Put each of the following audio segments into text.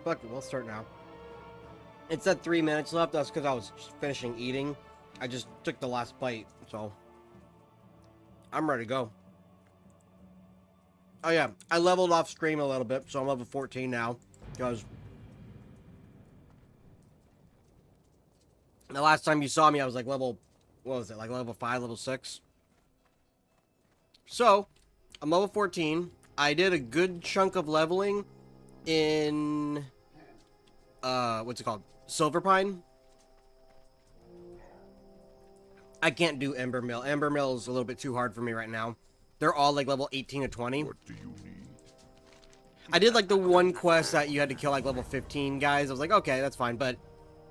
Fuck it, we'll start now. It said 3 minutes left. That's because I was finishing eating. I just took the last bite, so I'm ready to go. Oh yeah, I leveled off screen a little bit, so I'm level 14 now. Because the last time you saw me, I was like level, what was it, like level 5, level 6? So, I'm level 14. I did a good chunk of leveling in, what's it called? Silver Pine. I can't do Ember Mill. Ember Mill is a little bit too hard for me right now. They're all like level 18 to 20. What do you need? I did like the one quest that you had to kill like level 15 guys. I was like, okay, that's fine. But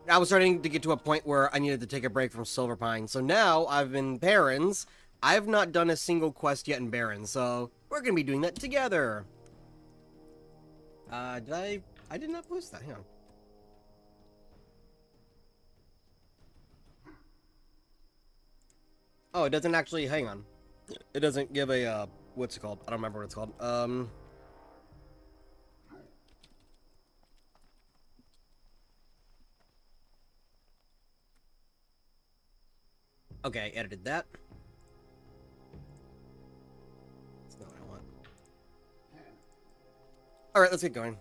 I was starting to get to a point where I needed to take a break from Silver Pine. So now I've been Barrens. I've not done a single quest yet in Barrens. So we're going to be doing that together. I did not post that. Hang on. Oh, it doesn't actually, hang on. It doesn't give a, what's it called? I don't remember what it's called. Okay, I edited that. That's not what I want. Alright, let's get going.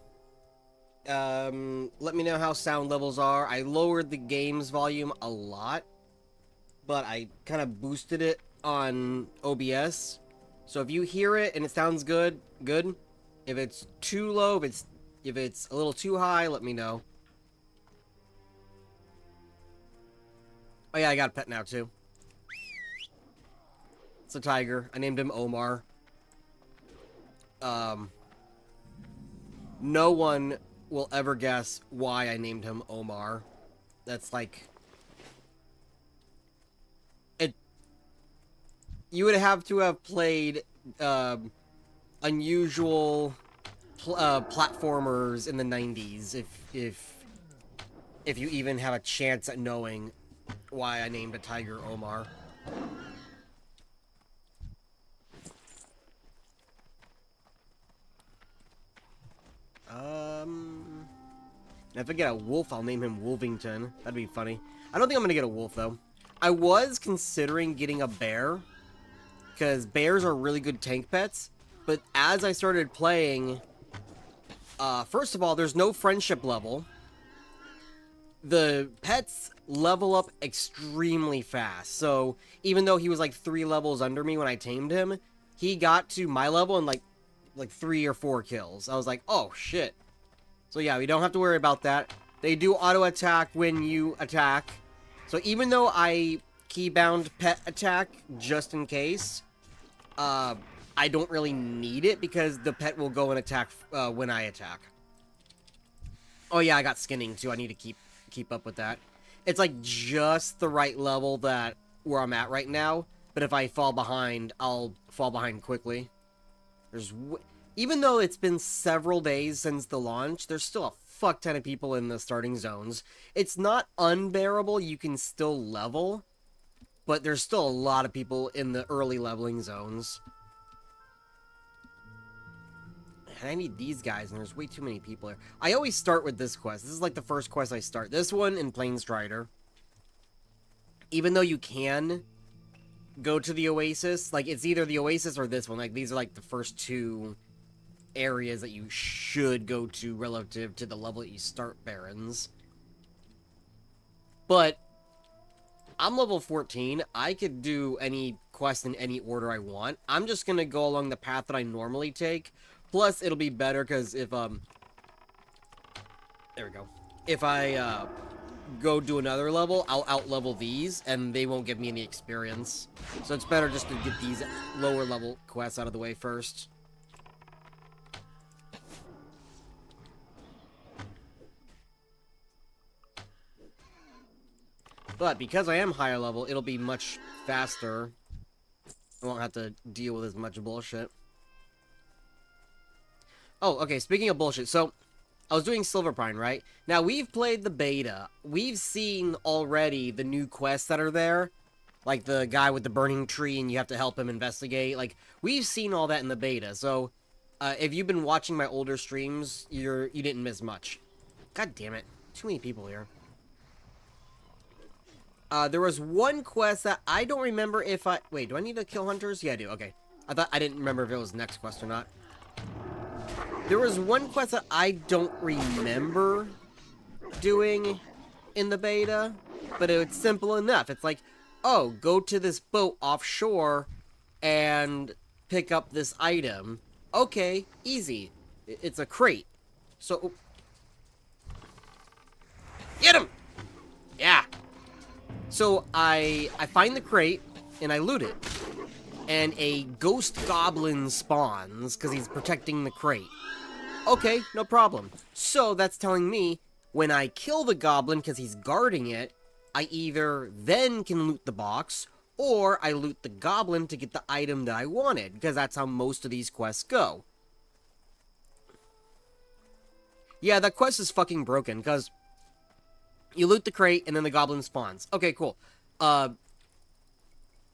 Let me know how sound levels are. I lowered the game's volume a lot, but I kind of boosted it on OBS. So if you hear it and it sounds good, good. If it's too low, if it's a little too high, let me know. Oh yeah, I got a pet now too. It's a tiger. I named him Omar. No one will ever guess why I named him Omar. That's like... You would have to have played unusual platformers in the 90s if you even have a chance at knowing why I named a tiger Omar. If I get a wolf, I'll name him Wolvington. That'd be funny. I don't think I'm gonna get a wolf though. I was considering getting a bear, because bears are really good tank pets, but as I started playing, first of all, there's no friendship level. The pets level up extremely fast, so even though he was like 3 levels under me when I tamed him, he got to my level in like 3 or 4 kills. I was like, oh shit. So yeah, we don't have to worry about that. They do auto attack when you attack, so even though I keybound pet attack just in case, I don't really need it because the pet will go and attack when I attack. Oh yeah, I got skinning too. I need to keep up with that. It's like just the right level that where I'm at right now, but if I fall behind, I'll fall behind quickly. Even though it's been several days since the launch, there's still a fuck ton of people in the starting zones. It's not unbearable, you can still level, but there's still a lot of people in the early leveling zones. And I need these guys, and there's way too many people here. I always start with this quest. This is like the first quest I start. This one in Plainstrider. Even though you can go to the Oasis, like it's either the Oasis or this one. Like these are like the first 2 areas that you should go to relative to the level that you start Barrens. But I'm level 14. I could do any quest in any order I want. I'm just gonna go along the path that I normally take. Plus, it'll be better because if there we go. If I go do another level, I'll out-level these, and they won't give me any experience. So it's better just to get these lower level quests out of the way first. But because I am higher level, it'll be much faster. I won't have to deal with as much bullshit. Oh, okay, speaking of bullshit, so I was doing Silver Pine, right? Now, we've played the beta. We've seen already the new quests that are there. Like the guy with the burning tree and you have to help him investigate. Like, we've seen all that in the beta, so If you've been watching my older streams, you didn't miss much. God damn it. Too many people here. There was one quest that I don't remember if I... Wait, do I need to kill hunters? Yeah, I do. Okay. I didn't remember if it was next quest or not. There was one quest that I don't remember doing in the beta, but it's simple enough. It's like, oh, go to this boat offshore and pick up this item. Okay, easy. It's a crate. So... Get him! Yeah. So I find the crate, and I loot it. And a ghost goblin spawns, because he's protecting the crate. Okay, no problem. So that's telling me, when I kill the goblin because he's guarding it, I either then can loot the box, or I loot the goblin to get the item that I wanted, because that's how most of these quests go. Yeah, that quest is fucking broken, because you loot the crate, and then the goblin spawns. Okay, cool.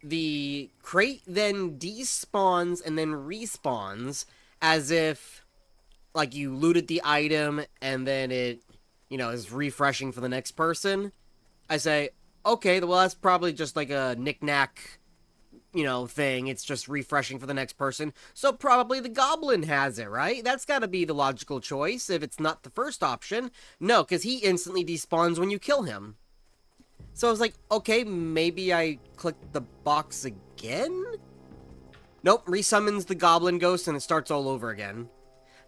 The crate then despawns and then respawns, as if, like, you looted the item, and then it, you know, is refreshing for the next person. I say, okay, well, that's probably just like a knick-knack, you know, thing. It's just refreshing for the next person. So probably the goblin has it, right? That's gotta be the logical choice if it's not the first option. No, because he instantly despawns when you kill him. So I was like, okay, maybe I click the box again? Nope, resummons the goblin ghost and it starts all over again.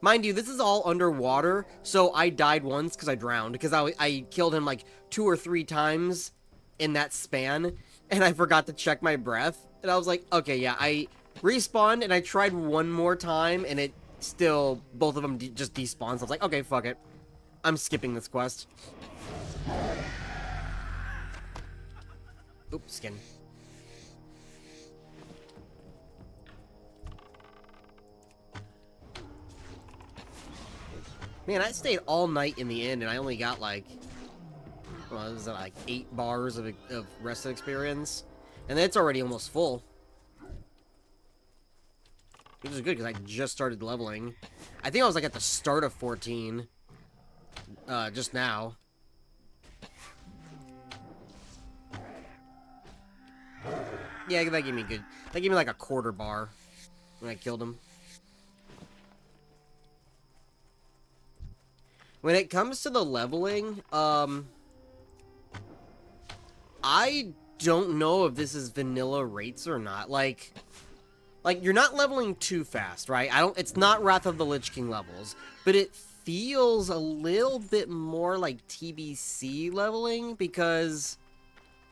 Mind you, this is all underwater, so I died once because I drowned, because I killed him like 2 or 3 times in that span, and I forgot to check my breath, and I was like, okay, yeah, I respawned, and I tried one more time, and it still, both of them just despawned, so I was like, okay, fuck it. I'm skipping this quest. Oops, skin. Man, I stayed all night in the end, and I only got like, well, was it like 8 bars of rested experience, and it's already almost full. Which is good because I just started leveling. I think I was like at the start of 14, just now. Yeah, that gave me good. That gave me like a quarter bar when I killed him. When it comes to the leveling, I don't know if this is vanilla rates or not. Like you're not leveling too fast, right? It's not Wrath of the Lich King levels, but it feels a little bit more like TBC leveling because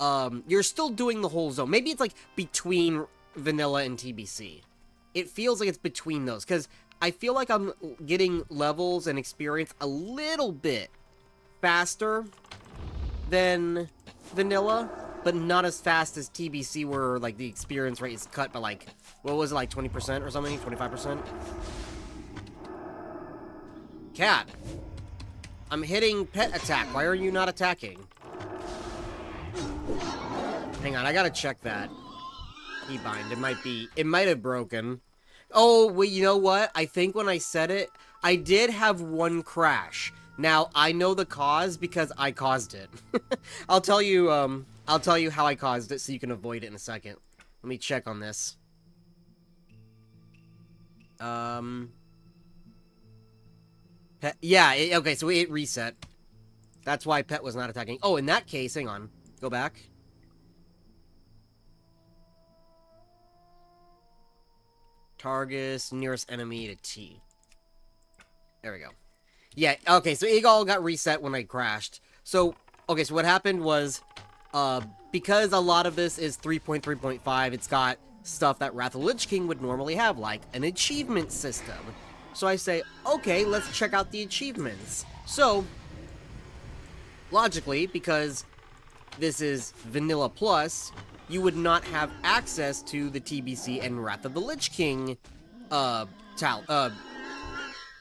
you're still doing the whole zone. Maybe it's like between vanilla and TBC. It feels like it's between those because I feel like I'm getting levels and experience a little bit faster than vanilla, but not as fast as TBC where like the experience rate is cut by like, what was it, like 20% or something? 25%? Cat. I'm hitting pet attack. Why are you not attacking? Hang on, I gotta check that. Keybind. It might have broken. Oh, wait, you know what? I think when I said it, I did have one crash. Now, I know the cause because I caused it. I'll tell you how I caused it so you can avoid it in a second. Let me check on this. Pet, yeah, okay, so it reset. That's why Pet was not attacking. Oh, in that case, hang on. Go back. Targus, nearest enemy to T. There we go. Yeah, okay, so it all got reset when I crashed. So, okay, so what happened was, because a lot of this is 3.3.5, it's got stuff that Wrath of the Lich King would normally have, like an achievement system. So I say, okay, let's check out the achievements. So, logically, because this is Vanilla Plus, you would not have access to the TBC and Wrath of the Lich King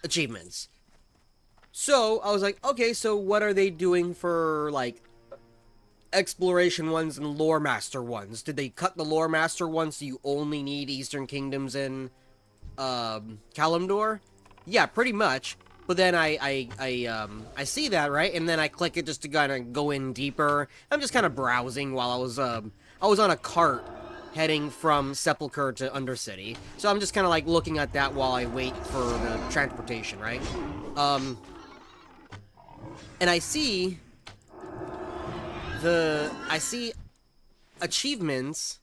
achievements. So, I was like, okay, so what are they doing for, like, Exploration ones and Lore Master ones? Did they cut the Lore Master ones so you only need Eastern Kingdoms and Kalimdor? Yeah, pretty much. But then I see that, right? And then I click it just to kind of go in deeper. I'm just kind of browsing while I was on a cart heading from Sepulchre to Undercity. So I'm just kind of like looking at that while I wait for the transportation, right? And I see achievements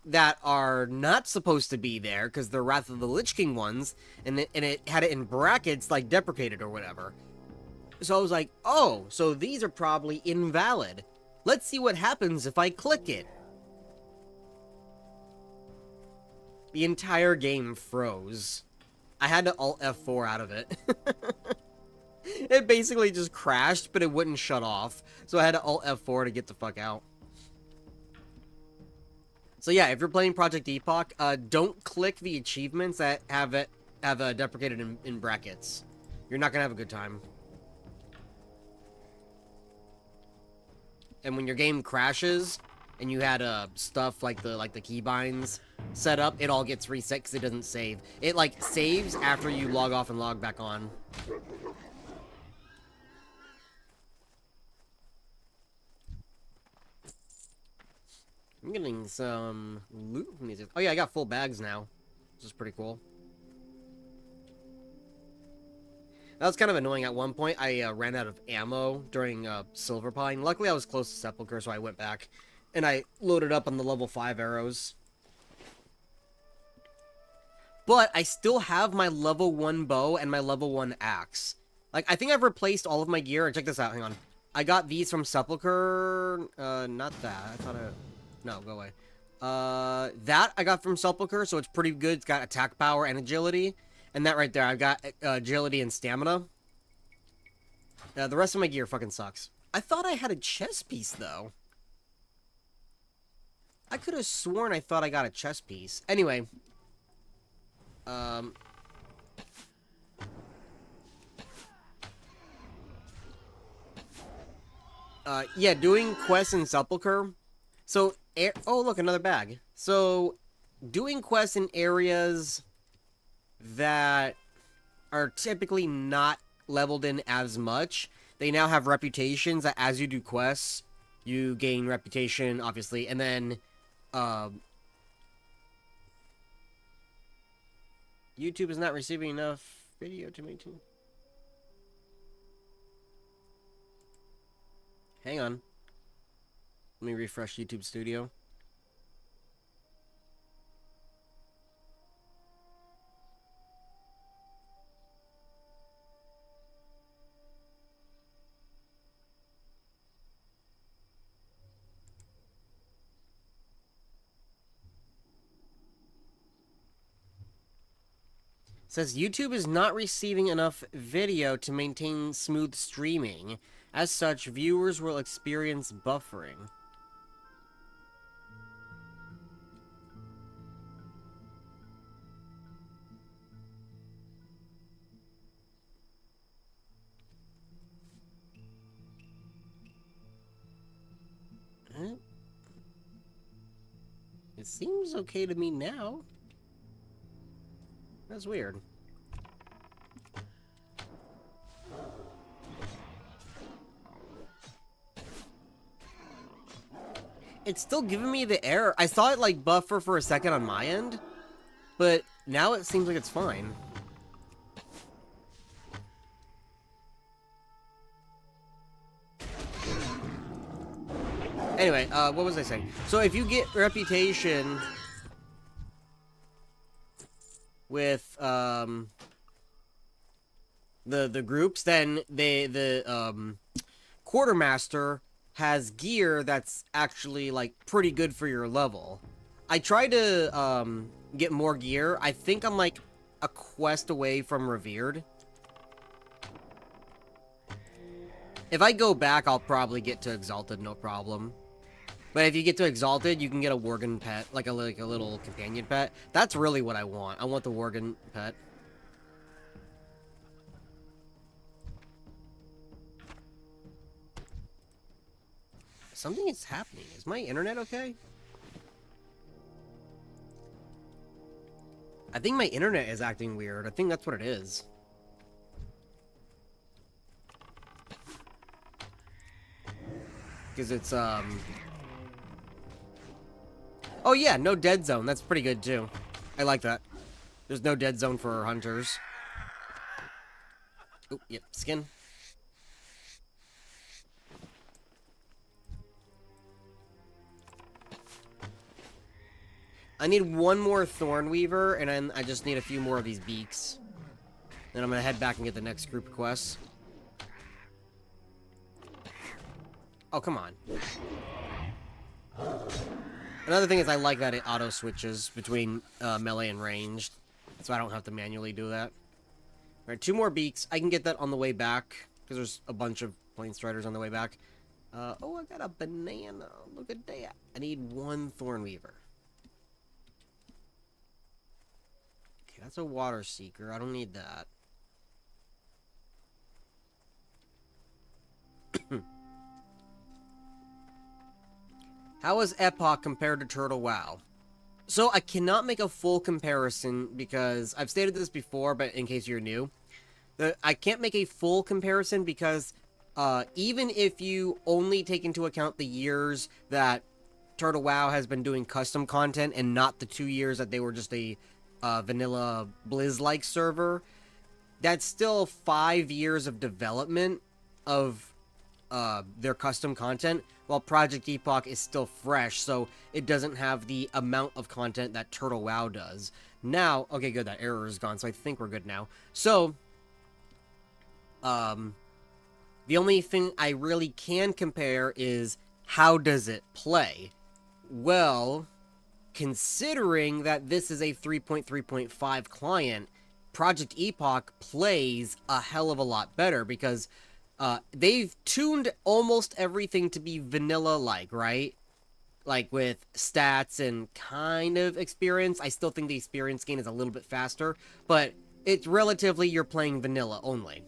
that are not supposed to be there because they're Wrath of the Lich King ones, and it had it in brackets like deprecated or whatever. So I was like, oh, so these are probably invalid. Let's see what happens if I click it. The entire game froze. I had to Alt F4 out of it. It basically just crashed, but it wouldn't shut off. So I had to Alt F4 to get the fuck out. So yeah, if you're playing Project Epoch, don't click the achievements that have deprecated in brackets. You're not gonna have a good time. And when your game crashes, and you had stuff like the keybinds set up, it all gets reset because it doesn't save. It like saves after you log off and log back on. I'm getting some loot from these. Oh yeah, I got full bags now, which is pretty cool. That was kind of annoying at one point. I ran out of ammo during Silver Pine. Luckily, I was close to Sepulchre, so I went back. And I loaded up on the level 5 arrows. But I still have my level 1 bow and my level 1 axe. Like, I think I've replaced all of my gear. Check this out, hang on. I got these from Sepulchre. Not that. I thought I... No, go away. That I got from Sepulchre, so it's pretty good. It's got attack power and agility. And that right there, I've got agility and stamina. The rest of my gear fucking sucks. I thought I had a chest piece, though. I could have sworn I thought I got a chest piece. Anyway. Yeah, doing quests in Sepulchre. So, oh, look, another bag. So, doing quests in areas that are typically not leveled in as much, they now have reputations that as you do quests, you gain reputation, obviously, and then, YouTube is not receiving enough video to maintain. Hang on. Let me refresh YouTube Studio. Says YouTube is not receiving enough video to maintain smooth streaming. As such, viewers will experience buffering. It seems okay to me now. That's weird. It's still giving me the error. I saw it like buffer for a second on my end, but now it seems like it's fine. Anyway, what was I saying? So if you get reputation with the groups, then the quartermaster has gear that's actually like pretty good for your level. I tried to get more gear. I think I'm like a quest away from Revered. If I go back, I'll probably get to Exalted, no problem. But if you get to Exalted, you can get a Worgen pet, like a little companion pet. That's really what I want. I want the Worgen pet. Something is happening. Is my internet okay? I think my internet is acting weird. I think that's what it is. Because it's, Oh yeah, no dead zone. That's pretty good too. I like that. There's no dead zone for hunters. Oh, yep, skin. I need one more Thornweaver, and then I just need a few more of these beaks. Then I'm gonna head back and get the next group of quests. Oh, come on. Another thing is I like that it auto-switches between melee and ranged, so I don't have to manually do that. Alright, 2 more beaks. I can get that on the way back, because there's a bunch of Planestriders on the way back. Oh, I got a banana. Look at that. I need 1 Thornweaver. Okay, that's a Water Seeker. I don't need that. How is Epoch compared to Turtle WoW? So I cannot make a full comparison because I've stated this before, but in case you're new, I can't make a full comparison because even if you only take into account the years that Turtle WoW has been doing custom content and not the 2 years that they were just a vanilla Blizz-like server, that's still 5 years of development of their custom content, while Project Epoch is still fresh, so it doesn't have the amount of content that Turtle WoW does. Now, okay, good, that error is gone, so I think we're good now. So, the only thing I really can compare is how does it play? Well, considering that this is a 3.3.5 client, Project Epoch plays a hell of a lot better because they've tuned almost everything to be vanilla-like, right? Like with stats and kind of experience. I still think the experience gain is a little bit faster, but it's relatively you're playing vanilla only.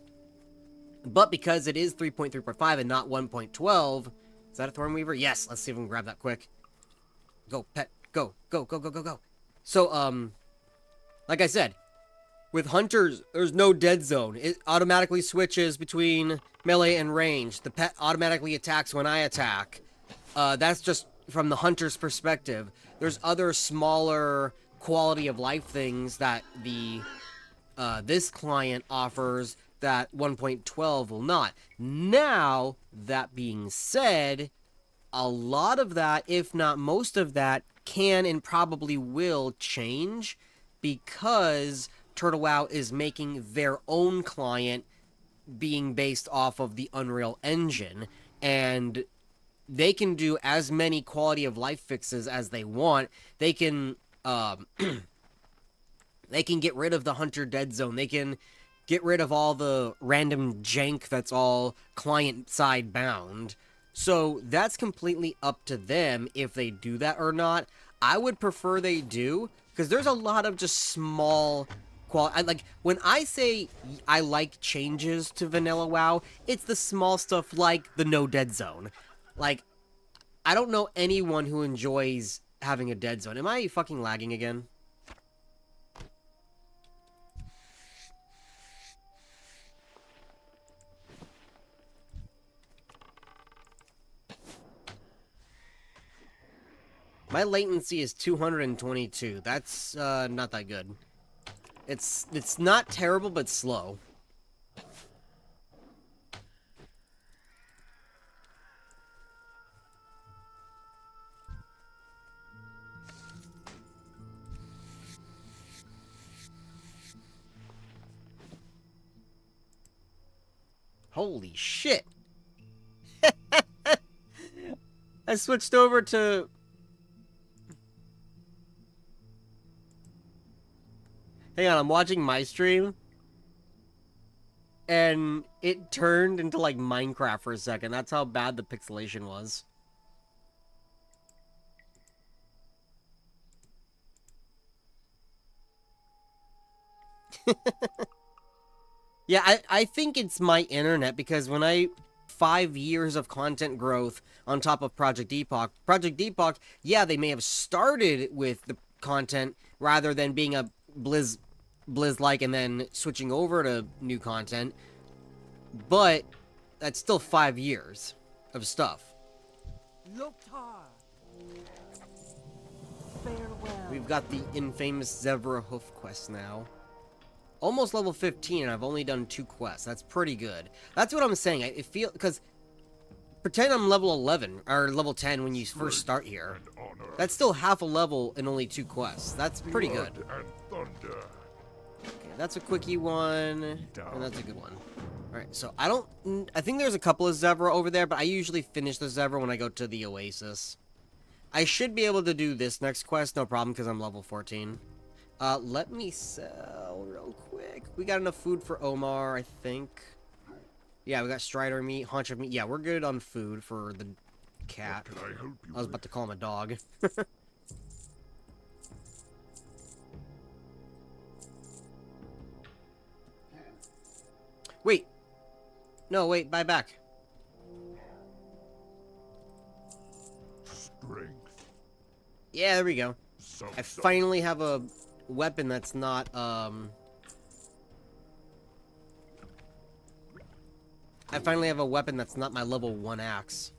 But because it is 3.3.5 and not 1.12, is that a Thornweaver? Yes, let's see if we can grab that quick. Go, pet, go, go, go, go, go, go. So, like I said, with hunters, there's no dead zone. It automatically switches between melee and range. The pet automatically attacks when I attack. That's just from the hunter's perspective. There's other smaller quality of life things that the this client offers that 1.12 will not. Now, that being said, a lot of that, if not most of that, can and probably will change because Turtle WoW is making their own client being based off of the Unreal Engine, and they can do as many quality of life fixes as they want. They can they can get rid of the hunter dead zone. They can get rid of all the random jank that's all client side bound. So that's completely up to them if they do that or not. I would prefer they do, because there's a lot of just small like, when I say I like changes to vanilla WoW, it's the small stuff like the no dead zone. Like, I don't know anyone who enjoys having a dead zone. Am I fucking lagging again? My latency is 222. That's not that good. It's not terrible, but slow. Holy shit. I switched over to... Hang on, I'm watching my stream, and it turned into, like, Minecraft for a second. That's how bad the pixelation was. Yeah, I think it's my internet, because when 5 years of content growth on top of Project Epoch, yeah, they may have started with the content rather than being a Blizz-like and then switching over to new content. But that's still 5 years of stuff. Farewell. We've got the infamous Zevra Hoof quest now. Almost level 15, and I've only done 2 quests. That's pretty good. That's what I'm saying. It feel because pretend I'm level 11 or level 10 when you first start here. That's still half a level in only 2 quests. That's pretty good. Okay, that's a quickie one, and that's a good one. All right, so I think there's a couple of Zevra over there, but I usually finish the Zevra when I go to the Oasis. I should be able to do this next quest, no problem, because I'm level 14. Let me sell real quick. We got enough food for Omar, I think. Yeah, we got Strider meat, haunch of meat. Yeah, we're good on food for the cat. I was about to call him a dog. Wait. No, wait, buy back. Strength. Yeah, there we go. I finally have a weapon that's not, I finally have a weapon that's not my level 1 axe.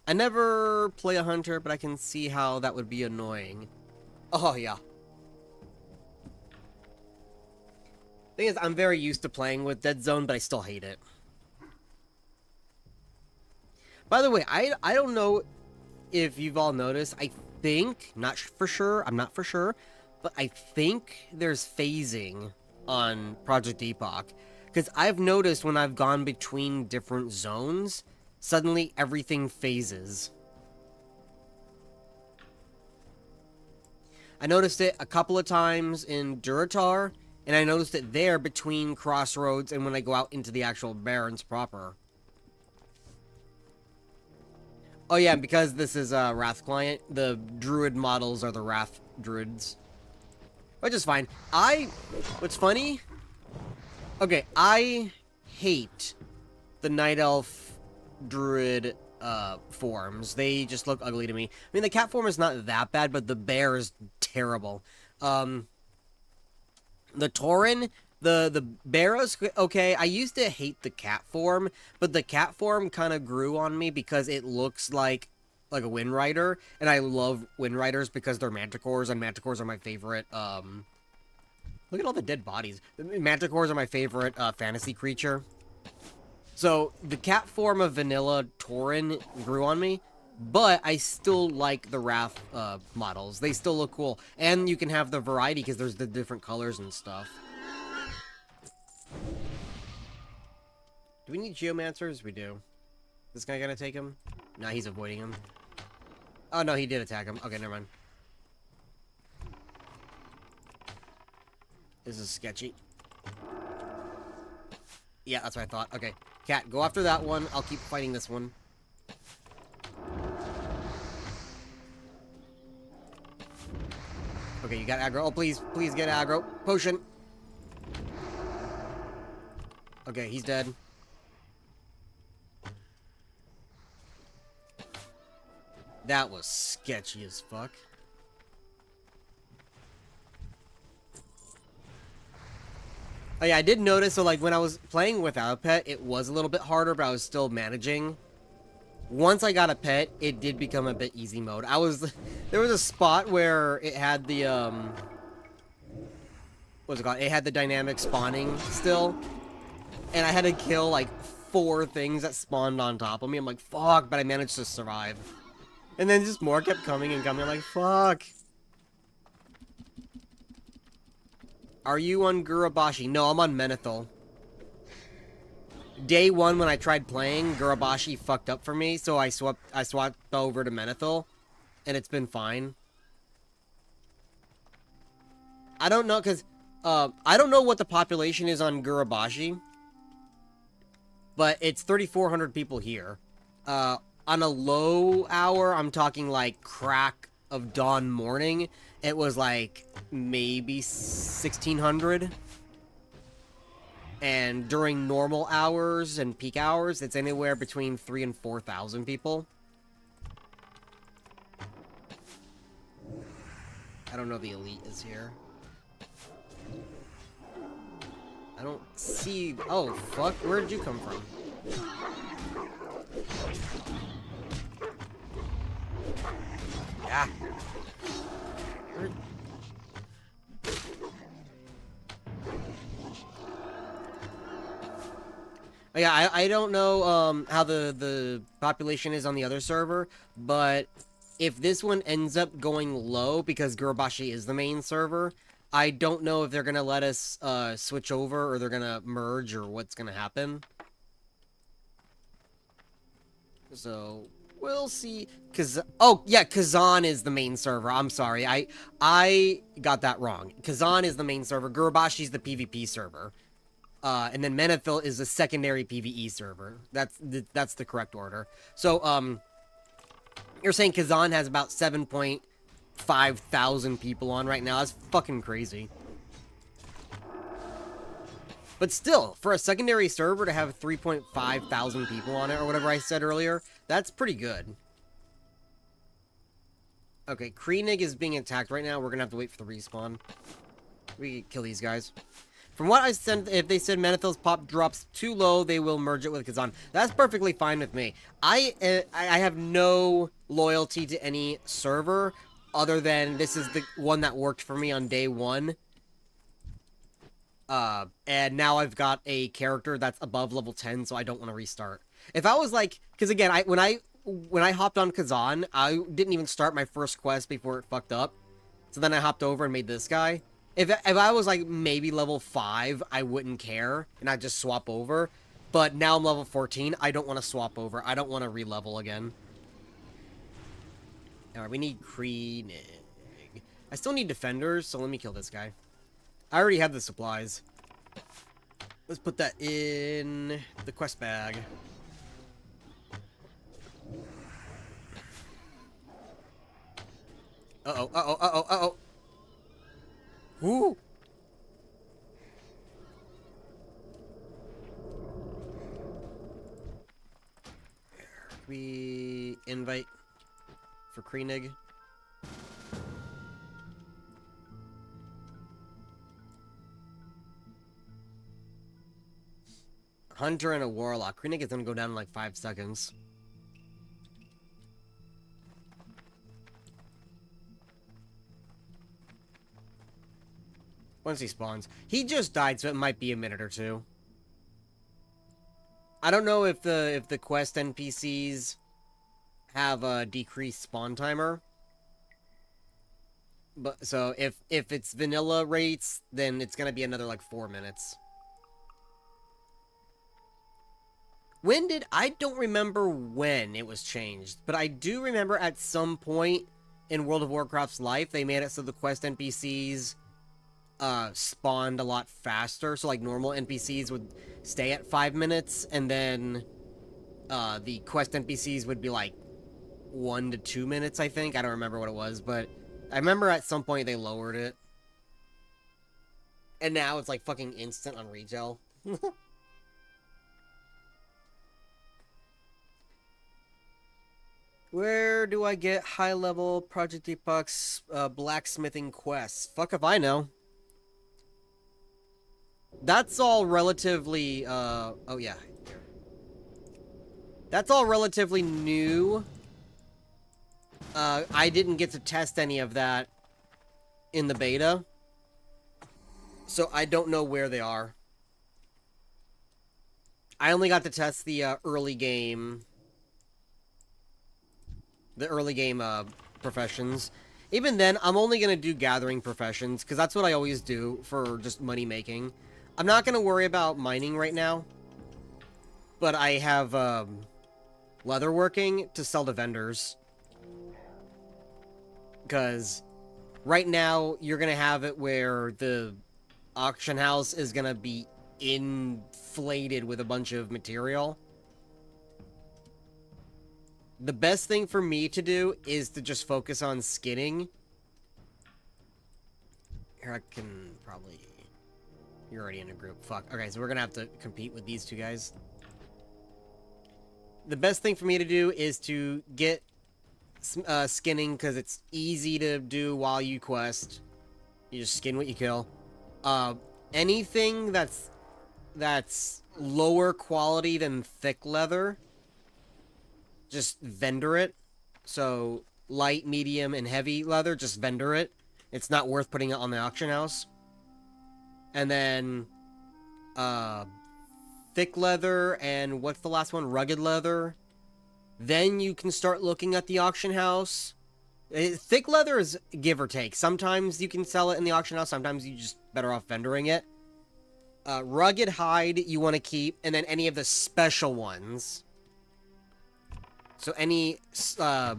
I never play a hunter, but I can see how that would be annoying. Oh, yeah. Thing is, I'm very used to playing with Dead Zone, but I still hate it. By the way, I don't know if you've all noticed, I think, not for sure, I'm not for sure, but I think there's phasing on Project Epoch. Because I've noticed when I've gone between different zones, suddenly everything phases. I noticed it a couple of times in Duratar, and I noticed it there between Crossroads and when I go out into the actual Barrens proper. Oh yeah, because this is a Wrath client, the Druid models are the Wrath Druids. Which is fine. What's funny? Okay, I hate the Night Elf Druid forms. They just look ugly to me. I mean, the cat form is not that bad, but the bear is terrible. The Tauren, the bear is okay. I used to hate the cat form, but the cat form kind of grew on me because it looks like a Wind Rider, and I love Wind Riders because they're manticores, and manticores are my favorite, look at all the dead bodies. Manticores are my favorite fantasy creature. So, the cat form of vanilla Tauren grew on me, but I still like the Wrath models. They still look cool. And you can have the variety because there's the different colors and stuff. Do we need Geomancers? We do. This guy gonna take him? Nah, he's avoiding him. Oh, no, he did attack him. Okay, never mind. This is sketchy. Yeah, that's what I thought. Okay. Cat, go after that one. I'll keep fighting this one. Okay, you got aggro. Oh, please. Please get aggro. Potion. Okay, he's dead. That was sketchy as fuck. Oh yeah, I did notice, so like when I was playing without a pet, it was a little bit harder, but I was still managing. Once I got a pet, it did become a bit easy mode. There was a spot where it had the, what's it called? It had the dynamic spawning still, and I had to kill like 4 things that spawned on top of me. I'm like, fuck, but I managed to survive. And then just more kept coming and coming, I'm like, fuck. Are you on Gurabashi? No, I'm on Menethil. Day 1 when I tried playing, Gurabashi fucked up for me, so I swapped over to Menethil, and it's been fine. I don't know, because, I don't know what the population is on Gurabashi, but it's 3,400 people here. On a low hour, I'm talking like crack of dawn morning, it was like maybe 1,600. And during normal hours and peak hours, it's anywhere between 3,000 and 4,000 people. I don't know if the elite is here. I don't see... Oh, fuck. Where did you come from? Yeah. Where... Yeah, I don't know how the population is on the other server, but if this one ends up going low because Gurubashi is the main server, I don't know if they're gonna let us switch over or they're gonna merge or what's gonna happen. So we'll see. Oh yeah, Kazan is the main server. I'm sorry, I got that wrong. Kazan is the main server. Gurubashi's the PvP server. And then Menethil is a secondary PvE server. That's the correct order. So, you're saying Kazan has about 7.5 thousand people on right now. That's fucking crazy. But still, for a secondary server to have 3.5 thousand people on it, or whatever I said earlier, that's pretty good. Okay, Kreenig is being attacked right now. We're gonna have to wait for the respawn. We can kill these guys. From what I said, if they said Menethil's pop drops too low, they will merge it with Kazan. That's perfectly fine with me. I have no loyalty to any server other than this is the one that worked for me on day one. And now I've got a character that's above level 10, so I don't want to restart. If I was like, because again, when I hopped on Kazan, I didn't even start my first quest before it fucked up. So then I hopped over and made this guy. If I was like maybe level 5, I wouldn't care, and I'd just swap over. But now I'm level 14, I don't want to swap over. I don't want to re-level again. Alright, we need Kreenig. I still need defenders, so let me kill this guy. I already have the supplies. Let's put that in the quest bag. Uh-oh, uh-oh, uh-oh, uh-oh. Woo! We invite for Kreenig. Hunter and a Warlock. Kreenig is gonna go down in like 5 seconds. Once he spawns. He just died, so it might be a minute or two. I don't know if the quest NPCs have a decreased spawn timer. But so if it's vanilla rates, then it's gonna be another like 4 minutes. I don't remember when it was changed, but I do remember at some point in World of Warcraft's life, they made it so the quest NPCs spawned a lot faster. So like normal NPCs would stay at 5 minutes, and then the quest NPCs would be like 1 to 2 minutes, I think. I don't remember what it was, but I remember at some point they lowered it. And now it's like fucking instant on retail. Where do I get high-level Project Epoch's blacksmithing quests? Fuck if I know. That's all relatively, oh yeah. That's all relatively new. I didn't get to test any of that in the beta. So I don't know where they are. I only got to test the early game professions. Even then, I'm only going to do gathering professions, because that's what I always do for just money making. I'm not going to worry about mining right now, but I have leatherworking to sell to vendors. Because right now, you're going to have it where the auction house is going to be inflated with a bunch of material. The best thing for me to do is to just focus on skinning. Here, I can probably... You're already in a group. Fuck. Okay, so we're gonna have to compete with these two guys. The best thing for me to do is to get skinning because it's easy to do while you quest. You just skin what you kill. Anything that's lower quality than thick leather, just vendor it. So light, medium, and heavy leather, just vendor it. It's not worth putting it on the auction house. And then thick leather and what's the last one? Rugged leather. Then you can start looking at the auction house. Thick leather is give or take. Sometimes you can sell it in the auction house. Sometimes you just better off vendoring it. Rugged hide you want to keep, and then any of the special ones. So any the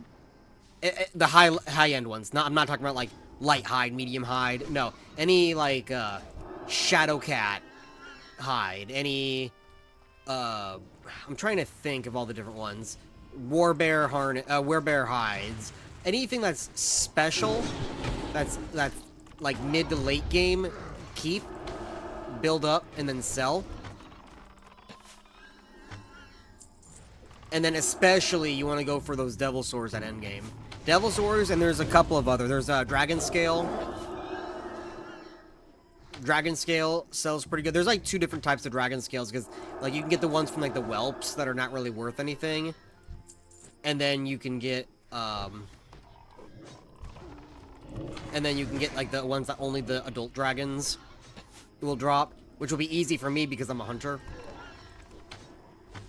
high end ones. I'm not talking about like light hide, medium hide. No, any like shadow cat hide. Any I'm trying to think of all the different ones. Warbear hides. Anything that's special, that's like mid to late game, keep, build up, and then sell. And then especially you want to go for those devil swords at endgame. Devil swords, and there's a couple of other. There's dragon scale. Dragon scale sells pretty good. There's like 2 different types of dragon scales because like you can get the ones from like the whelps that are not really worth anything. And then you can get like the ones that only the adult dragons will drop, which will be easy for me because I'm a hunter.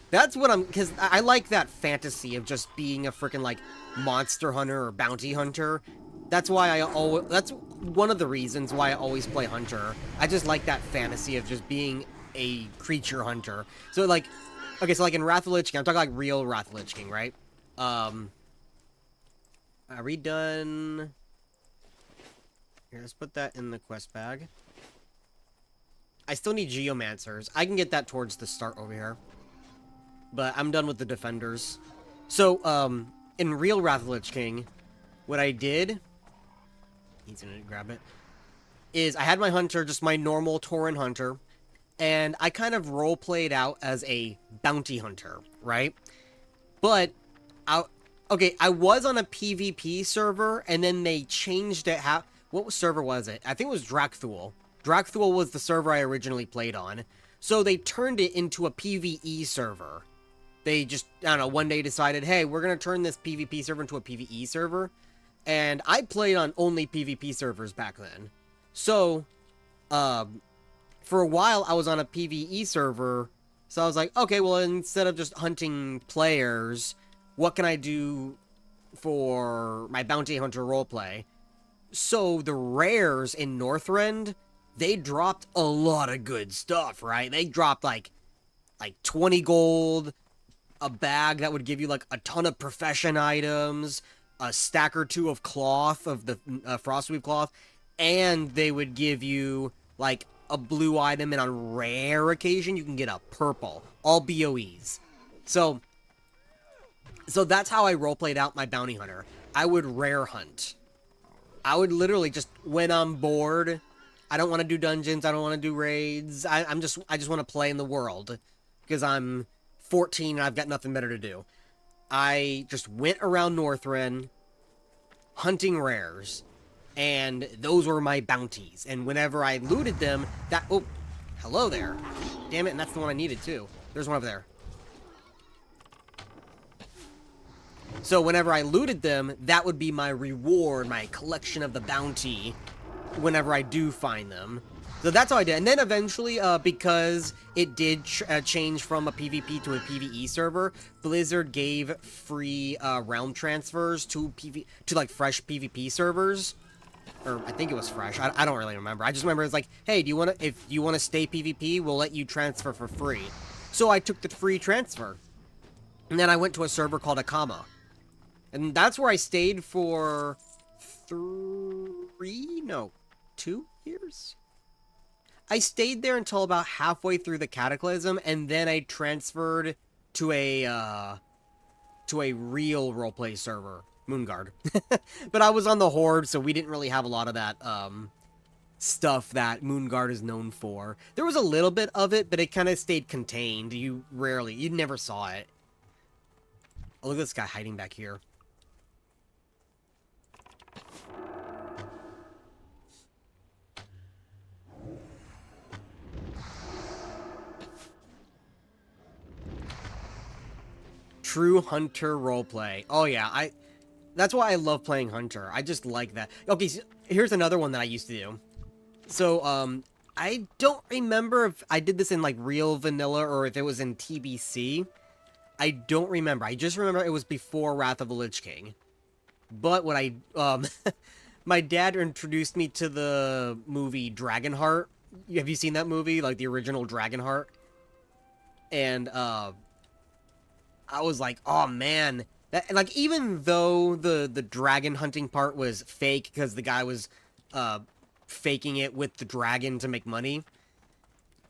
That's what because I like that fantasy of just being a freaking like monster hunter or bounty hunter. That's why that's one of the reasons why I always play hunter. I just like that fantasy of just being a creature hunter. So like, okay, so like in Wrath of the Lich King, I'm talking like real Wrath of the Lich King, right? I redone. Here, let's put that in the quest bag. I still need Geomancers. I can get that towards the start over here. But I'm done with the defenders. So, in real Wrath of the Lich King, what I did, he's gonna grab it, is I had my hunter, just my normal Tauren hunter, and I kind of role-played out as a bounty hunter, right? But, I was on a PvP server, and then they changed it. What server was it? I think it was Drakthul. Drakthul was the server I originally played on. So they turned it into a PvE server. They just, I don't know, one day decided, hey, we're going to turn this PvP server into a PvE server. And I played on only PvP servers back then. So, for a while, I was on a PvE server. So I was like, okay, well, instead of just hunting players, what can I do for my bounty hunter roleplay? So the rares in Northrend, they dropped a lot of good stuff, right? They dropped like 20 gold, a bag that would give you like a ton of profession items, a stack or 2 of cloth, of the frostweave cloth, and they would give you like a blue item, and on rare occasion you can get a purple, all BOEs. So that's how I roleplayed out my bounty hunter. I would rare hunt. I would literally just, when I'm bored, I don't want to do dungeons, I don't want to do raids, I just want to play in the world, because I'm 14 and I've got nothing better to do. I just went around Northrend, hunting rares, and those were my bounties, and whenever I looted them, oh, hello there. Damn it, and that's the one I needed too. There's one over there. So whenever I looted them, that would be my reward, my collection of the bounty, whenever I do find them. So that's how I did. And then eventually, because it did change from a PvP to a PvE server, Blizzard gave free realm transfers to like fresh PvP servers. Or I think it was fresh. I don't really remember. I just remember it's like, hey, if you want to stay PvP, we'll let you transfer for free. So I took the free transfer. And then I went to a server called Akama. And that's where I stayed for 2 years? I stayed there until about halfway through the Cataclysm, and then I transferred to a real roleplay server, Moonguard. But I was on the Horde, so we didn't really have a lot of that stuff that Moonguard is known for. There was a little bit of it, but it kind of stayed contained. You never saw it. Oh, look at this guy hiding back here. True hunter roleplay. Oh yeah, that's why I love playing hunter. I just like that. Okay, so here's another one that I used to do. So, I don't remember if I did this in, like, real vanilla or if it was in TBC. I don't remember. I just remember it was before Wrath of the Lich King. But what my dad introduced me to the movie Dragonheart. Have you seen that movie? Like, the original Dragonheart? And, I was like, oh, man. That, like, even though the dragon hunting part was fake because the guy was, faking it with the dragon to make money,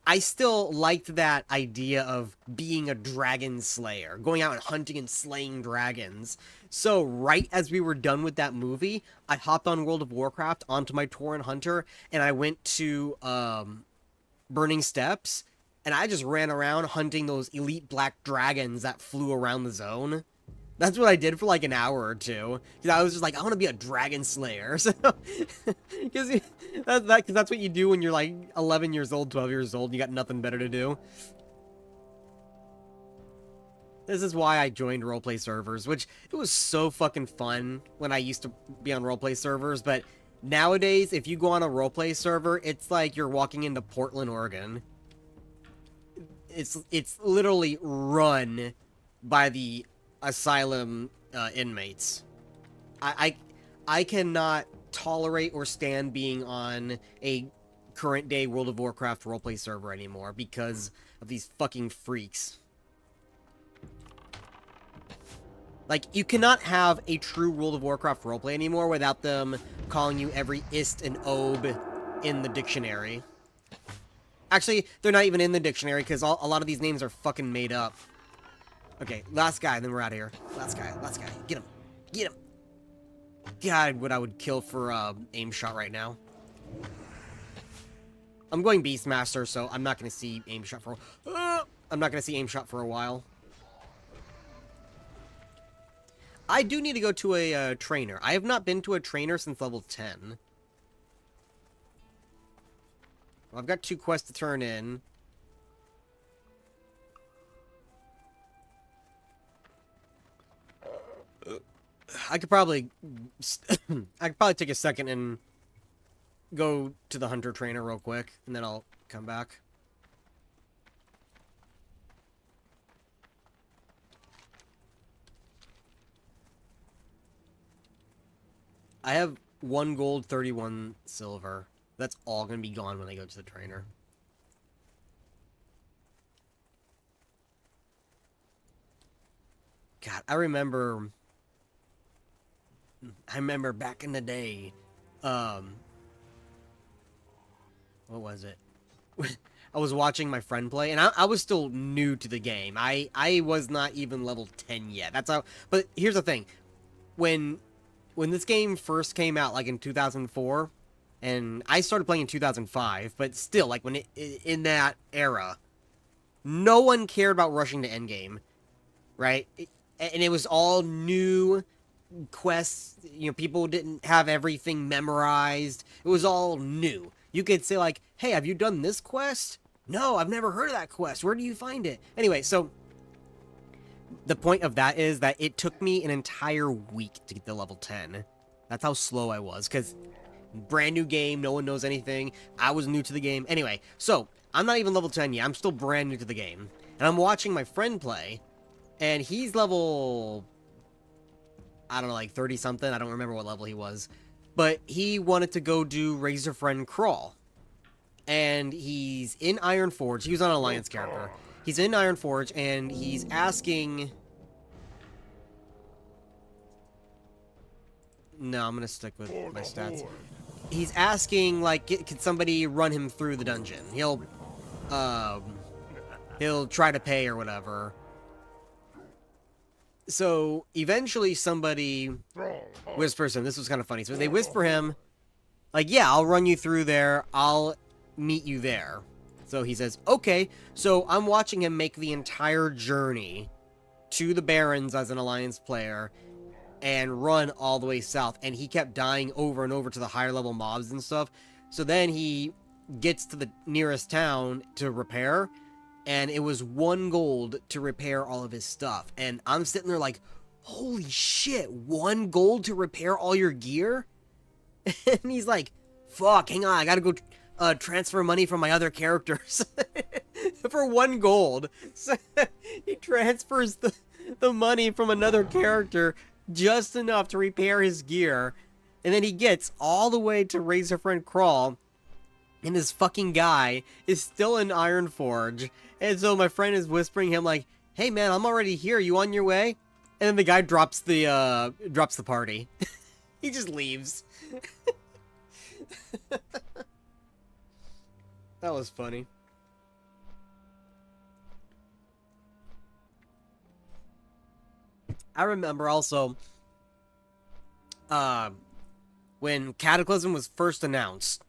I still liked that idea of being a dragon slayer, going out and hunting and slaying dragons. So right as we were done with that movie, I hopped on World of Warcraft onto my Tauren Hunter, and I went to Burning Steppes, and I just ran around hunting those elite black dragons that flew around the zone. That's what I did for like an hour or two. Because I was just like, I want to be a dragon slayer. So, because that's what you do when you're like 11 years old, 12 years old. You got nothing better to do. This is why I joined roleplay servers, which it was so fucking fun when I used to be on roleplay servers. But nowadays, if you go on a roleplay server, it's like you're walking into Portland, Oregon. It's literally run by the asylum inmates. I cannot tolerate or stand being on a current day World of Warcraft roleplay server anymore because of these fucking freaks. Like, you cannot have a true World of Warcraft roleplay anymore without them calling you every ist and ob in the dictionary. Actually, they're not even in the dictionary because a lot of these names are fucking made up. Okay, last guy, then we're out of here. Last guy. Get him. Get him. God, what I would kill for aim shot right now. I'm going Beastmaster, so I'm not going to see aim shot for a while. I do need to go to a trainer. I have not been to a trainer since level 10. Well, I've got 2 quests to turn in. I could probably take a second and go to the hunter trainer real quick, and then I'll come back. I have 1 gold, 31 silver. That's all gonna be gone when I go to the trainer. God, I remember back in the day, what was it? I was watching my friend play, and I was still new to the game. I was not even level 10 yet. That's how, but here's the thing. When this game first came out, like in 2004, and I started playing in 2005, but still, like, in that era, no one cared about rushing to endgame, right? And it was all new quests. You know, people didn't have everything memorized. It was all new. You could say, like, hey, have you done this quest? No, I've never heard of that quest. Where do you find it? Anyway, so the point of that is that it took me an entire week to get to level 10. That's how slow I was, because brand new game, no one knows anything. I was new to the game. Anyway, so I'm not even level 10 yet. I'm still brand new to the game. And I'm watching my friend play, and he's level, I don't know, like 30-something. I don't remember what level he was. But he wanted to go do Razor Friend Crawl. And he's in Ironforge. He was on an Alliance character. He's in Ironforge, and he's asking... No, I'm gonna stick with my stats. He's asking, like, can somebody run him through the dungeon? He'll try to pay or whatever. So, eventually somebody whispers him. This was kind of funny. So they whisper him, like, yeah, I'll run you through there. I'll meet you there. So he says, okay. So I'm watching him make the entire journey to the Barrens as an Alliance player and run all the way south. And he kept dying over and over to the higher level mobs and stuff. So then he gets to the nearest town to repair. and it was 1 gold to repair all of his stuff. And I'm sitting there like, holy shit, 1 gold to repair all your gear? And he's like, fuck, hang on, I gotta go transfer money from my other characters for 1 gold. So he transfers the money from another character just enough to repair his gear. And then he gets all the way to Razor Friend Crawl, and this fucking guy is still in Ironforge. And so my friend is whispering him like, hey man, I'm already here, you on your way? And then the guy drops the party. He just leaves. That was funny. I remember also when Cataclysm was first announced.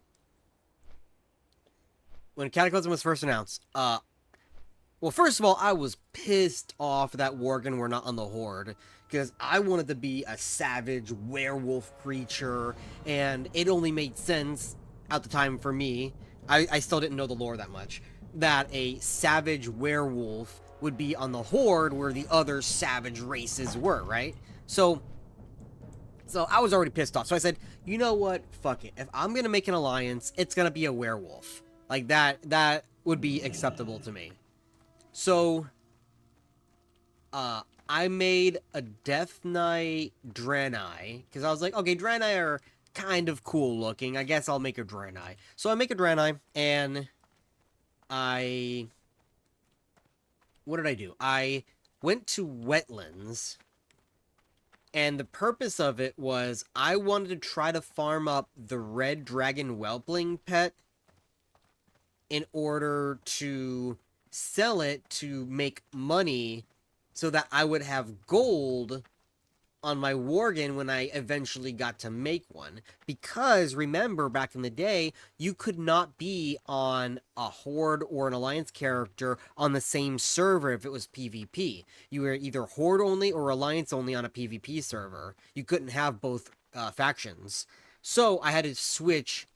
Well, first of all, I was pissed off that Worgen were not on the Horde, because I wanted to be a savage werewolf creature, and it only made sense at the time for me. I still didn't know the lore that much, that a savage werewolf would be on the Horde where the other savage races were, right? So I was already pissed off. So I said, you know what? Fuck it. If I'm gonna make an alliance, it's gonna be a werewolf. Like, that would be acceptable to me. So, I made a Death Knight Draenei, because I was like, okay, Draenei are kind of cool looking. I guess I'll make a Draenei. So I make a Draenei, and what did I do? I went to Wetlands, and the purpose of it was I wanted to try to farm up the Red Dragon Whelpling pet in order to sell it to make money so that I would have gold on my Worgen when I eventually got to make one. Because, remember, back in the day, you could not be on a Horde or an Alliance character on the same server if it was PvP. You were either Horde only or Alliance only on a PvP server. You couldn't have both factions. So, I had to switch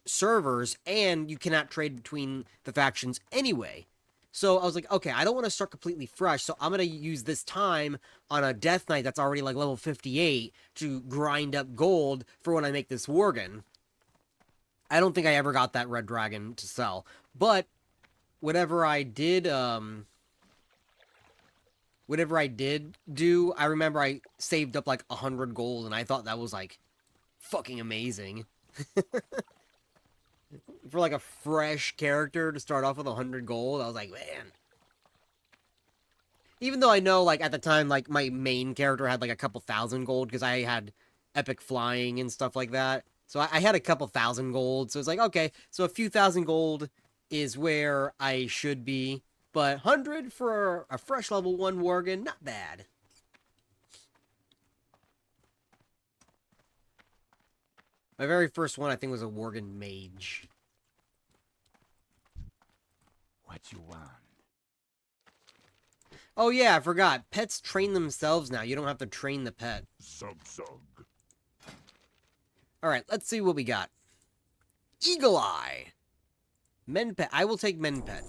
servers, and you cannot trade between the factions anyway. So I was like, okay, I don't want to start completely fresh, so I'm going to use this time on a Death Knight that's already like level 58 to grind up gold for when I make this Worgen. I don't think I ever got that Red Dragon to sell, but whatever I did do, I remember I saved up like 100 gold, and I thought that was like fucking amazing. For like a fresh character to start off with 100 gold, I was like, man. Even though I know, like, at the time, like, my main character had like a couple thousand gold because I had epic flying and stuff like that. So I had a couple thousand gold. So it's like, okay, so a few thousand gold is where I should be. But 100 for a fresh level 1 Worgen, not bad. My very first one, I think, was a Worgen Mage. What you want? Oh yeah, I forgot. Pets train themselves now. You don't have to train the pet. Sug. Alright, let's see what we got. Eagle Eye. Men Pet. I will take Men Pet.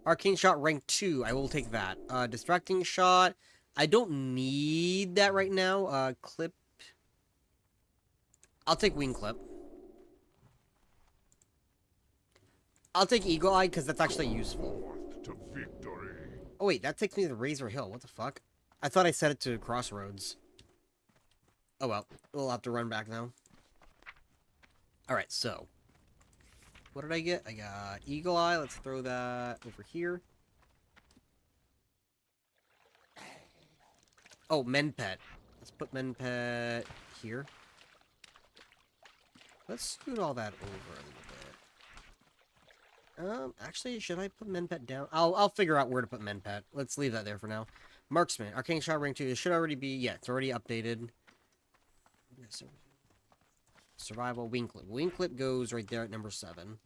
Arcane Shot rank 2. I will take that. Distracting Shot. I don't need that right now. Clip. I'll take Wing Clip. I'll take Eagle Eye because that's actually useful. Oh wait, that takes me to the Razor Hill. What the fuck? I thought I set it to Crossroads. Oh well, we'll have to run back now. Alright, so. What did I get? I got Eagle Eye. Let's throw that over here. Oh, Men Pet. Let's put Men Pet here. Let's scoot all that over a little bit. Actually, should I put Men Pet down? I'll figure out where to put Men Pet. Let's leave that there for now. Marksman. Arcane Shot rank 2. It should already be... Yeah, it's already updated. Survival. Wing Clip. Wing Clip goes right there at number 7.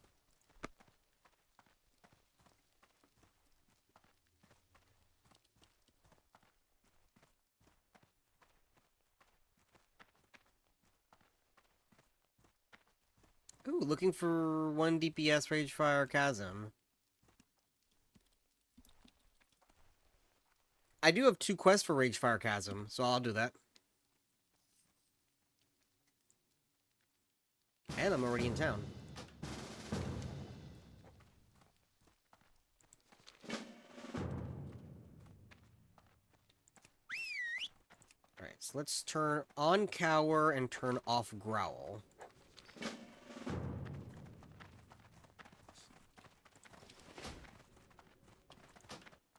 Ooh, looking for 1 DPS Ragefire Chasm. I do have 2 quests for Ragefire Chasm, so I'll do that. And I'm already in town. Alright, so let's turn on Cower and turn off Growl.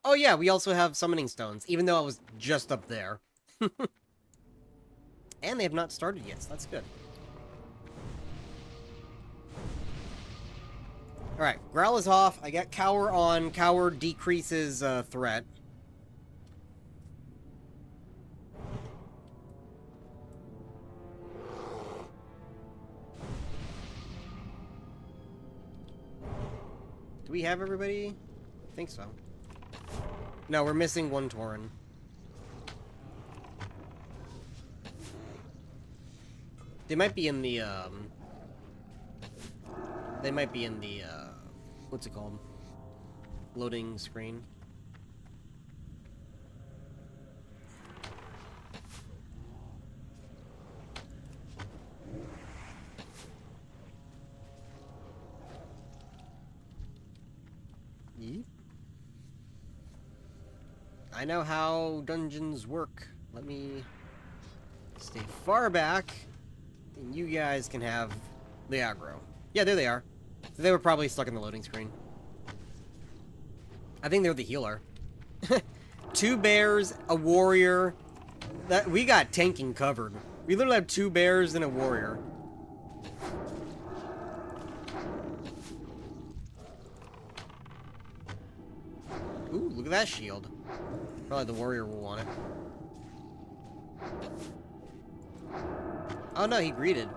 Oh yeah, we also have Summoning Stones, even though I was just up there. And they have not started yet, so that's good. Alright, Growl is off. I got Cower on. Cower decreases threat. Do we have everybody? I think so. No, we're missing 1 Tauren. They might be in the, They might be in the, what's it called? Loading screen. Yeep. I know how dungeons work. Let me stay far back, and you guys can have the aggro. Yeah, there they are. They were probably stuck in the loading screen. I think they're the healer. 2 bears, a warrior. That we got tanking covered. We literally have 2 bears and a warrior. Ooh, look at that shield. Probably the warrior will want it. Oh no, he greeted.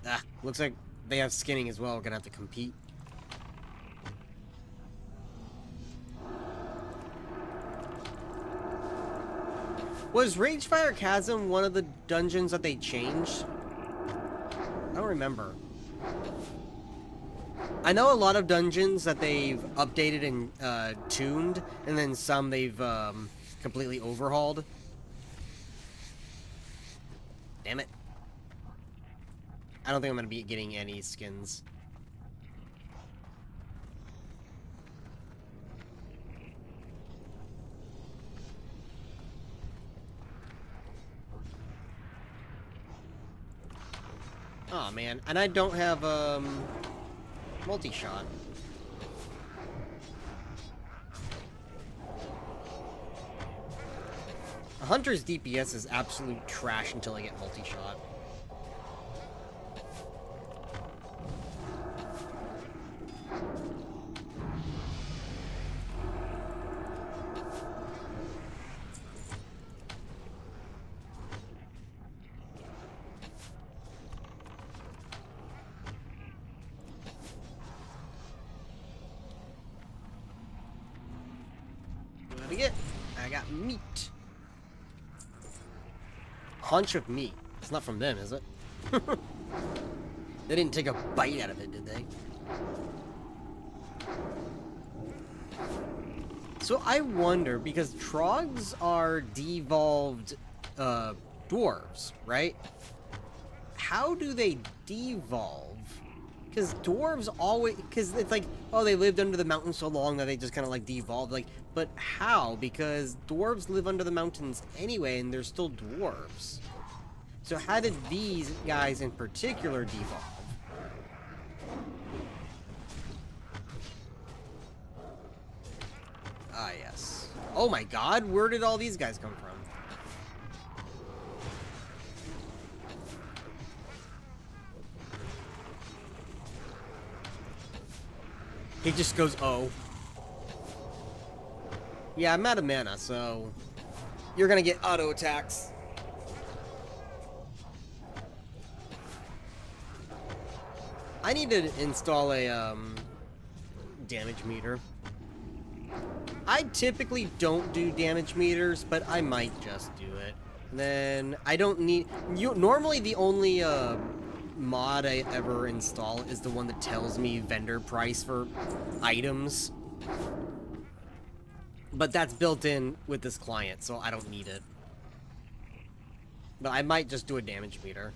Ah, looks like they have skinning as well. We're gonna have to compete. Was Ragefire Chasm one of the dungeons that they changed? I don't remember. I know a lot of dungeons that they've updated and tuned, and then some they've completely overhauled. Damn it. I don't think I'm going to be getting any skins. Oh man, and I don't have multi-shot. A hunter's DPS is absolute trash until I get multi-shot. What do I get? I got meat. Hunch of meat. It's not from them, is it? They didn't take a bite out of it, did they? So I wonder, because Trogs are devolved dwarves, right? How do they devolve? Because dwarves always... Because it's like, oh, they lived under the mountains so long that they just kind of like devolved. Like, but how? Because dwarves live under the mountains anyway, and they're still dwarves. So how did these guys in particular devolve? Ah, yes. Oh my god, where did all these guys come from? He just goes, oh. Yeah, I'm out of mana, so... You're gonna get auto attacks. I need to install a, damage meter. I typically don't do damage meters, but I might just do it. And then I don't need... Normally the only mod I ever install is the one that tells me vendor price for items. But that's built in with this client, so I don't need it. But I might just do a damage meter.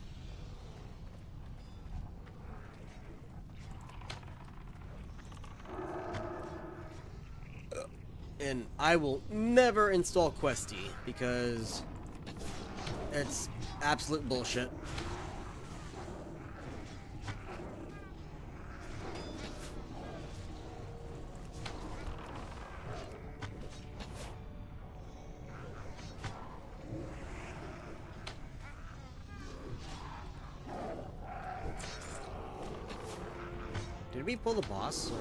And I will never install Questy, because it's absolute bullshit. Did we pull the boss? Or...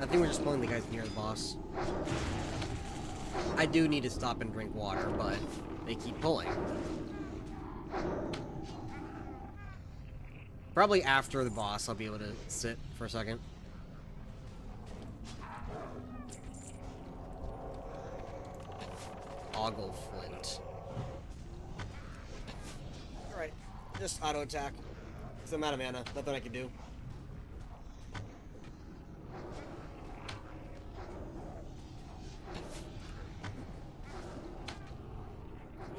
I think we're just pulling the guys near the boss. I do need to stop and drink water, but they keep pulling. Probably after the boss, I'll be able to sit for a second. Ogle Flint. Alright, just auto attack. Because I'm out of mana, nothing I can do.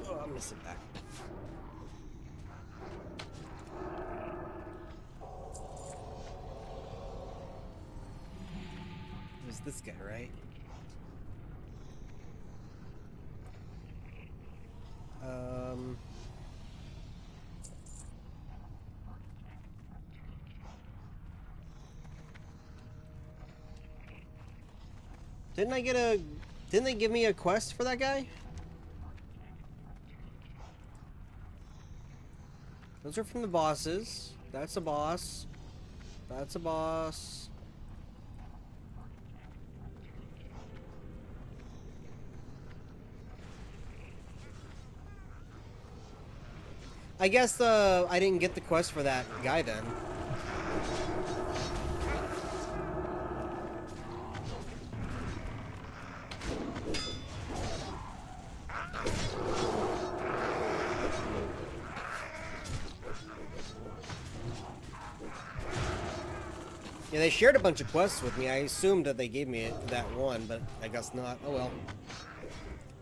Oh, I'm gonna sit back. There's this guy, right? Didn't they give me a quest for that guy? Those are from the bosses. That's a boss. That's a boss. I guess I didn't get the quest for that guy then. Yeah, they shared a bunch of quests with me. I assumed that they gave me that one, but I guess not. Oh well.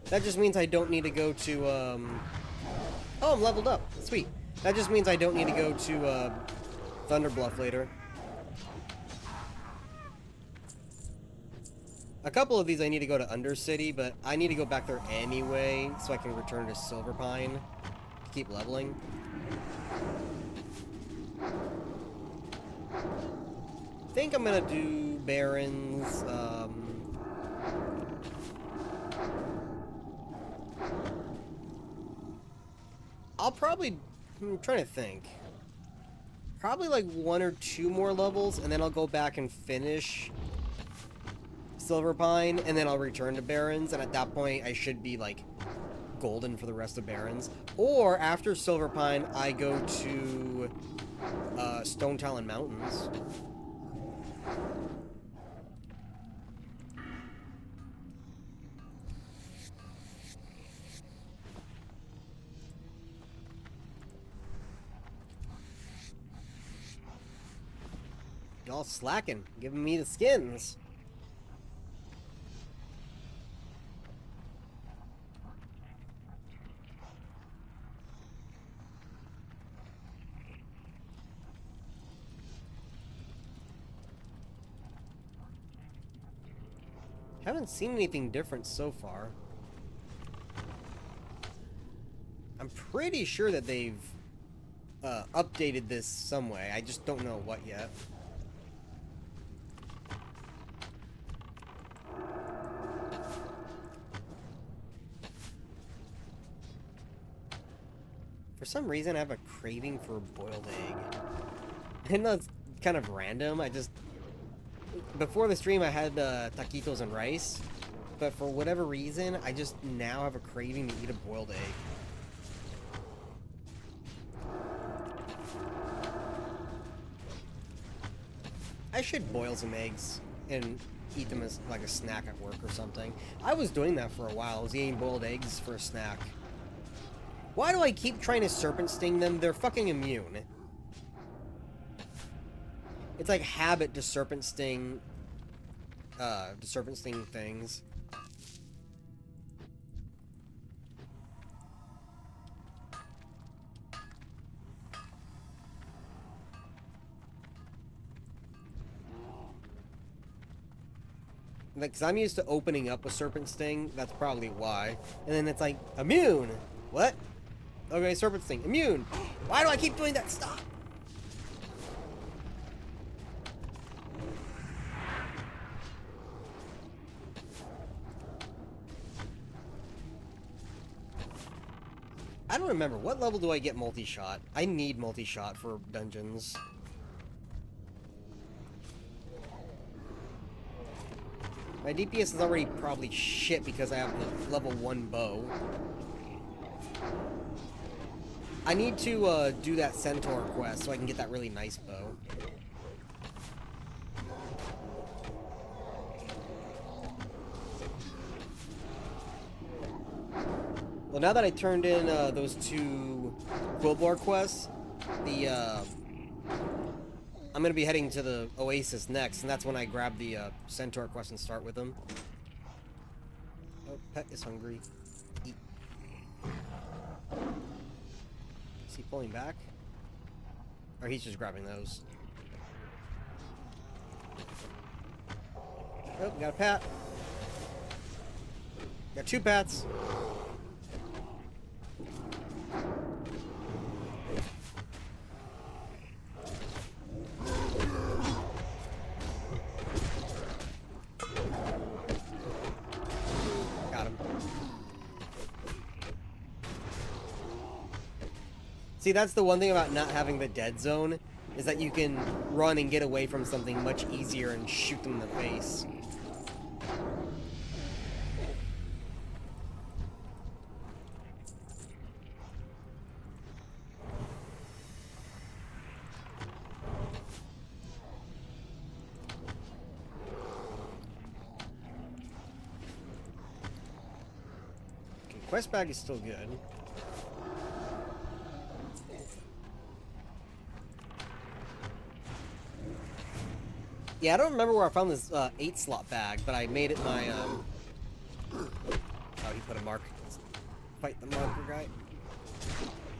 That just means I don't need to go to, Oh, I'm leveled up. Sweet. That just means I don't need to go to, Thunderbluff later. A couple of these I need to go to Undercity, but I need to go back there anyway, so I can return to Silverpine to keep leveling. I think I'm gonna do Barons, I'll probably... I'm trying to think. Probably like 1 or 2 more levels, and then I'll go back and finish Silverpine, and then I'll return to Barons, and at that point I should be like golden for the rest of Barons. Or after Silverpine, I go to Stone Talon Mountains. Y'all slacking, giving me the skins. Haven't seen anything different so far. I'm pretty sure that they've updated this some way. I just don't know what yet. For some reason, I have a craving for a boiled egg. I know it's kind of random. Before the stream, I had taquitos and rice. But for whatever reason, I just now have a craving to eat a boiled egg. I should boil some eggs and eat them as like a snack at work or something. I was doing that for a while. I was eating boiled eggs for a snack Why do I keep trying to serpent sting them? They're fucking immune. It's like habit to serpent sting things. Like, 'cause I'm used to opening up a serpent sting, that's probably why. And then it's like, immune! What? Okay, serpent sting, immune! Why do I keep doing that? Stop! I don't remember. What level do I get multi-shot? I need multi-shot for dungeons. My DPS is already probably shit because I have the level 1 bow. I need to do that centaur quest so I can get that really nice bow. Well, now that I turned in those 2 Quillbore quests, I'm gonna be heading to the Oasis next, and that's when I grab the Centaur quest and start with them. Oh, pet is hungry. Eat. Is he pulling back? Or he's just grabbing those? Oh, we got a pat. Got 2 pats. See, that's the one thing about not having the dead zone, is that you can run and get away from something much easier and shoot them in the face. Okay, quest bag is still good. Yeah, I don't remember where I found this 8-slot bag, but I made it my, Oh, he put a mark. Let's fight the marker guy.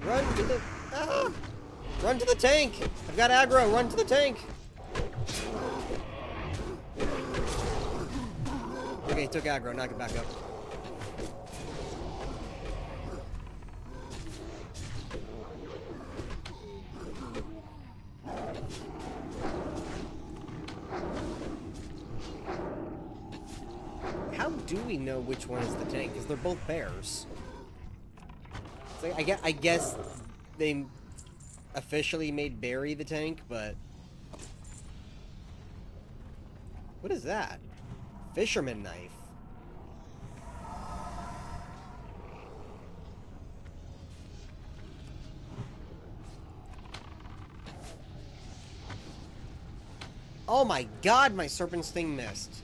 Run to the... Ah! Run to the tank! I've got aggro! Run to the tank! Okay, he took aggro. Knock it back up. How do we know which one is the tank? Because they're both bears. So I guess they officially made Barry the tank, but... What is that? Fisherman knife. Oh my god, my serpent sting missed.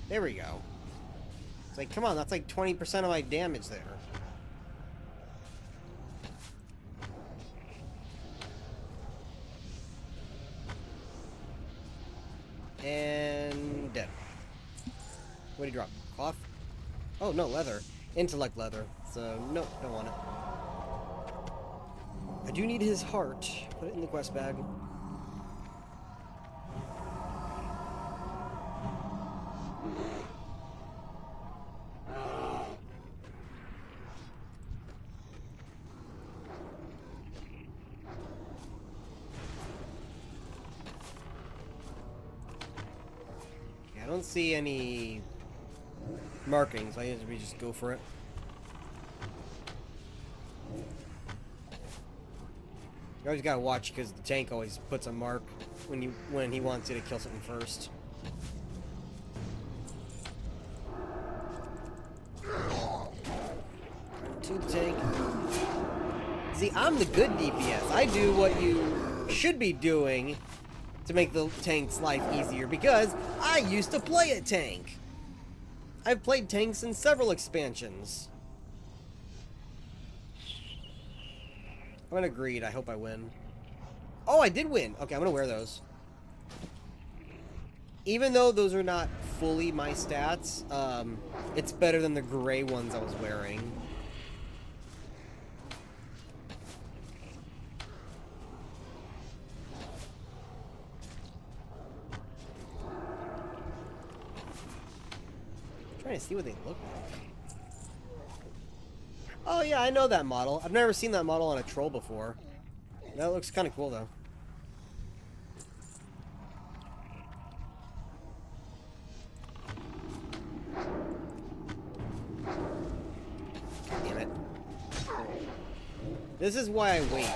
There we go. It's like, come on, that's like 20% of my damage there. And dead. What did he drop? Cloth? Oh, no, leather. Intellect leather. So, nope, don't want it. I do need his heart. Put it in the quest bag. I don't see any markings. I usually just go for it. You always gotta watch because the tank always puts a mark when he wants you to kill something first. To the tank. See, I'm the good DPS. I do what you should be doing to make the tank's life easier because I used to play a tank. I've played tanks in several expansions. I'm gonna greed. I hope I win. Oh, I did win. Okay, I'm gonna wear those. Even though those are not fully my stats, it's better than the gray ones I was wearing. I'm trying to see what they look like. Oh yeah, I know that model. I've never seen that model on a troll before. That looks kind of cool though. Damn it. This is why I wait.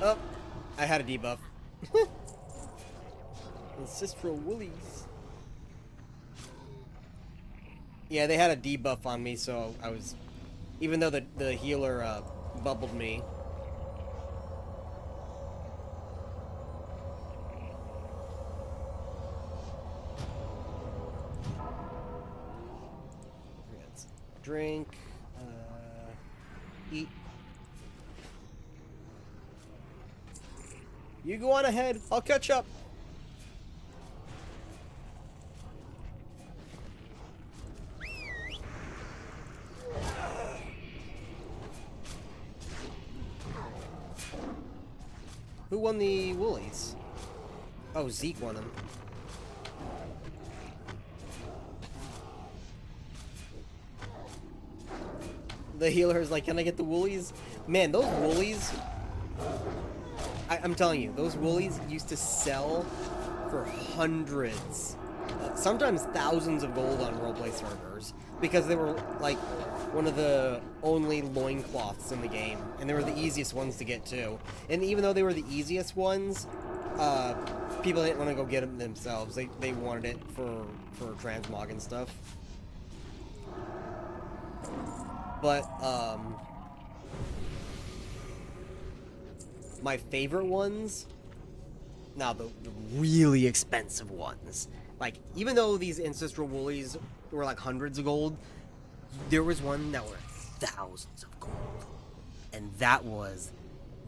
Oh, I had a debuff. Ancestral woolies. Yeah, they had a debuff on me, so I was... Even though the healer bubbled me. Drink. Eat. You go on ahead. I'll catch up. Who won the woolies? Oh, Zeke won them. The healer is like, can I get the woolies? Man, those woolies... I'm telling you, those woolies used to sell for hundreds, sometimes thousands of gold on roleplay servers, because they were, like, one of the only loincloths in the game, and they were the easiest ones to get, too. And even though they were the easiest ones, people didn't want to go get them themselves. They wanted it for transmog and stuff. But, my favorite ones, now the really expensive ones, like, even though these ancestral woolies were like hundreds of gold, there was one that were thousands of gold, and that was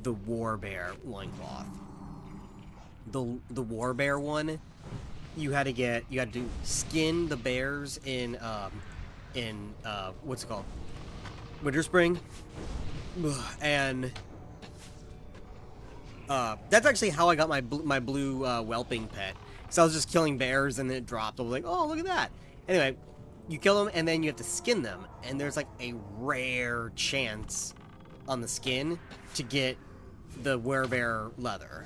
the Warbear loincloth. The Warbear one, you had to skin the bears in what's it called, Winter Spring, and that's actually how I got my blue whelping pet. So I was just killing bears and it dropped. I was like, oh, look at that. Anyway, you kill them and then you have to skin them, and there's like a rare chance on the skin to get the werebear leather.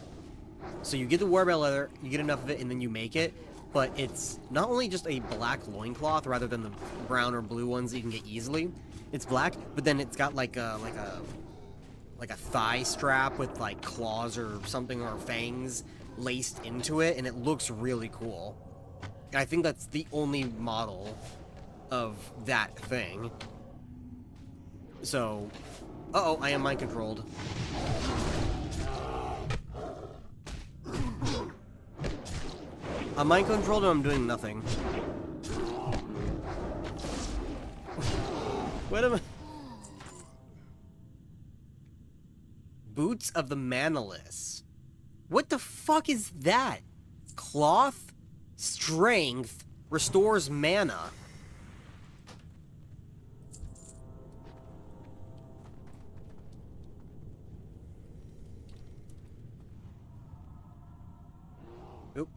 So you get the werebear leather, you get enough of it, and then you make it. But it's not only just a black loincloth rather than the brown or blue ones that you can get easily. It's black, but then it's got like a thigh strap with like claws or something, or fangs laced into it, and it looks really cool. And I think that's the only model of that thing. So, uh-oh, I am mind controlled. I'm mind controlled and I'm doing nothing. What am I? Boots of the Manalus. What the fuck is that? Cloth? Strength? Restores mana. Oop.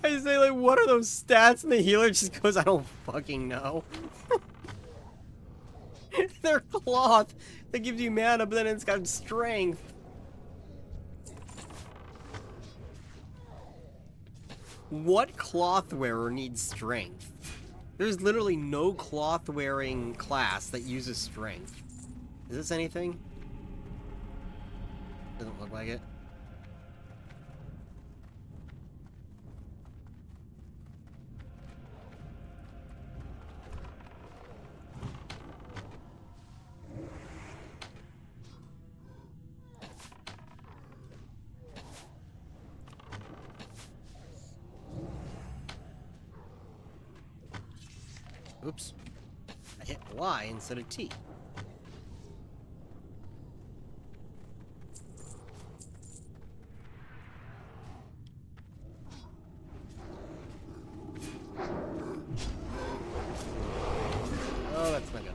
I say, like, what are those stats? And the healer just goes, I don't fucking know. They're cloth that gives you mana, but then it's got strength. What cloth wearer needs strength? There's literally no cloth wearing class that uses strength. Is this anything? Doesn't look like it. Oops. I hit Y instead of T. Oh, that's not good.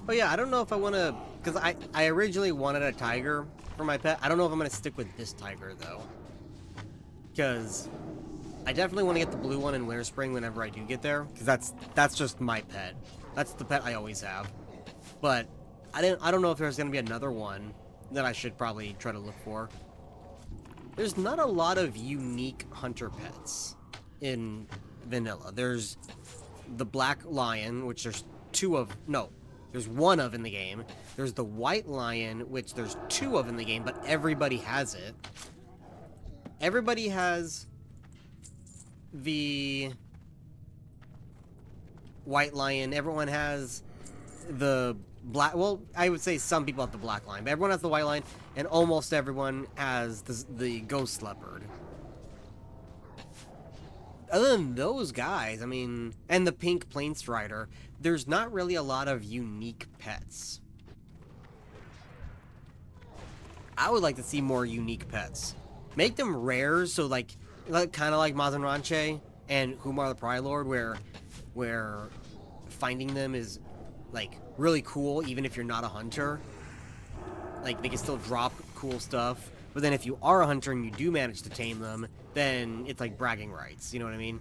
Oh yeah, I don't know if I want to, because I originally wanted a tiger for my pet. I don't know if I'm going to stick with this tiger, though. Because I definitely want to get the blue one in Winter Spring whenever I do get there, because that's just my pet. That's the pet I always have. But I don't know if there's going to be another one that I should probably try to look for. There's not a lot of unique hunter pets in vanilla. There's the black lion, which there's there's one of in the game. There's the white lion, which there's two of in the game, but everybody has it. Everybody has the white lion. Everyone has the black... Well, I would say some people have the black lion, but everyone has the white lion, and almost everyone has the ghost leopard. Other than those guys, I mean... And the pink plain strider, there's not really a lot of unique pets. I would like to see more unique pets. Make them rares, so like kind of like Mazanranche and Humar the Pry Lord, where finding them is like really cool, even if you're not a hunter. Like they can still drop cool stuff, but then if you are a hunter and you do manage to tame them, then it's like bragging rights. You know what I mean?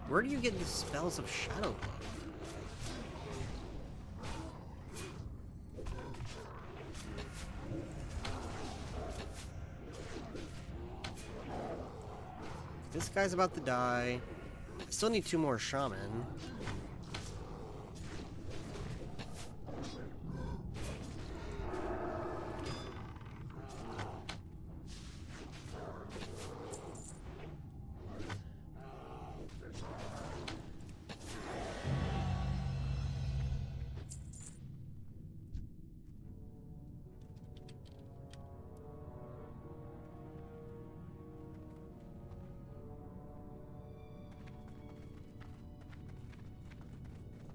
Where do you get the spells of Shadow Love? This guy's about to die. I still need 2 more shaman.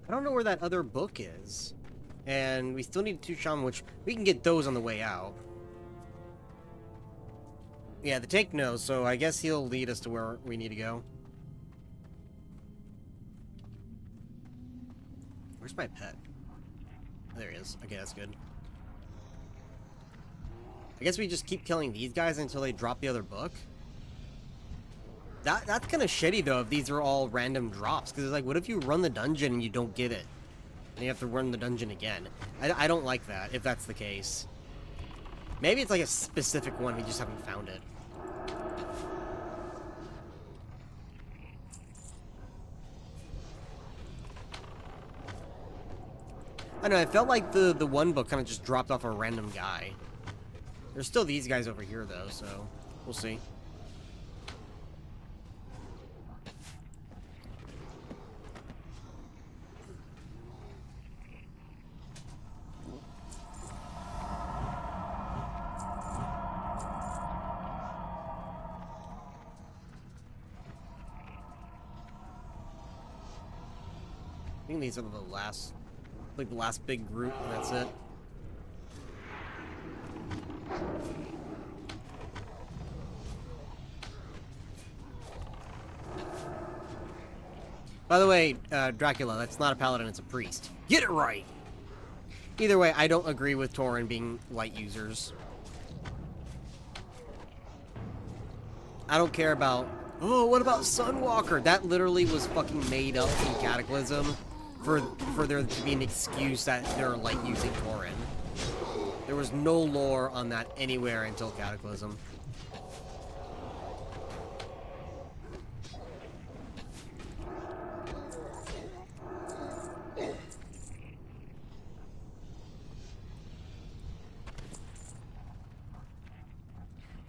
I don't know where that other book is. And we still need 2 shaman, which we can get those on the way out. Yeah, the tank knows, so I guess he'll lead us to where we need to go. Where's my pet? Oh, there he is. Okay, that's good. I guess we just keep killing these guys until they drop the other book. That's kind of shitty, though, if these are all random drops. Because it's like, what if you run the dungeon and you don't get it? And you have to run the dungeon again. I don't like that, if that's the case. Maybe it's like a specific one, we just haven't found it. I don't know, I felt like the one book kind of just dropped off a random guy. There's still these guys over here, though, so we'll see. I think these are the last, like the last big group, and that's it. By the way, Dracula, that's not a paladin, it's a priest. Get it right! Either way, I don't agree with Tauren being light users. I don't care about, oh, what about Sunwalker? That literally was fucking made up in Cataclysm for there to be an excuse that they're light using Tauren. There was no lore on that anywhere until Cataclysm.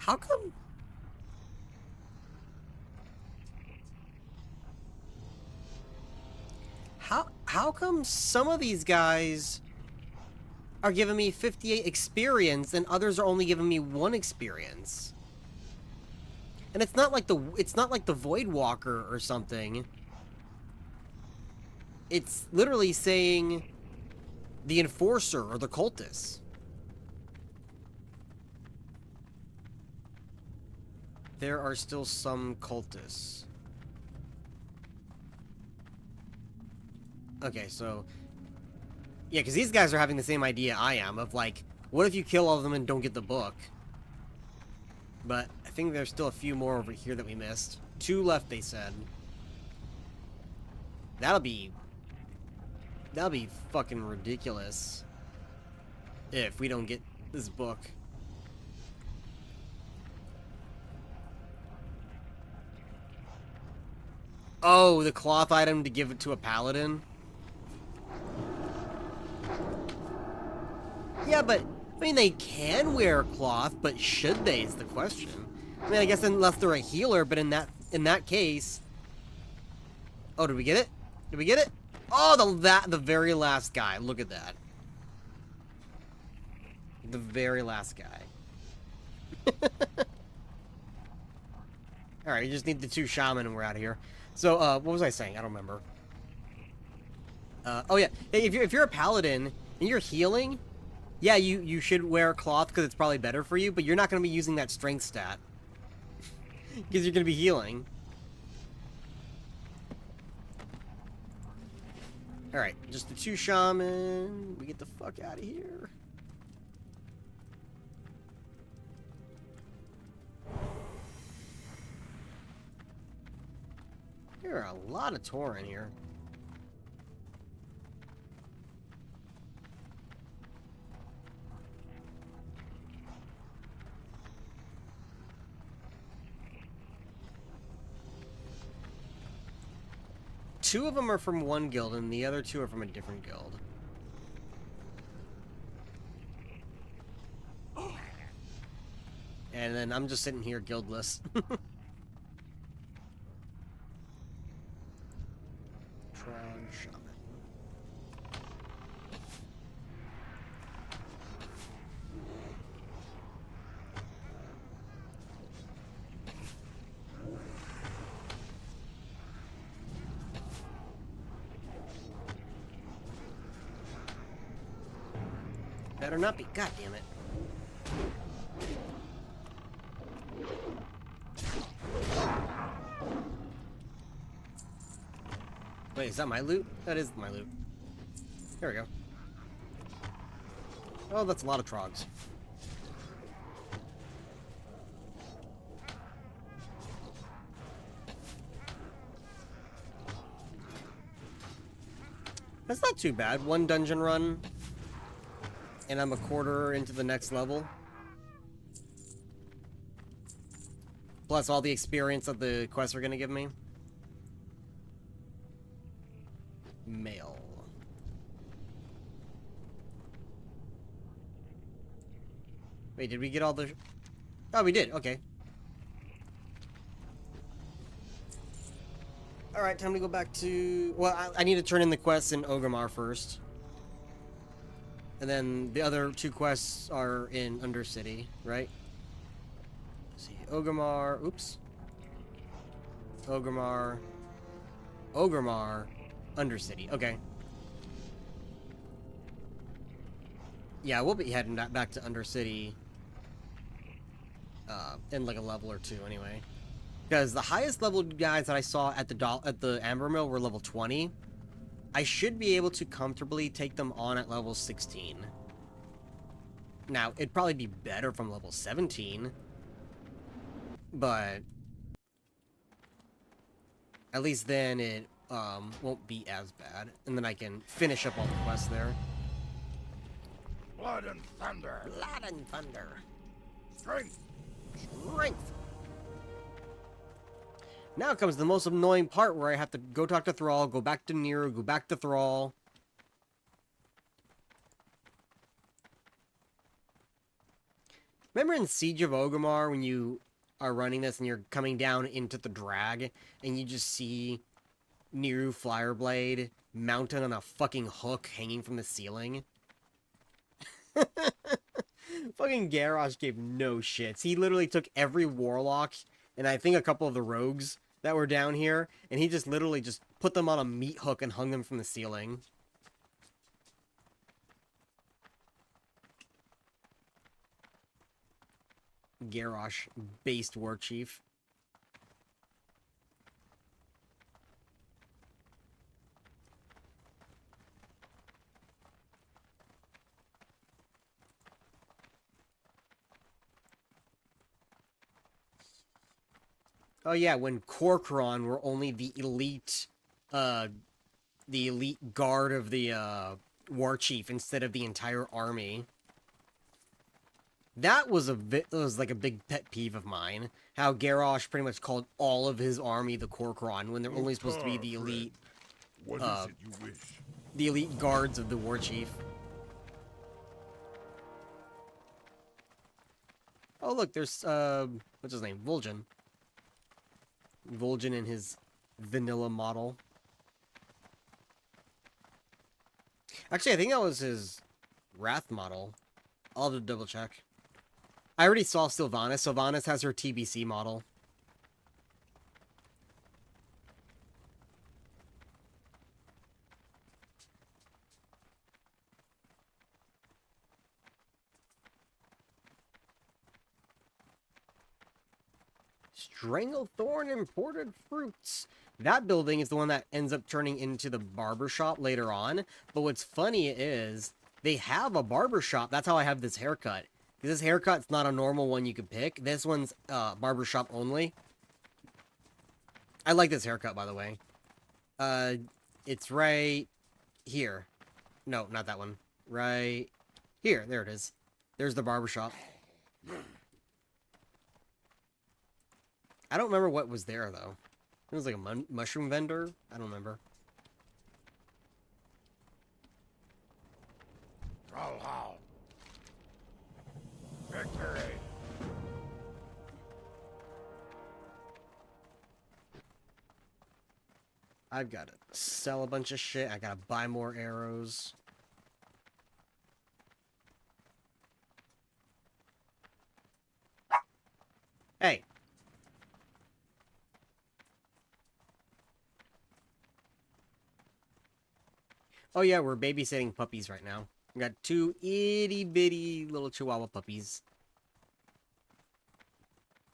How come... How come some of these guys are giving me 58 experience and others are only giving me 1 experience? And it's not like the Void Walker or something. It's literally saying the Enforcer or the Cultist. There are still some cultists. Okay, so... yeah, because these guys are having the same idea I am, of like, what if you kill all of them and don't get the book? But I think there's still a few more over here that we missed. 2 left, they said. That'll be fucking ridiculous if we don't get this book. Oh, the cloth item to give it to a paladin? Yeah, but, I mean, they can wear cloth, but should they is the question. I mean, I guess unless they're a healer, but in that case... oh, did we get it? Did we get it? Oh, the very last guy. Look at that. The very last guy. Alright, you just need the 2 shaman and we're out of here. So, what was I saying? I don't remember. Oh yeah, if you're a paladin and you're healing, yeah, you should wear cloth because it's probably better for you, but you're not going to be using that strength stat. Because you're going to be healing. Alright, just the 2 shaman. We get the fuck out of here. There are a lot of Tauren here. Two of them are from one guild, and the other 2 are from a different guild. And then I'm just sitting here guildless. Tron Shaman. Better not be. God damn it. Wait, is that my loot? That is my loot. There we go. Oh, that's a lot of trogs. That's not too bad. 1 dungeon run, and I'm a quarter into the next level. Plus all the experience that the quests are going to give me. Mail. Wait, did we get all the... oh, we did. Okay. Alright, time to go back to... well, I need to turn in the quests in Orgrimmar first. And then the other 2 quests are in Undercity, right? Let's see, Orgrimmar... oops. Orgrimmar... Undercity. Okay. Yeah, we'll be heading back to Undercity in like a level or 2 anyway. Because the highest level guys that I saw at the Amber Mill were level 20. I should be able to comfortably take them on at level 16. Now, it'd probably be better from level 17. But at least then it won't be as bad. And then I can finish up all the quests there. Blood and thunder. Blood and thunder. Strength. Strength. Now comes the most annoying part where I have to go talk to Thrall, go back to Nero, go back to Thrall. Remember in Siege of Orgrimmar when you are running this and you're coming down into the drag and you just see Niru Flyerblade mounted on a fucking hook hanging from the ceiling? Fucking Garrosh gave no shits. He literally took every warlock and I think a couple of the rogues that were down here, and he just literally just put them on a meat hook and hung them from the ceiling. Garrosh, based war chief. Oh yeah, when Corcoran were only the elite guard of the war chief instead of the entire army. That was like a big pet peeve of mine. How Garrosh pretty much called all of his army the Corcoran when they're only supposed to be the elite, What is it you wish? the elite guards of the war chief. Oh look, there's what's his name? Vol'jin. Vol'jin in his vanilla model. Actually, I think that was his Wrath model. I'll have to double check. I already saw Sylvanas. Sylvanas has her TBC model. Stranglethorn imported fruits. That building is the one that ends up turning into the barbershop later on. But what's funny is they have a barbershop. That's how I have this haircut. Because this haircut's not a normal one you could pick. This one's barbershop only. I like this haircut, by the way. It's right here. No, not that one. Right here. There it is. There's the barbershop. I don't remember what was there, though. It was like a mushroom vendor? I don't remember. Trollhal. Victory. I've got to sell a bunch of shit. I gotta buy more arrows. Hey! Oh yeah, we're babysitting puppies right now. We got two itty-bitty little Chihuahua puppies.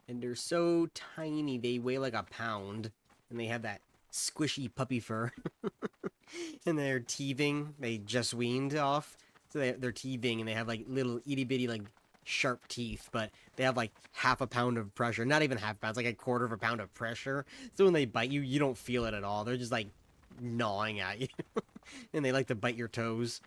And they're so tiny, they weigh like a pound. And they have that squishy puppy fur. And they're teething. They just weaned off. So they're teething and they have like little itty-bitty like sharp teeth. But they have like half a pound of pressure. Not even half a pound, it's like a quarter of a pound of pressure. So when they bite you, you don't feel it at all. They're just like gnawing at you. And they like to bite your toes.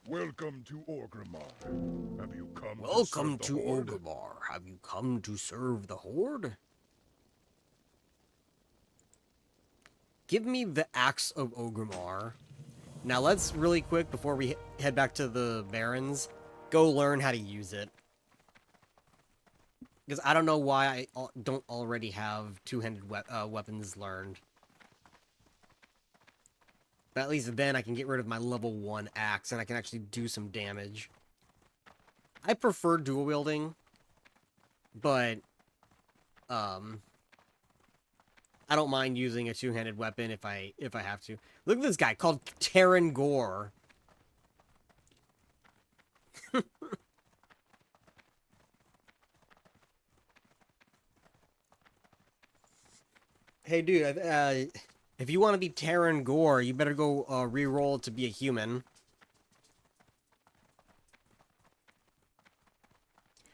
Welcome to Orgrimmar. Have you come Welcome to to serve the Horde? Orgrimmar. Have you come to serve the Horde? Give me the Axe of Orgrimmar. Now let's really quick, before we head back to the Barrens, go learn how to use it. Because I don't know why I don't already have two-handed weapons learned. But at least then I can get rid of my level 1 axe and I can actually do some damage. I prefer dual wielding, but I don't mind using a two-handed weapon if I have to. Look at this guy called Terran Gore. Hey dude, if you want to be Terran Gore, you better go re-roll to be a human.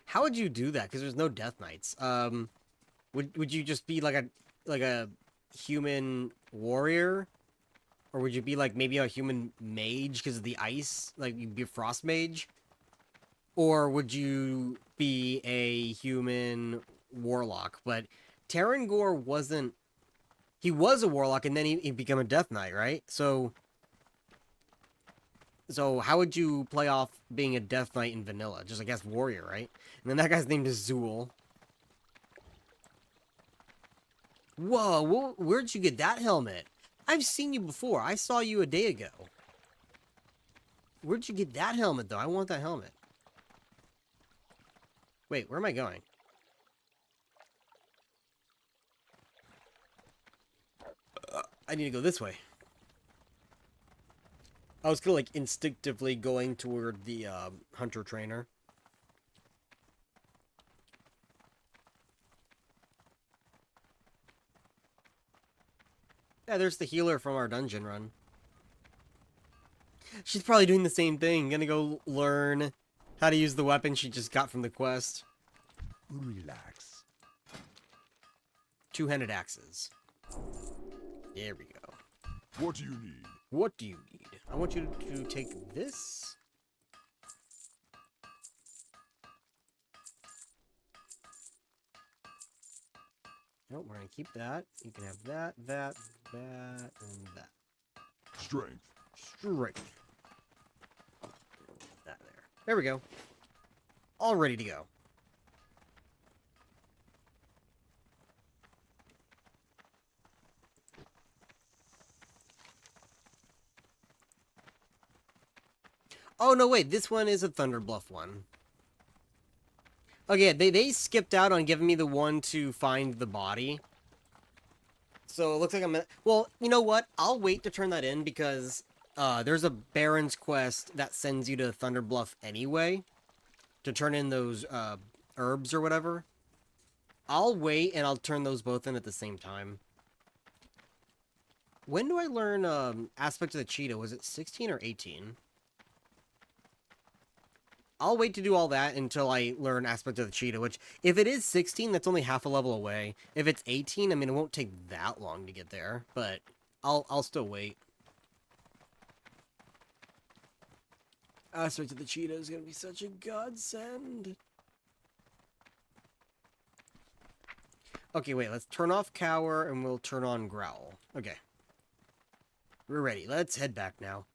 How would you do that? Because there's no Death Knights. Would you just be like a human warrior? Or would you be like maybe a human mage because of the ice? Like you'd be a frost mage? Or would you be a human warlock? But Tarangor wasn't... He was a warlock and then he became a death knight, right? So how would you play off being a death knight in vanilla? Just, I guess, warrior, right? And then that guy's name is Zool. Whoa, where'd you get that helmet? I've seen you before. I saw you a day ago. Where'd you get that helmet, though? I want that helmet. Wait, where am I going? I need to go this way. I was kind of like instinctively going toward the hunter trainer. Yeah, there's the healer from our dungeon run. She's probably doing the same thing. Gonna go learn how to use the weapon she just got from the quest. Relax. Two-handed axes. There we go. What do you need? What do you need? I want you to take this. Nope, we're gonna keep that. You can have that, that, and that. Strength. Strength. That there. There we go. All ready to go. Oh, no, wait. This one is a Thunderbluff one. Okay, they skipped out on giving me the one to find the body. So it looks like I'm gonna... Well, you know what? I'll wait to turn that in because there's a Baron's quest that sends you to Thunderbluff anyway to turn in those herbs or whatever. I'll wait and I'll turn those both in at the same time. When do I learn Aspect of the Cheetah? Was it 16 or 18? I'll wait to do all that until I learn Aspect of the Cheetah, which, if it is 16, that's only half a level away. If it's 18, I mean, it won't take that long to get there, but I'll still wait. Aspect of the Cheetah is going to be such a godsend. Okay, wait, let's turn off Cower, and we'll turn on Growl. Okay. We're ready. Let's head back now.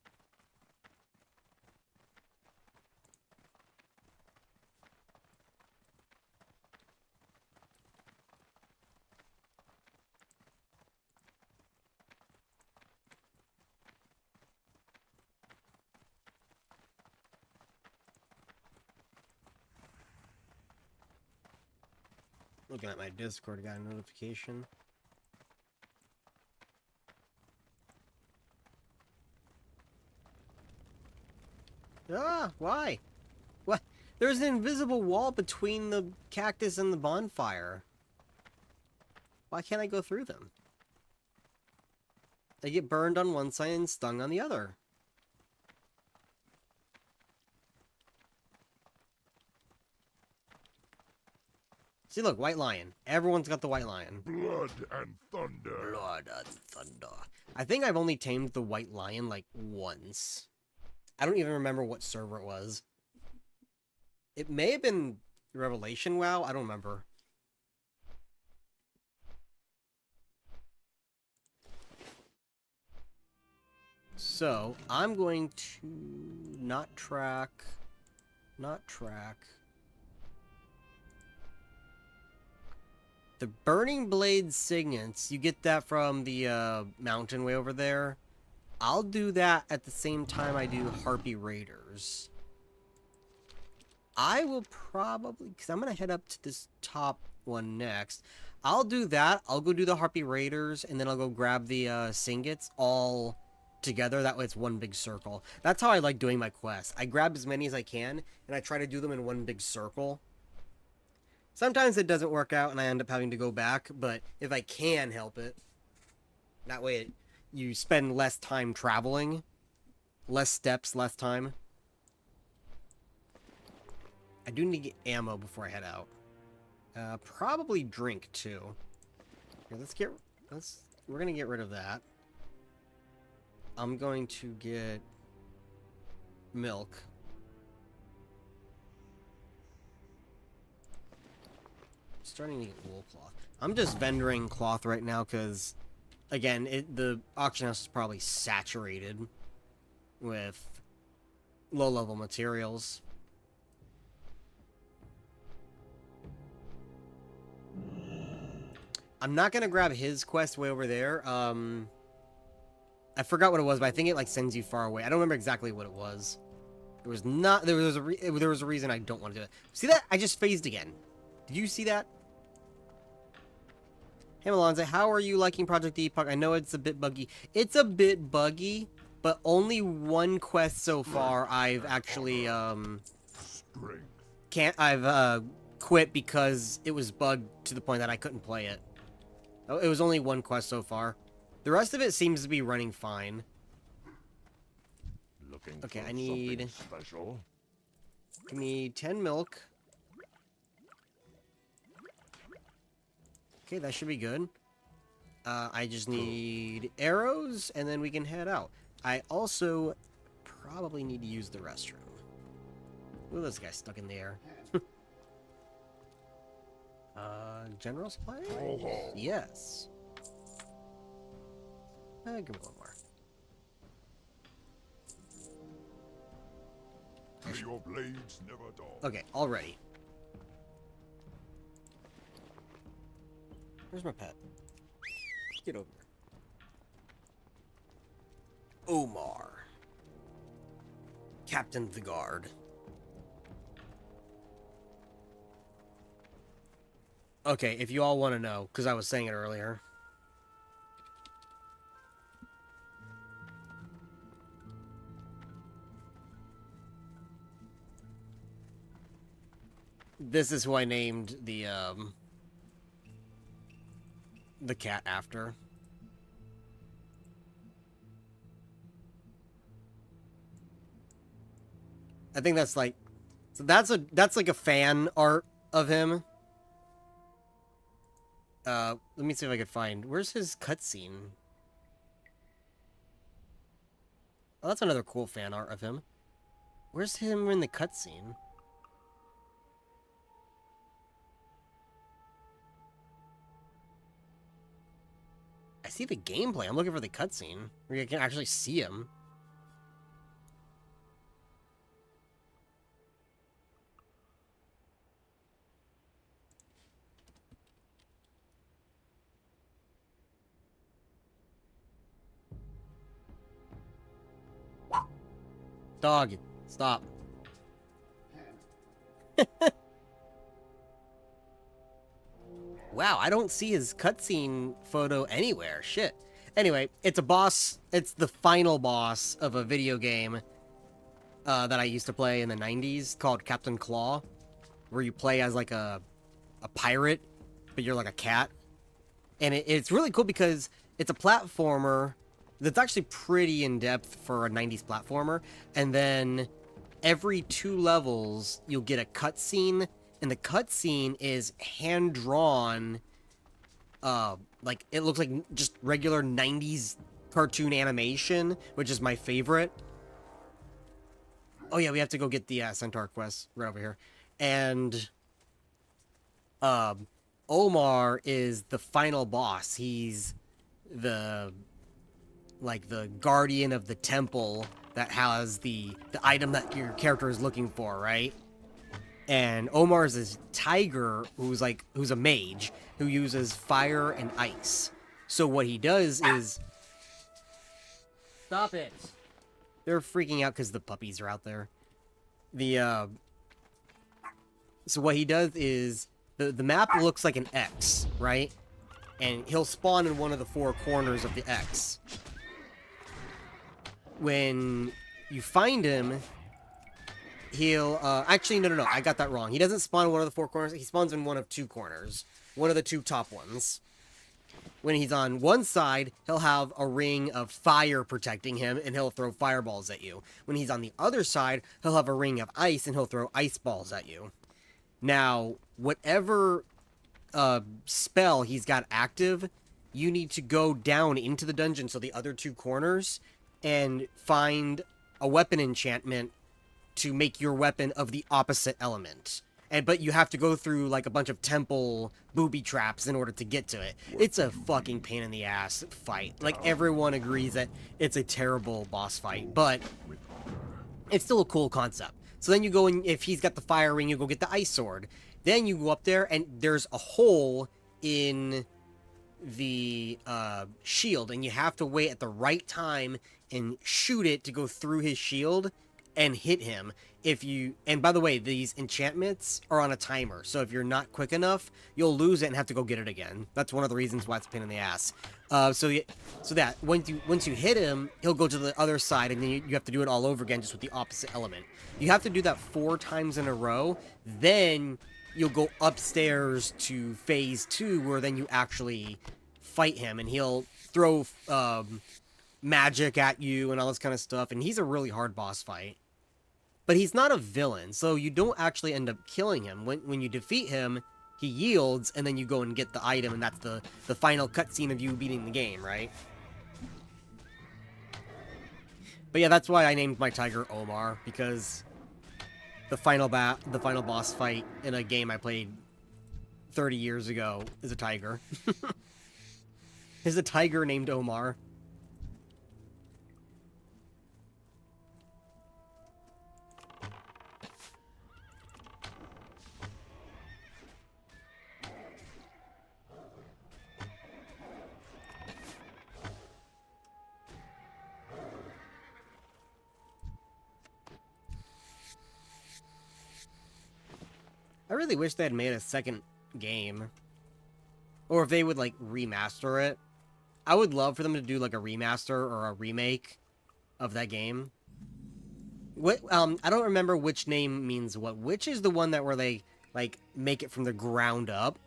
Looking at my Discord, got a notification. Ah, why? What? There's an invisible wall between the cactus and the bonfire. Why can't I go through them? They get burned on one side and stung on the other. See, look, white lion. Everyone's got the white lion. Blood and thunder. Blood and thunder. I think I've only tamed the white lion, like, once. I don't even remember what server it was. It may have been Revelation WoW. I don't remember. So, I'm going to not track. The Burning Blade Signets, you get that from the mountain way over there. I'll do that at the same time I do Harpy Raiders. I will probably, because I'm going to head up to this top one next. I'll do that. I'll go do the Harpy Raiders, and then I'll go grab the Singets all together. That way it's one big circle. That's how I like doing my quests. I grab as many as I can, and I try to do them in one big circle. Sometimes it doesn't work out, and I end up having to go back, but if I can help it, that way you spend less time traveling. Less steps, less time. I do need to get ammo before I head out. Probably drink, too. Here, we're gonna get rid of that. I'm going to get milk. Starting to get wool cloth. I'm just vendoring cloth right now because, again, the auction house is probably saturated with low-level materials. I'm not gonna grab his quest way over there. I forgot what it was, but I think it like sends you far away. I don't remember exactly what it was. There was a reason I don't want to do it. See that? I just phased again. Did you see that? Hey Malonze, how are you liking Project Epoch? I know it's a bit buggy. It's a bit buggy, but only one quest so far I've actually quit because it was bugged to the point that I couldn't play it. It was only one quest so far. The rest of it seems to be running fine. Okay, I need... special. Give me 10 milk. Okay, that should be good. I just need arrows, and then we can head out. I also probably need to use the restroom. Ooh, this guy's stuck in the air. General supply? Yes. Give me one more. May your blades never dull. Okay, all ready. Where's my pet? Get over here. Omar. Captain of the Guard. Okay, if you all want to know, because I was saying it earlier. This is who I named the cat after. I think that's like, so that's like a fan art of him. Let me see if I could find, where's his cutscene? Oh, that's another cool fan art of him. Where's him in the cutscene? I see the gameplay. I'm looking for the cutscene where you can actually see him. Dog, stop. Wow, I don't see his cutscene photo anywhere. Shit. Anyway, it's a boss. It's the final boss of a video game that I used to play in the 90s called Captain Claw, where you play as like a pirate, but you're like a cat. And it's really cool because it's a platformer that's actually pretty in-depth for a 90s platformer. And then every 2 levels, you'll get a cutscene. And the cutscene is hand-drawn, like, it looks like just regular 90s cartoon animation, which is my favorite. Oh yeah, we have to go get the Centaur quest right over here. And, Omar is the final boss. He's the guardian of the temple that has the item that your character is looking for, right? And Omar is this tiger who's a mage who uses fire and ice. So what he does is... Stop it! They're freaking out because the puppies are out there. So what he does is... The map looks like an X, right? And he'll spawn in one of the 4 corners of the X. When you find him... He'll, actually, no, I got that wrong. He doesn't spawn in one of the 4 corners, he spawns in one of 2 corners. One of the 2 top ones. When he's on one side, he'll have a ring of fire protecting him, and he'll throw fireballs at you. When he's on the other side, he'll have a ring of ice, and he'll throw ice balls at you. Now, whatever, spell he's got active, you need to go down into the dungeon, so the other 2 corners, and find a weapon enchantment to make your weapon of the opposite element. But you have to go through like a bunch of temple booby traps in order to get to it. It's a fucking pain in the ass fight. Like, everyone agrees that it's a terrible boss fight, but it's still a cool concept. So then you go and if he's got the fire ring, you go get the ice sword. Then you go up there and there's a hole in the shield, and you have to wait at the right time and shoot it to go through his shield and hit him. And by the way, these enchantments are on a timer, so if you're not quick enough, you'll lose it and have to go get it again. That's one of the reasons why it's a pain in the ass. So that once you hit him, he'll go to the other side, and then you have to do it all over again, just with the opposite element. You have to do that 4 times in a row. Then you'll go upstairs to phase 2, where then you actually fight him, and he'll throw magic at you and all this kind of stuff. And he's a really hard boss fight. But he's not a villain, so you don't actually end up killing him. When you defeat him, he yields, and then you go and get the item, and that's the final cutscene of you beating the game, right? But yeah, that's why I named my tiger Omar, because the final boss fight in a game I played 30 years ago is a tiger. Is a tiger named Omar. I really wish they had made a second game. Or if they would, like, remaster it. I would love for them to do, like, a remaster or a remake of that game. I don't remember which name means what. Which is the one where they, like, make it from the ground up,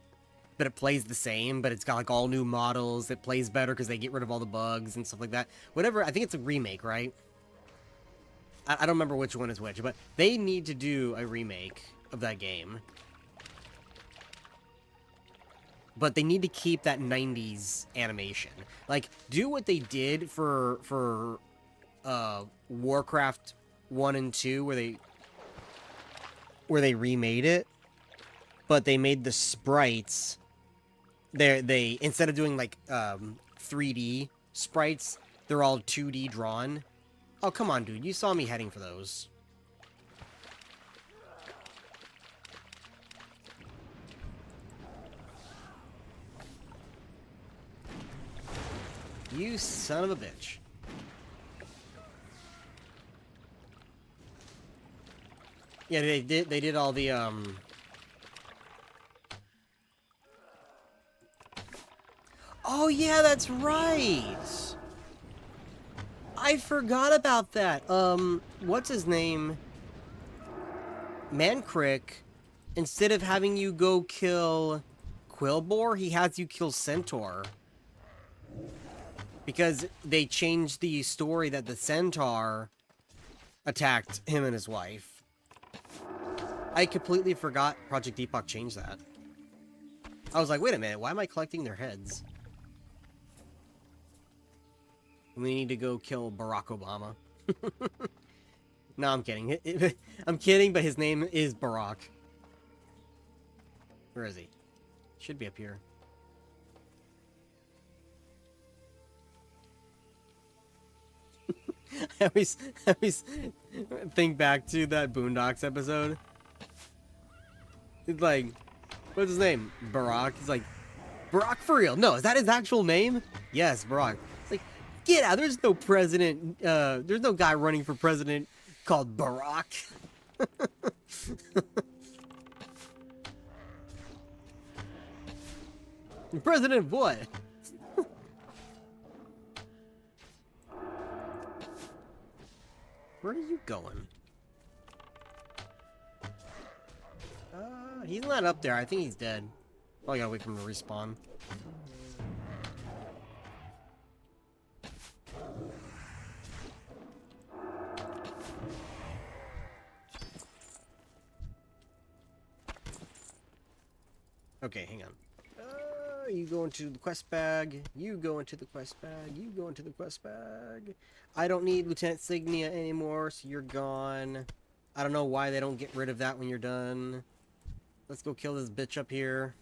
but it plays the same, but it's got, like, all new models. It plays better because they get rid of all the bugs and stuff like that. Whatever, I think it's a remake, right? I don't remember which one is which, but they need to do a remake of that game. But they need to keep that 90s animation. Like, do what they did for Warcraft 1 and 2, where they remade it, but they made the sprites, they instead of doing like 3D sprites, they're all 2D drawn. Oh, come on, dude. You saw me heading for those. You son of a bitch. Yeah, they did all the Oh yeah, that's right. I forgot about that. What's his name? Mancrick, instead of having you go kill Quillbore, he has you kill Centaur. Because they changed the story that the Centaur attacked him and his wife. I completely forgot Project Epoch changed that. I was like, wait a minute, why am I collecting their heads? We need to go kill Barack Obama. No, I'm kidding. I'm kidding, but his name is Barack. Where is he? Should be up here. I always think back to that Boondocks episode. It's like, what's his name? Barack. He's like, Barack for real? No, is that his actual name? Yes, Barack. It's like, get out. There's no president. There's no guy running for president called Barack. President of what? Where are you going? He's not up there. I think he's dead. Oh, I gotta wait for him to respawn. Okay, hang on. You go into the quest bag. You go into the quest bag. You go into the quest bag. I don't need Lieutenant Signia anymore, so you're gone. I don't know why they don't get rid of that when you're done. Let's go kill this bitch up here.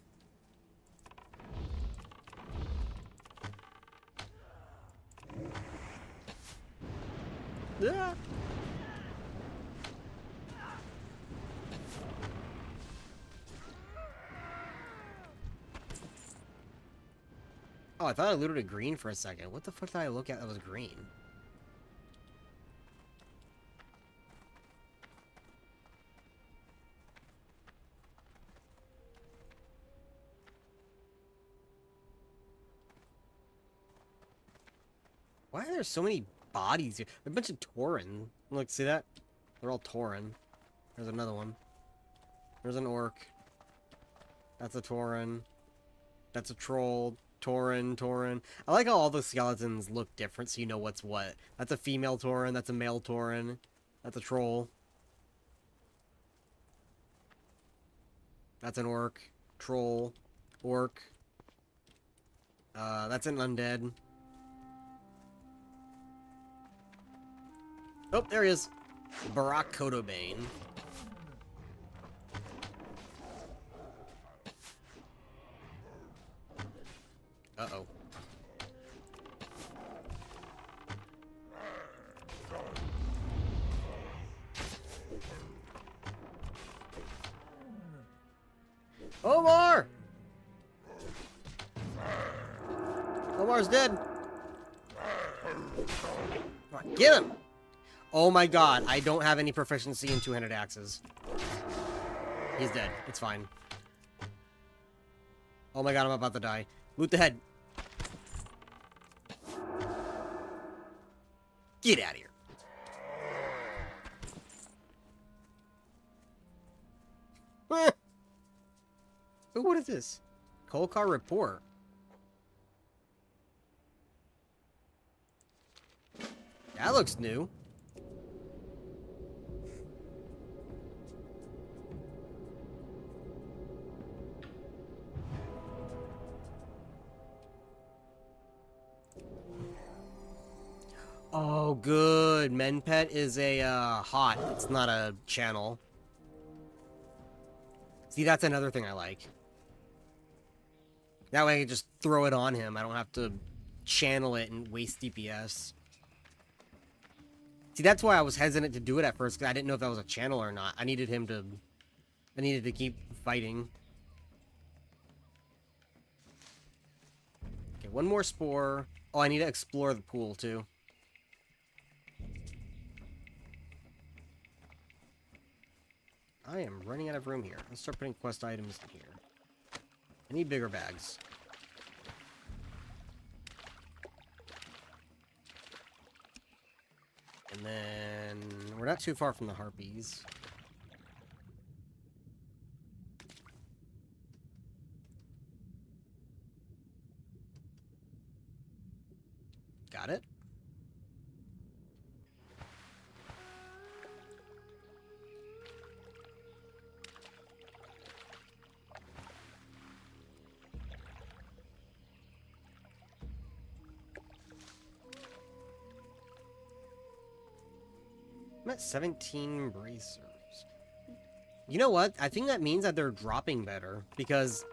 Ah! Oh, I thought I looted a green for a second. What the fuck did I look at that was green? Why are there so many bodies here? A bunch of Tauren. Look, see that? They're all Tauren. There's another one. There's an orc. That's a Tauren. That's a troll. Tauren. I like how all the skeletons look different so you know what's what. That's a female Tauren. That's a male Tauren. That's a troll. That's an orc. Troll. Orc. That's an undead. Oh, there he is. Barak Kodobane. Uh-oh. Omar! Omar's dead. Come on, get him! Oh my god, I don't have any proficiency in two-handed axes. He's dead. It's fine. Oh my god, I'm about to die. Loot the head. Get out of here. Ooh, what is this? Coal car report. That looks new. Oh, good. Menpet is a, hot. It's not a channel. See, that's another thing I like. That way I can just throw it on him. I don't have to channel it and waste DPS. See, that's why I was hesitant to do it at first, because I didn't know if that was a channel or not. I needed to keep fighting. Okay, one more spore. Oh, I need to explore the pool, too. I am running out of room here. Let's start putting quest items in here. I need bigger bags. And then we're not too far from the harpies. Got it. I'm at 17 bracers. You know what? I think that means that they're dropping better, because...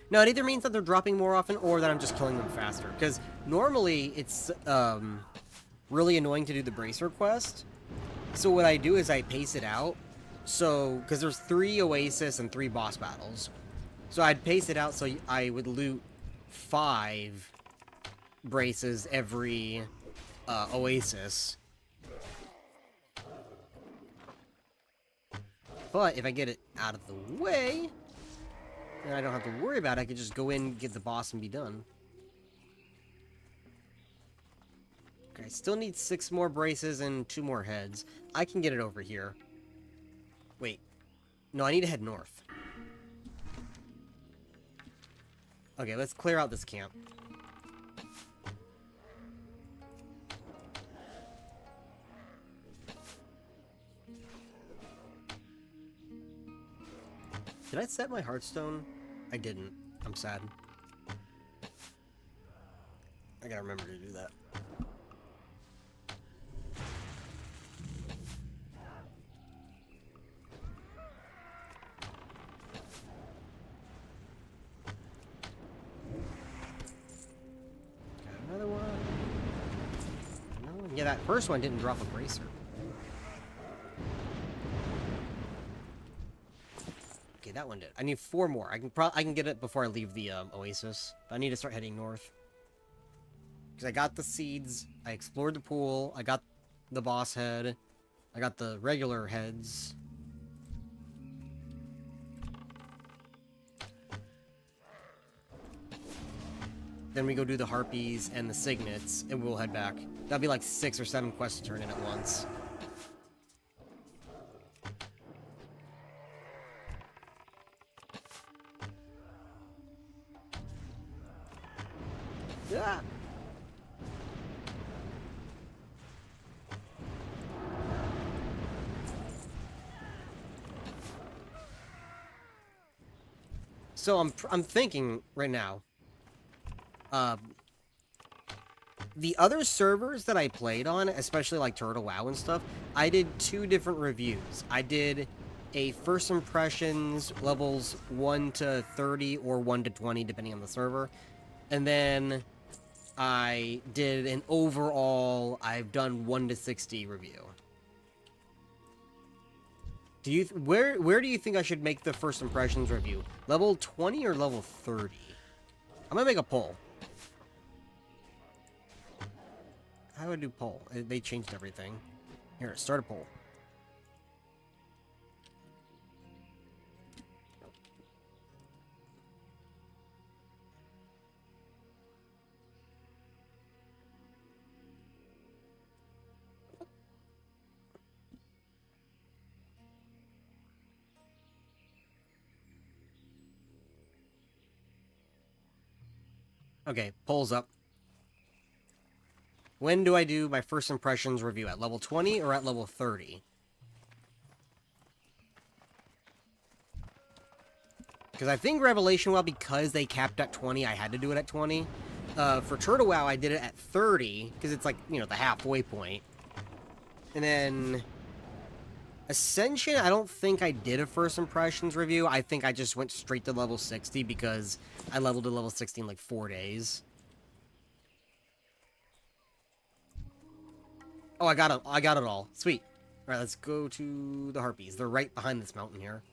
No, it either means that they're dropping more often, or that I'm just killing them faster. Because normally, it's, really annoying to do the bracer quest. So what I do is I pace it out. So, because there's 3 Oasis and 3 boss battles. So I'd pace it out so I would loot 5 braces every, Oasis. But if I get it out of the way, then I don't have to worry about it. I can just go in, get the boss, and be done. Okay, I still need 6 more braces and 2 more heads. I can get it over here. Wait. No, I need to head north. Okay, let's clear out this camp. Did I set my Hearthstone? I didn't. I'm sad. I gotta remember to do that. Got another one. Another one. Yeah, that first one didn't drop a bracer. Okay, that one did. I need 4 more. I can get it before I leave the oasis. But I need to start heading north. Because I got the seeds, I explored the pool, I got the boss head, I got the regular heads. Then we go do the harpies and the signets, and we'll head back. That'll be like 6 or 7 quests to turn in at once. Ah! So I'm thinking right now. The other servers that I played on, especially like Turtle WoW and stuff, I did 2 different reviews. I did a first impressions levels 1 to 30 or 1 to 20 depending on the server, and then I did an overall I've done 1 to 60 review. Do you where do you think I should make the first impressions review? Level 20 or level 30? I'm gonna make a poll. How do I do poll? They changed everything. Here, start a poll. Okay, poll's up. When do I do my first impressions review? At level 20 or at level 30? Because I think Revelation WoW, because they capped at 20, I had to do it at 20. For Turtle WoW, I did it at 30, because it's like, you know, the halfway point. And then Ascension, I don't think I did a first impressions review. I think I just went straight to level 60 because I leveled to level 60 in like 4 days. Oh, I got it all. Sweet. Alright, let's go to the Harpies. They're right behind this mountain here.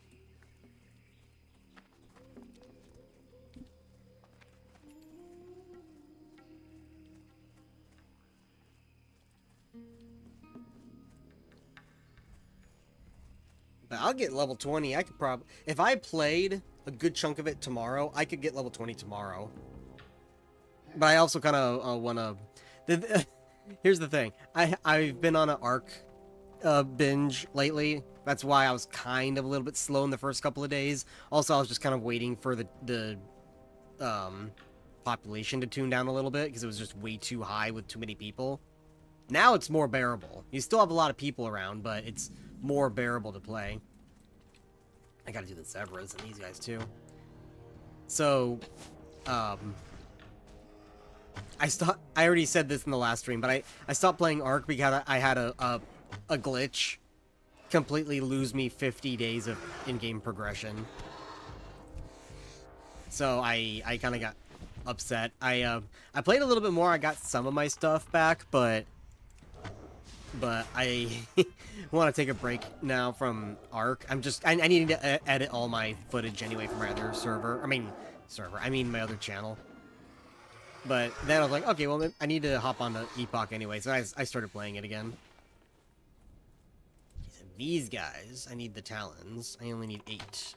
But I'll get level 20. I could probably... If I played a good chunk of it tomorrow, I could get level 20 tomorrow. But I also kind of want to... Here's the thing. I've been on an Arc binge lately. That's why I was kind of a little bit slow in the first couple of days. Also, I was just kind of waiting for the population to tune down a little bit because it was just way too high with too many people. Now it's more bearable. You still have a lot of people around, but it's more bearable to play. I gotta do the Zebras and these guys too. So, I already said this in the last stream, but I stopped playing Arc because I had a glitch completely lose me 50 days of in-game progression. So I kind of got upset. I played a little bit more. I got some of my stuff back, but I want to take a break now from Arc. I need to edit all my footage anyway from my other server. I mean my other channel. But then I was like, okay, well, I need to hop on to Epoch anyway, so I started playing it again. These guys, I need the Talons. I only need 8.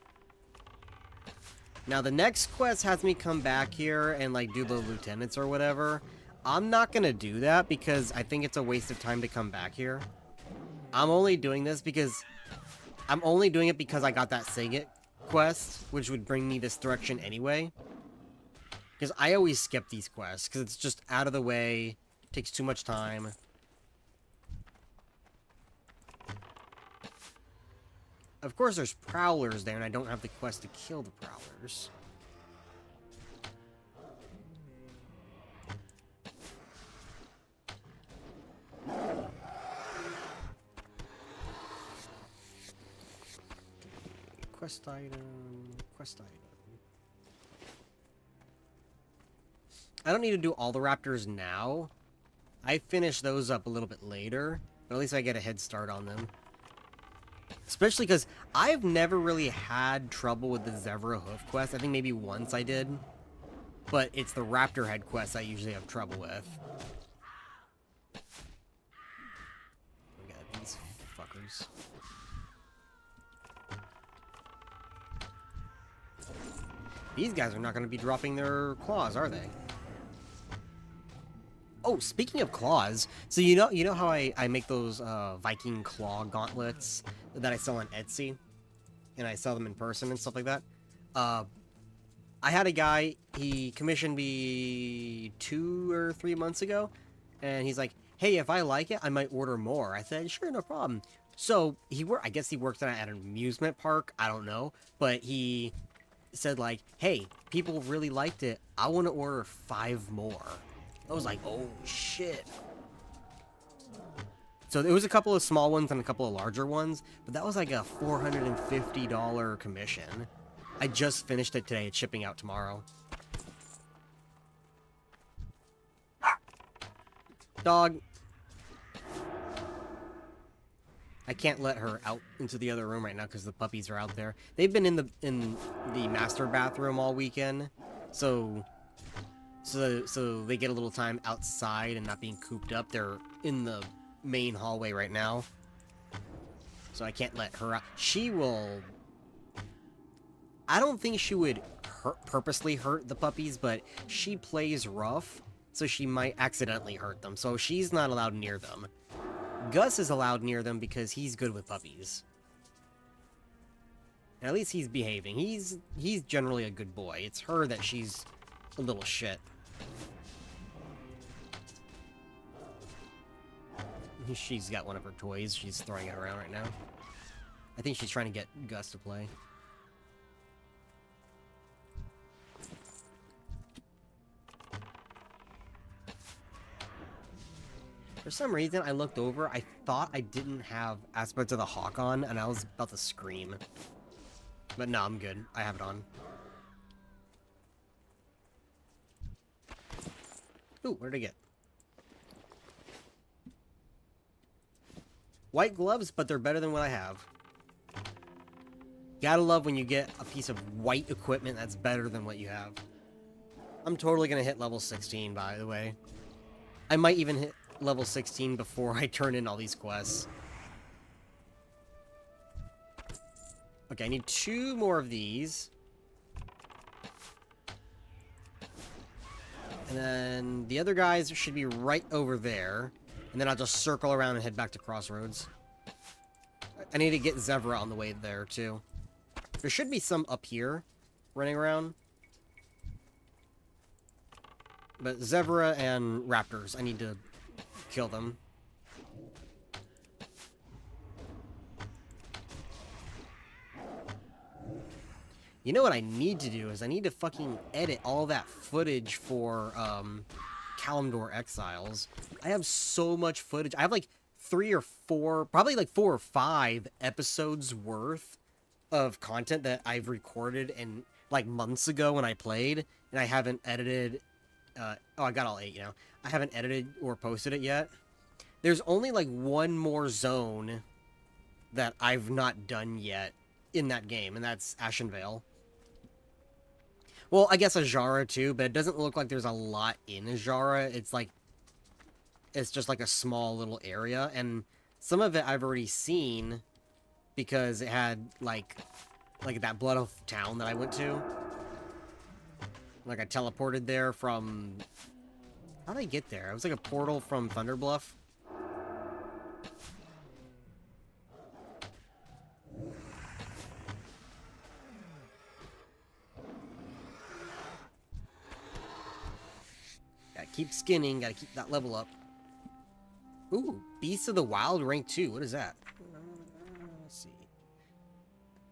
Now, the next quest has me come back here and, like, do the lieutenants or whatever. I'm not gonna do that because I think it's a waste of time to come back here. I'm only doing this because... I'm only doing it because I got that Signet quest, which would bring me this direction anyway. Because I always skip these quests, because it's just out of the way, takes too much time. Of course there's Prowlers there, and I don't have the quest to kill the Prowlers. Quest item. Quest item. I don't need to do all the raptors now. I finish those up a little bit later, but at least I get a head start on them. Especially because I've never really had trouble with the Zevra hoof quest. I think maybe once I did. But it's the raptor head quest I usually have trouble with. We got these fuckers. These guys are not going to be dropping their claws, are they? Oh, speaking of claws, so you know how I make those Viking claw gauntlets that I sell on Etsy, and I sell them in person and stuff like that. I had a guy, he commissioned me 2 or 3 months ago, and he's like, "Hey, if I like it, I might order more." I said, "Sure, no problem." So I guess he worked at an amusement park. I don't know, but he said like, "Hey, people really liked it. I want to order 5 more." I was like, oh shit. So there was a couple of small ones and a couple of larger ones, but that was like a $450 commission. I just finished it today. It's shipping out tomorrow. Dog. I can't let her out into the other room right now because the puppies are out there. They've been in the master bathroom all weekend, so they get a little time outside and not being cooped up. They're in the main hallway right now, so I can't let her out. She will... I don't think she would purposely hurt the puppies, but she plays rough, so she might accidentally hurt them. So she's not allowed near them. Gus is allowed near them because he's good with puppies. And at least he's behaving. He's generally a good boy. It's her that she's a little shit. She's got one of her toys. She's throwing it around right now. I think she's trying to get Gus to play. For some reason, I looked over. I thought I didn't have Aspect of the Hawk on, and I was about to scream. But no, I'm good. I have it on. Ooh, where'd I get? White gloves, but they're better than what I have. Gotta love when you get a piece of white equipment that's better than what you have. I'm totally gonna hit level 16, by the way. I might even hit level 16 before I turn in all these quests. Okay, I need 2 more of these. And then the other guys should be right over there. And then I'll just circle around and head back to Crossroads. I need to get Zevra on the way there, too. There should be some up here running around. But Zevra and Raptors, I need to kill them. You know what I need to do is I need to fucking edit all that footage for Kalimdor Exiles. I have so much footage. I have like 3 or 4, probably like 4 or 5 episodes worth of content that I've recorded and like months ago when I played, and I haven't edited. Oh, I got all 8, you know. I haven't edited or posted it yet. There's only like 1 more zone that I've not done yet in that game, and that's Ashenvale. Well, I guess Ajara too, but it doesn't look like there's a lot in Ajara. It's just like a small little area, and some of it I've already seen because it had like that Blood Oath town that I went to. Like I teleported there from... How did I get there? It was like a portal from Thunderbluff. Gotta keep skinning, gotta keep that level up. Ooh, Beasts of the Wild rank 2. What is that? Let's see.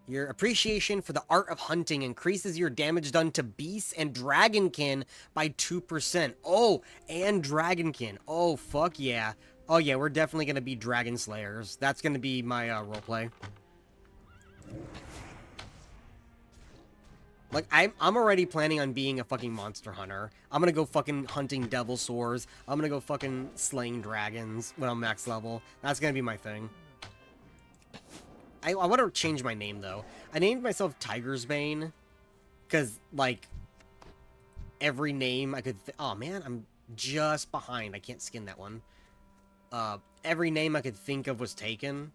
Your appreciation for the art of hunting increases your damage done to beasts and dragonkin by 2%. Oh, and dragonkin. Oh, fuck yeah. Oh yeah, we're definitely gonna be dragon slayers. That's gonna be my roleplay. Like, I'm already planning on being a fucking monster hunter. I'm gonna go fucking hunting devil swords. I'm gonna go fucking slaying dragons when I'm max level. That's gonna be my thing. I want to change my name, though. I named myself Tiger's Bane. Because, like, every name I could... Oh, man, I'm just behind. I can't skin that one. Every name I could think of was taken.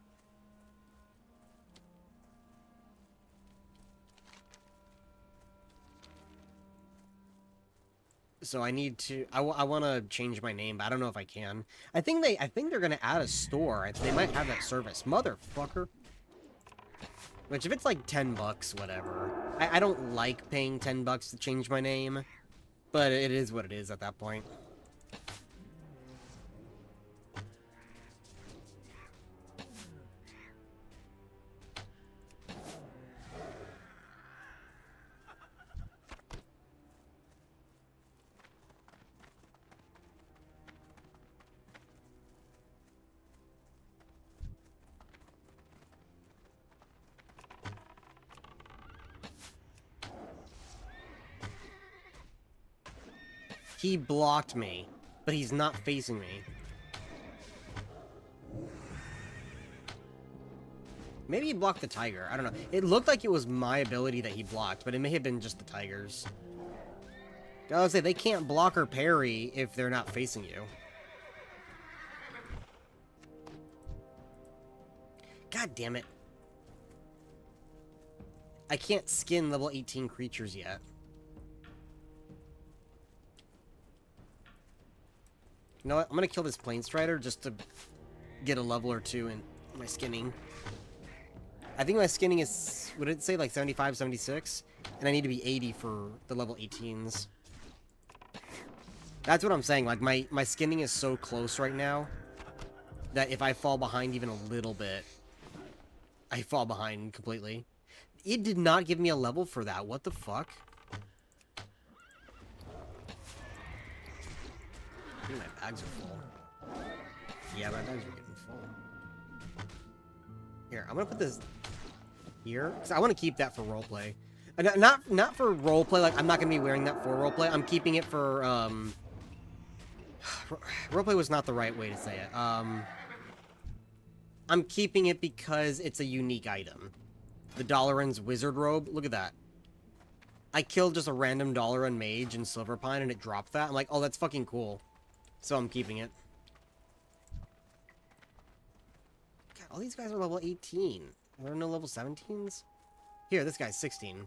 So I need to... I want to change my name, but I don't know if I can. I think they're going to add a store. They might have that service. Motherfucker. Which, if it's like 10 bucks, whatever. I don't like paying 10 bucks to change my name. But it is what it is at that point. He blocked me, but he's not facing me. Maybe he blocked the tiger. I don't know. It looked like it was my ability that he blocked, but it may have been just the tigers. I would say they can't block or parry if they're not facing you. God damn it. I can't skin level 18 creatures yet. You know what? I'm gonna kill this Plane Strider just to get a level or two in my skinning. I think my skinning is, would it say like 75, 76? And I need to be 80 for the level 18s. That's what I'm saying. Like, my skinning is so close right now that if I fall behind even a little bit, I fall behind completely. It did not give me a level for that. What the fuck? I think my bags are full. Yeah, my bags are getting full. Here, I'm gonna put this here, because I want to keep that for roleplay. Not for roleplay, like, I'm not gonna be wearing that for roleplay. I'm keeping it for, roleplay was not the right way to say it. I'm keeping it because it's a unique item. The Dalaran's Wizard Robe, look at that. I killed just a random Dalaran mage in Silverpine and it dropped that. I'm like, oh, that's fucking cool. So I'm keeping it. God, all these guys are level 18. Are there no level 17s? Here, this guy's 16.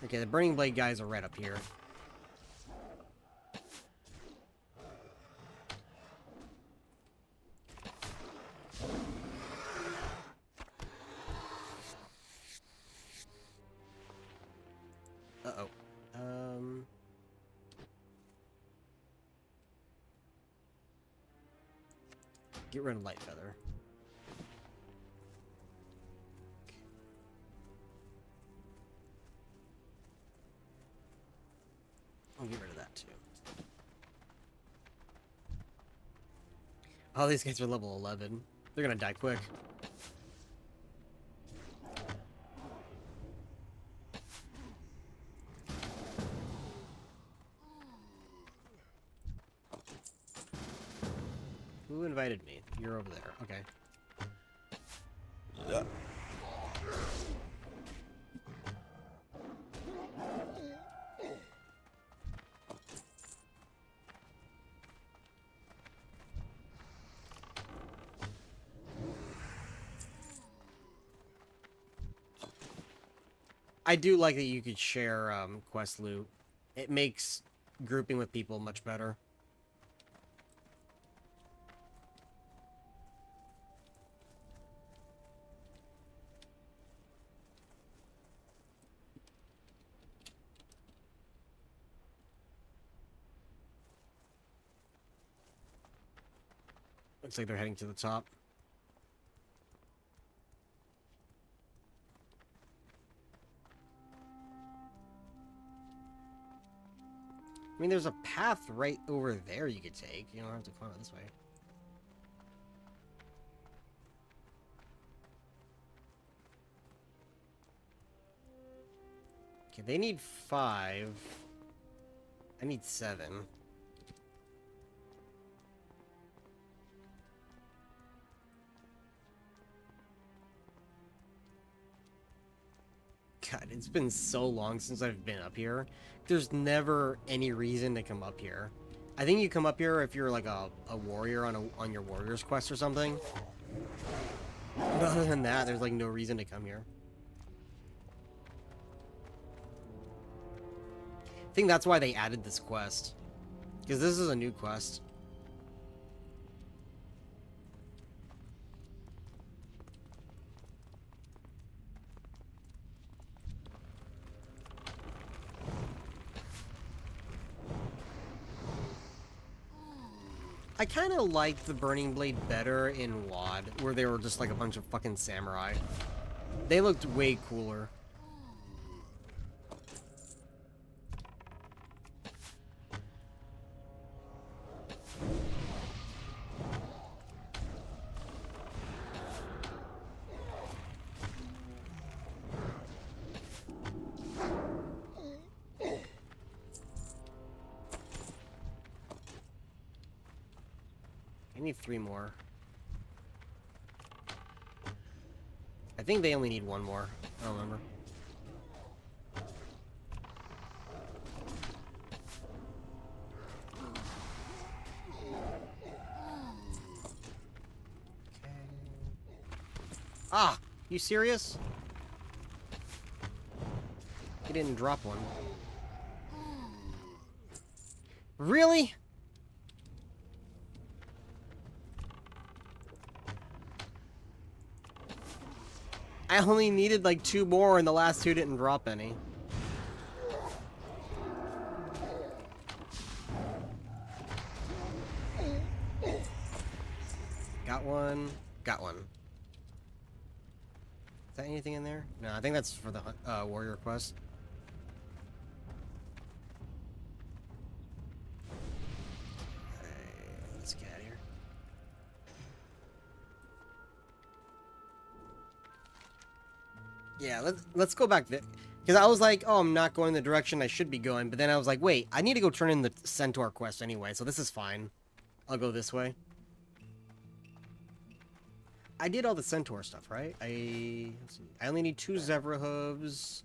Okay, the Burning Blade guys are right up here. Uh-oh. Get rid of Light Feather. I'll get rid of that too. Oh, these guys are level 11. They're gonna die quick. Who invited me? You're over there. Okay. Yeah. I do like that you could share quest loot. It makes grouping with people much better. Looks like they're heading to the top. I mean, there's a path right over there you could take. You don't have to climb it this way. Okay, they need 5. I need 7. God, it's been so long since I've been up here. There's never any reason to come up here. I think you come up here if you're like a warrior on your warrior's quest or something. But other than that, there's like no reason to come here. I think that's why they added this quest. Because this is a new quest. I kind of liked the Burning Blade better in WoD, where they were just like a bunch of fucking samurai. They looked way cooler. I need 3 more. I think they only need 1 more. I don't remember. Okay. Ah! You serious? He didn't drop one. Really? I only needed like 2 more and the last 2 didn't drop any. Got one. Got one. Is that anything in there? No, I think that's for the warrior quest. Let's get out of here. Yeah, let's go back there. Because I was like, oh, I'm not going the direction I should be going. But then I was like, wait, I need to go turn in the Centaur quest anyway, so this is fine. I'll go this way. I did all the Centaur stuff, right? I only need 2 zebra hooves.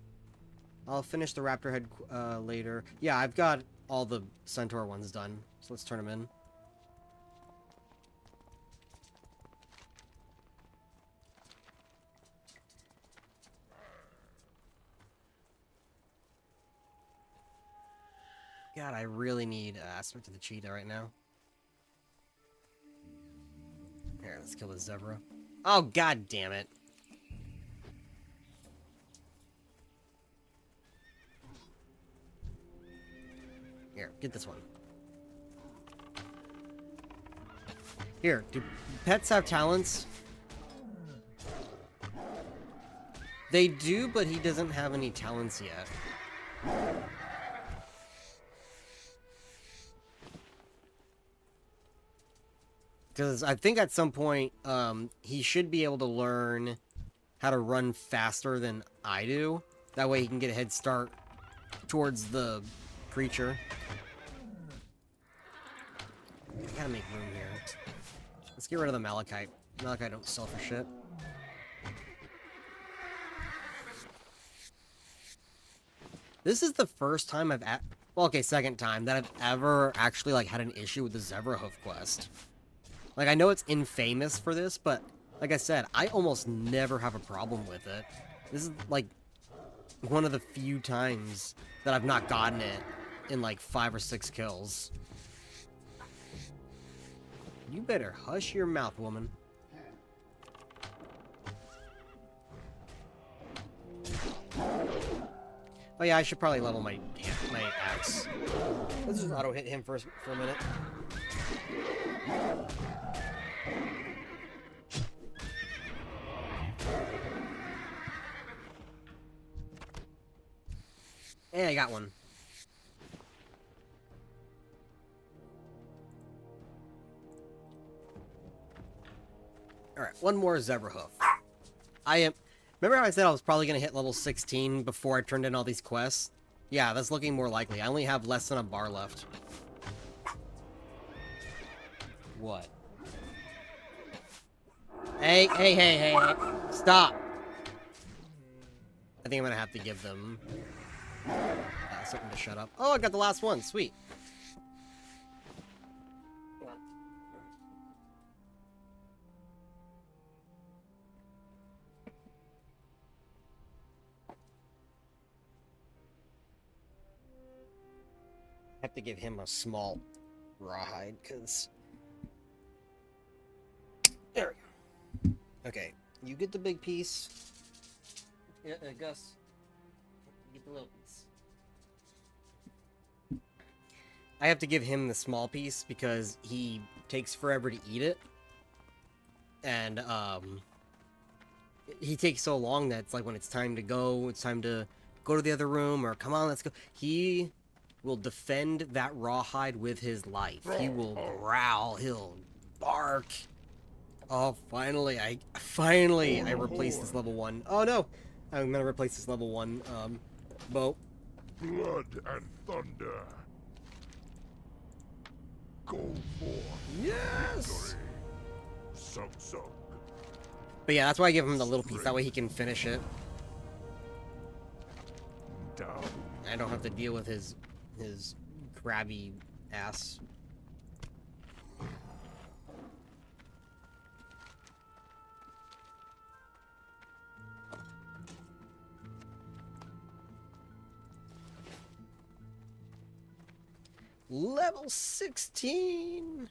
I'll finish the raptor head later. Yeah, I've got all the Centaur ones done. So let's turn them in. God, I really need aspect of the cheetah right now. Here, let's kill the zebra. Oh, god damn it. Here, get this one. Here, do pets have talents? They do, but he doesn't have any talents yet. Because I think at some point, he should be able to learn how to run faster than I do. That way he can get a head start towards the creature. I gotta make room here. Let's get rid of the Malachite. Malachite don't sell for shit. This is the first time well, okay, second time that I've ever actually, like, had an issue with the Zebra Hoof quest. Like, I know it's infamous for this, but, like I said, I almost never have a problem with it. This is, like, one of the few times that I've not gotten it in, like, 5 or 6 kills. You better hush your mouth, woman. Oh yeah, I should probably level my axe. Let's just auto-hit him for a minute. Hey, I got one. Alright, one more zebra hoof. Remember how I said I was probably going to hit level 16 before I turned in all these quests? Yeah, that's looking more likely. I only have less than a bar left. What? Hey, hey, hey, hey, hey. Stop! I think I'm going to have to give them something to shut up. Oh, I got the last one. Sweet. I have to give him a small rawhide, because... There we go. Okay, you get the big piece. Yeah, Gus. You get the little piece. I have to give him the small piece because he takes forever to eat it. And, he takes so long that it's like when it's time to go to the other room, or come on, let's go. He will defend that rawhide with his life. He will growl, he'll bark. Oh, finally I replaced this level 1. Oh no! I'm gonna replace this level 1, bow. Blood and thunder. Go forth. Yes! Sub. But yeah, that's why I give him the little piece. That way he can finish it. Down. I don't have to deal with his crabby ass. Level 16!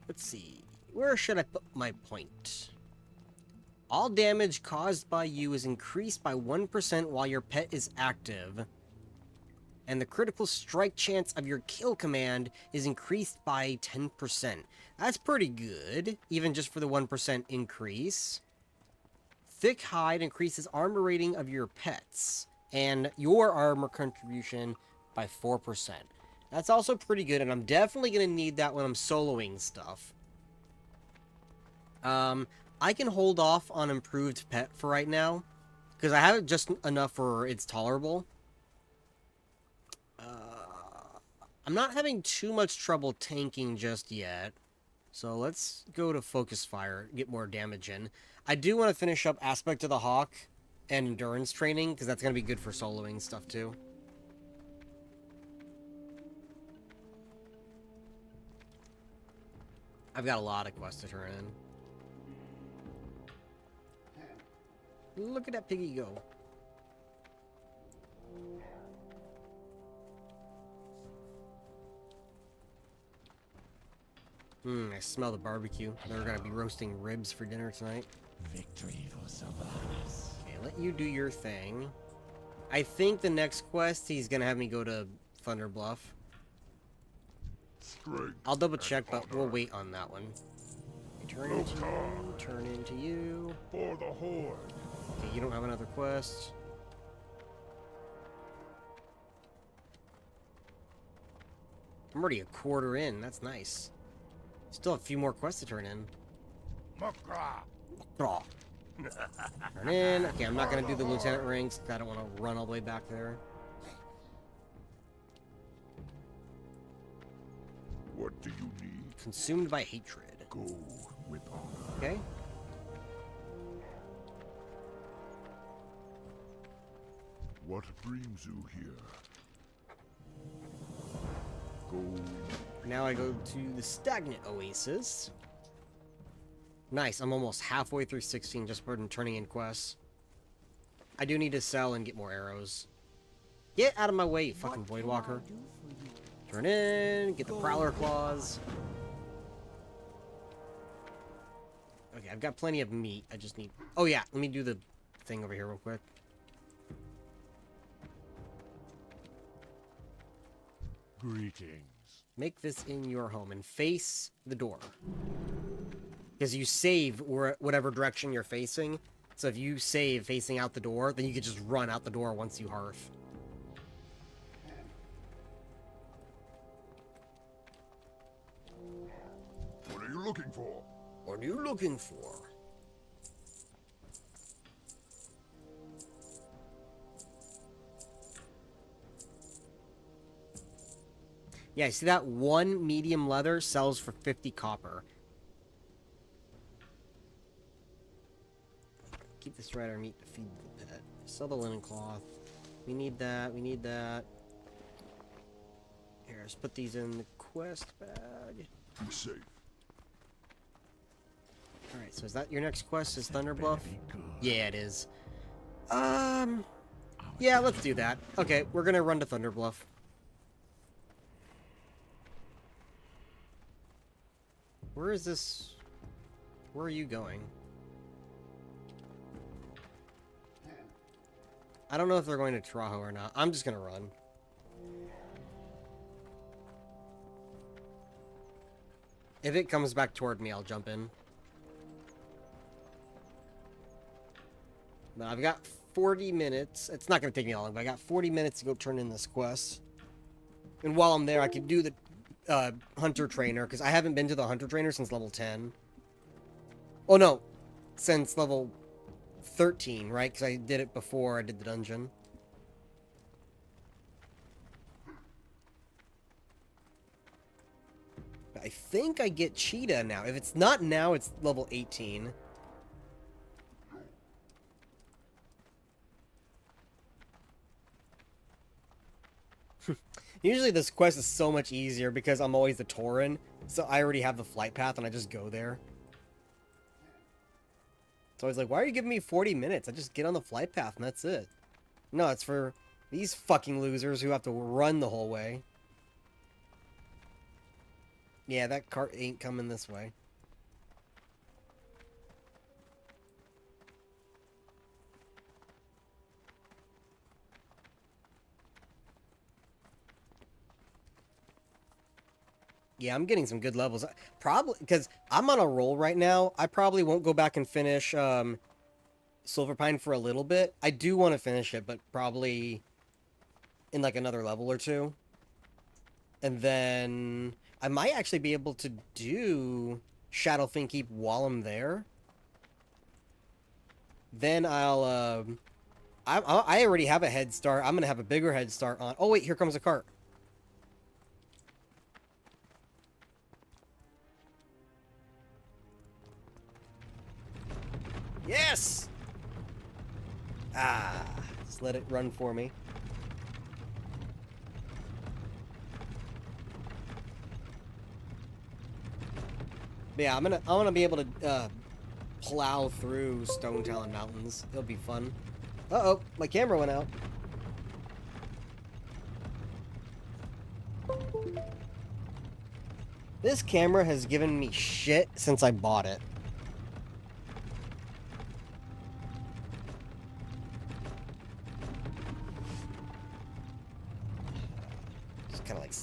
Let's see. Where should I put my point? All damage caused by you is increased by 1% while your pet is active. And the critical strike chance of your kill command is increased by 10%. That's pretty good, even just for the 1% increase. Thick hide increases armor rating of your pets, and your armor contribution by 4%. That's also pretty good, and I'm definitely going to need that when I'm soloing stuff. I can hold off on improved pet for right now, because I have it just enough where it's tolerable. I'm not having too much trouble tanking just yet, so let's go to focus fire, get more damage in. I do want to finish up Aspect of the Hawk and endurance training, because that's going to be good for soloing stuff too. I've got a lot of quests to turn in. Look at that piggy go. I smell the barbecue. They're gonna be roasting ribs for dinner tonight. Victory for Savanas. Okay, let you do your thing. I think the next quest, he's gonna have me go to Thunder Bluff. Strength. I'll double check, but honor. we'll wait on that one. Turn into you, turn into you. For the Horde. Okay, you don't have another quest. I'm already a quarter in, that's nice. Still have a few more quests to turn in. Makra. Oh. Turn in. Okay, I'm not gonna do the lieutenant ranks because I don't want to run all the way back there. What do you need? Consumed by hatred. Go with honor. Okay. What brings you here? Go. Now I go to the Stagnant Oasis. Nice, I'm almost halfway through 16 just from turning in quests. I do need to sell and get more arrows. Get out of my way, you fucking Voidwalker. Turn in, get the Prowler Claws. Okay, I've got plenty of meat. I just need... Oh yeah, let me do the thing over here real quick. Greetings. Make this in your home and face the door. Because you save whatever direction you're facing. So if you save facing out the door, then you can just run out the door once you hearth. What are you looking for? What are you looking for? Yeah, see that one medium leather sells for 50 copper. Keep the strider meat to feed the pet. Sell the linen cloth. We need that. We need that. Here, let's put these in the quest bag. Be safe. Alright, so is that your next quest? Is Thunder Bluff? Be good. Yeah, it is. Yeah, let's do that. Okay, we're gonna run to Thunder Bluff. Where is this? Where are you going? I don't know if they're going to Trajo or not. I'm just gonna run. If it comes back toward me, I'll jump in. But I've got 40 minutes. It's not going to take me long, but I got 40 minutes to go turn in this quest. And while I'm there, I can do the Hunter Trainer, because I haven't been to the Hunter Trainer since level 10. Oh, no. Since level 13, right? Because I did it before I did the dungeon. I think I get Cheetah now. If it's not now, it's level 18. Usually this quest is so much easier because I'm always the Tauren, so I already have the flight path and I just go there. So I was like, why are you giving me 40 minutes? I just get on the flight path and that's it. No, it's for these fucking losers who have to run the whole way. Yeah, that cart ain't coming this way. Yeah, I'm getting some good levels. Probably, because I'm on a roll right now, I probably won't go back and finish Silverpine for a little bit. I do want to finish it, but probably in like another level or two. And then I might actually be able to do Shadowfin Keep while I'm there. Then I already have a head start. I'm going to have a bigger head start on... Oh, wait, here comes a cart. Yes! Ah, just let it run for me. But yeah, I'm gonna be able to plow through Stone Talon Mountains. It'll be fun. Uh-oh, my camera went out. This camera has given me shit since I bought it. Just kind of like,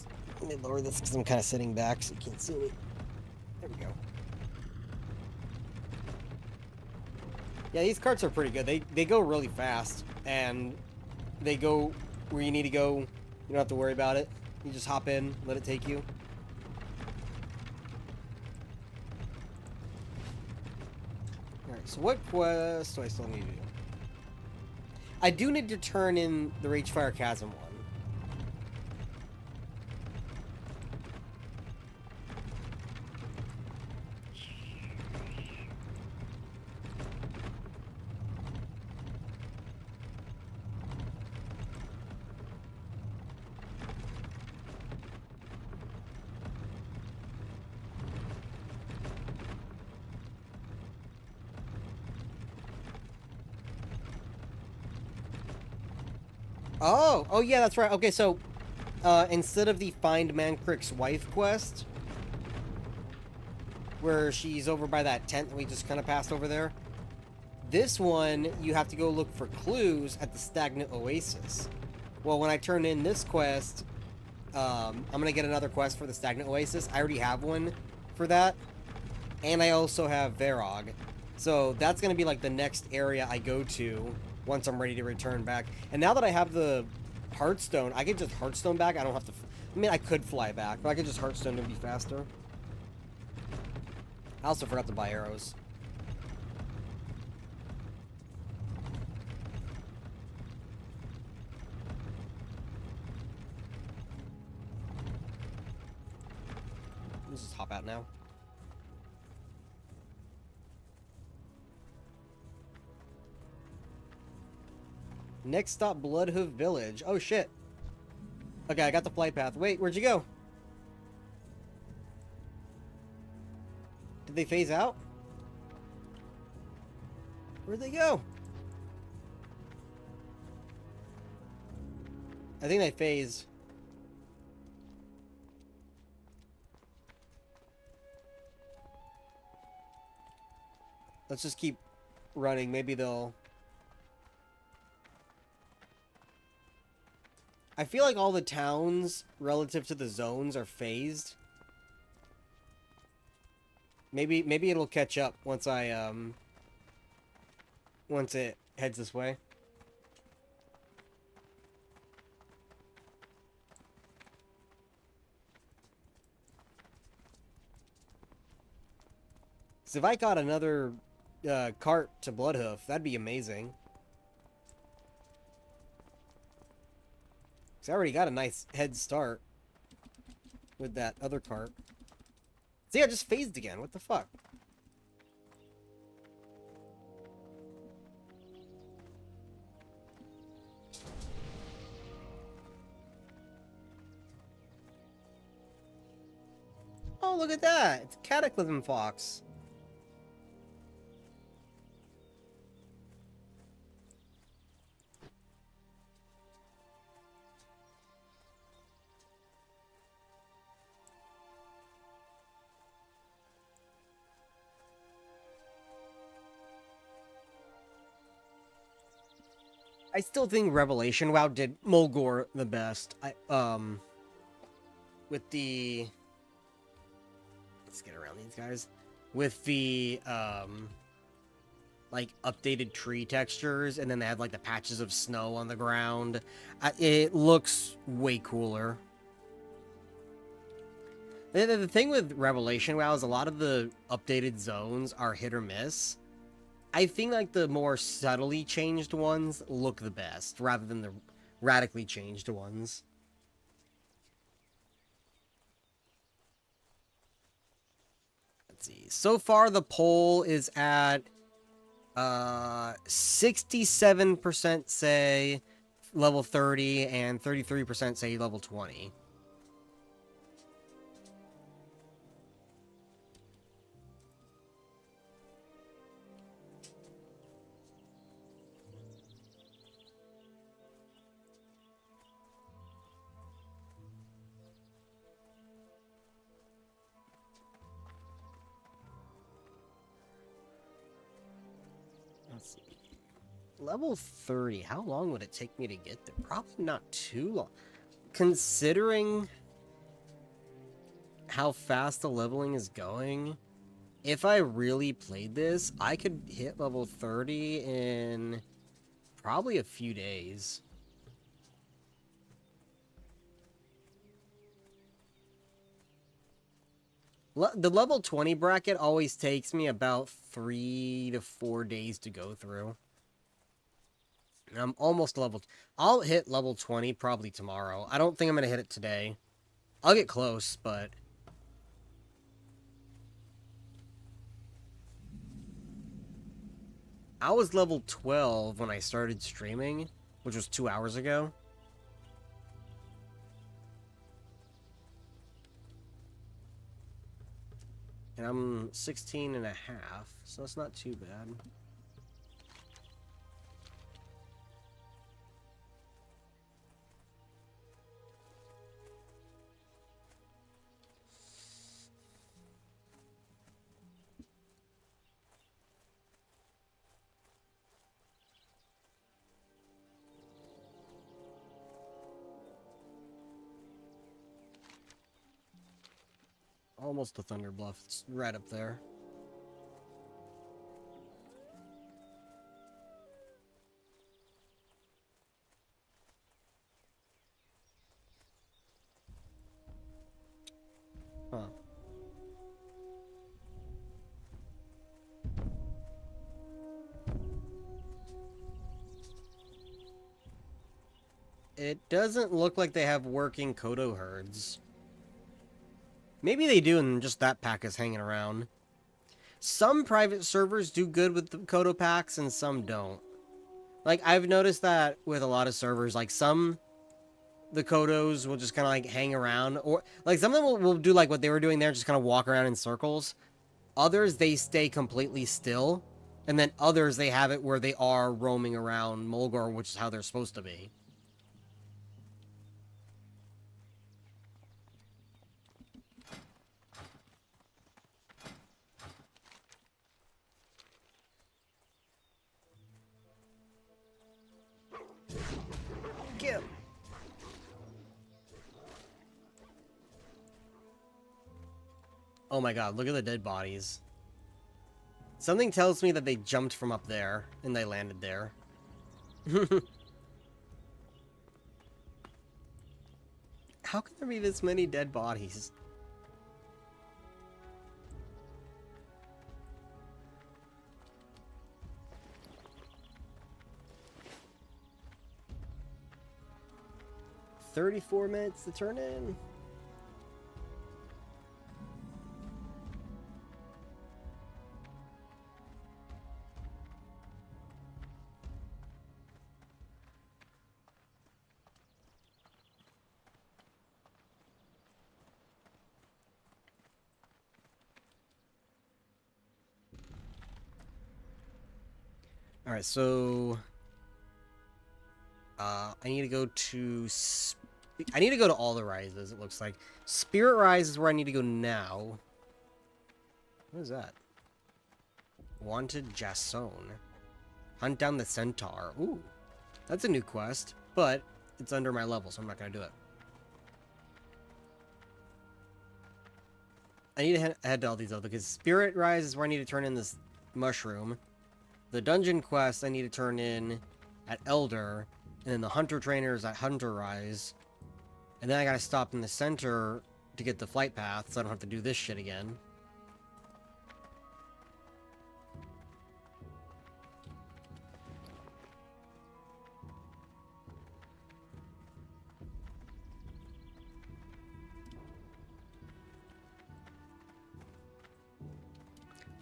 let me lower this because I'm kind of sitting back so you can't see me. There we go. Yeah, these carts are pretty good. They go really fast, and they go where you need to go. You don't have to worry about it. You just hop in, let it take you. Alright, so what quest do I still need to do? I do need to turn in the Ragefire Chasm one. Oh yeah, that's right. Okay, so instead of the Find Mancrick's Wife quest, where she's over by that tent that we just kind of passed over there, this one you have to go look for clues at the Stagnant Oasis. Well, when I turn in this quest, I'm gonna get another quest for the Stagnant Oasis. I already have one for that, and I also have Varog, so that's gonna be like the next area I go to once I'm ready to return back. And now that I have the Heartstone, I can just Heartstone back. I don't have to... I mean, I could fly back, but I could just Heartstone to be faster. I also forgot to buy arrows. Let's just hop out now. Next stop, Bloodhoof Village. Oh shit. Okay, I got the flight path. Wait, where'd you go? Did they phase out? Where'd they go? I think they phased. Let's just keep running. Maybe they'll... I feel like all the towns relative to the zones are phased. Maybe it'll catch up once once it heads this way. So if I got another cart to Bloodhoof, that'd be amazing. Cause I already got a nice head start with that other cart. See, I just phased again. What the fuck? Oh, look at that. It's a Cataclysm Fox. I still think Revelation WoW did Mulgore the best. With the... Let's get around these guys. With the, like, updated tree textures, and then they had, like, the patches of snow on the ground. It looks way cooler. The thing with Revelation WoW is a lot of the updated zones are hit or miss. I think, like, the more subtly changed ones look the best, rather than the radically changed ones. Let's see. So far, the poll is at 67% say level 30, and 33% say level 20. Let's see. Level 30, how long would it take me to get there? Probably not too long. Considering how fast the leveling is going, if I really played this, I could hit level 30 in probably a few days. The level 20 bracket always takes me about 3 to 4 days to go through. And I'm almost level... I'll hit level 20 probably tomorrow. I don't think I'm going to hit it today. I'll get close, but... I was level 12 when I started streaming, which was 2 hours ago. And I'm 16 and a half, so that's not too bad. Almost to Thunder Bluff. It's right up there. Huh. It doesn't look like they have working Kodo herds. Maybe they do, and just that pack is hanging around. Some private servers do good with the Kodo packs, and some don't. Like, I've noticed that with a lot of servers. Like, the Kodos will just kind of, like, hang around. Or, like, some of them will do, like, what they were doing there, just kind of walk around in circles. Others, they stay completely still. And then others, they have it where they are roaming around Mulgore, which is how they're supposed to be. Kill. Oh my god, look at the dead bodies. Something tells me that they jumped from up there, and they landed there. How can there be this many dead bodies? "34 minutes to turn in." Alright, so... I need to go to... I need to go to all the rises, it looks like. Spirit Rise is where I need to go now. What is that? Wanted Jason. Hunt down the Centaur. Ooh. That's a new quest, but it's under my level, so I'm not going to do it. I need to head to all these, though, because Spirit Rise is where I need to turn in this mushroom. The dungeon quest I need to turn in at Elder, and then the Hunter Trainer is at Hunter Rise. And then I gotta stop in the center to get the flight path, so I don't have to do this shit again.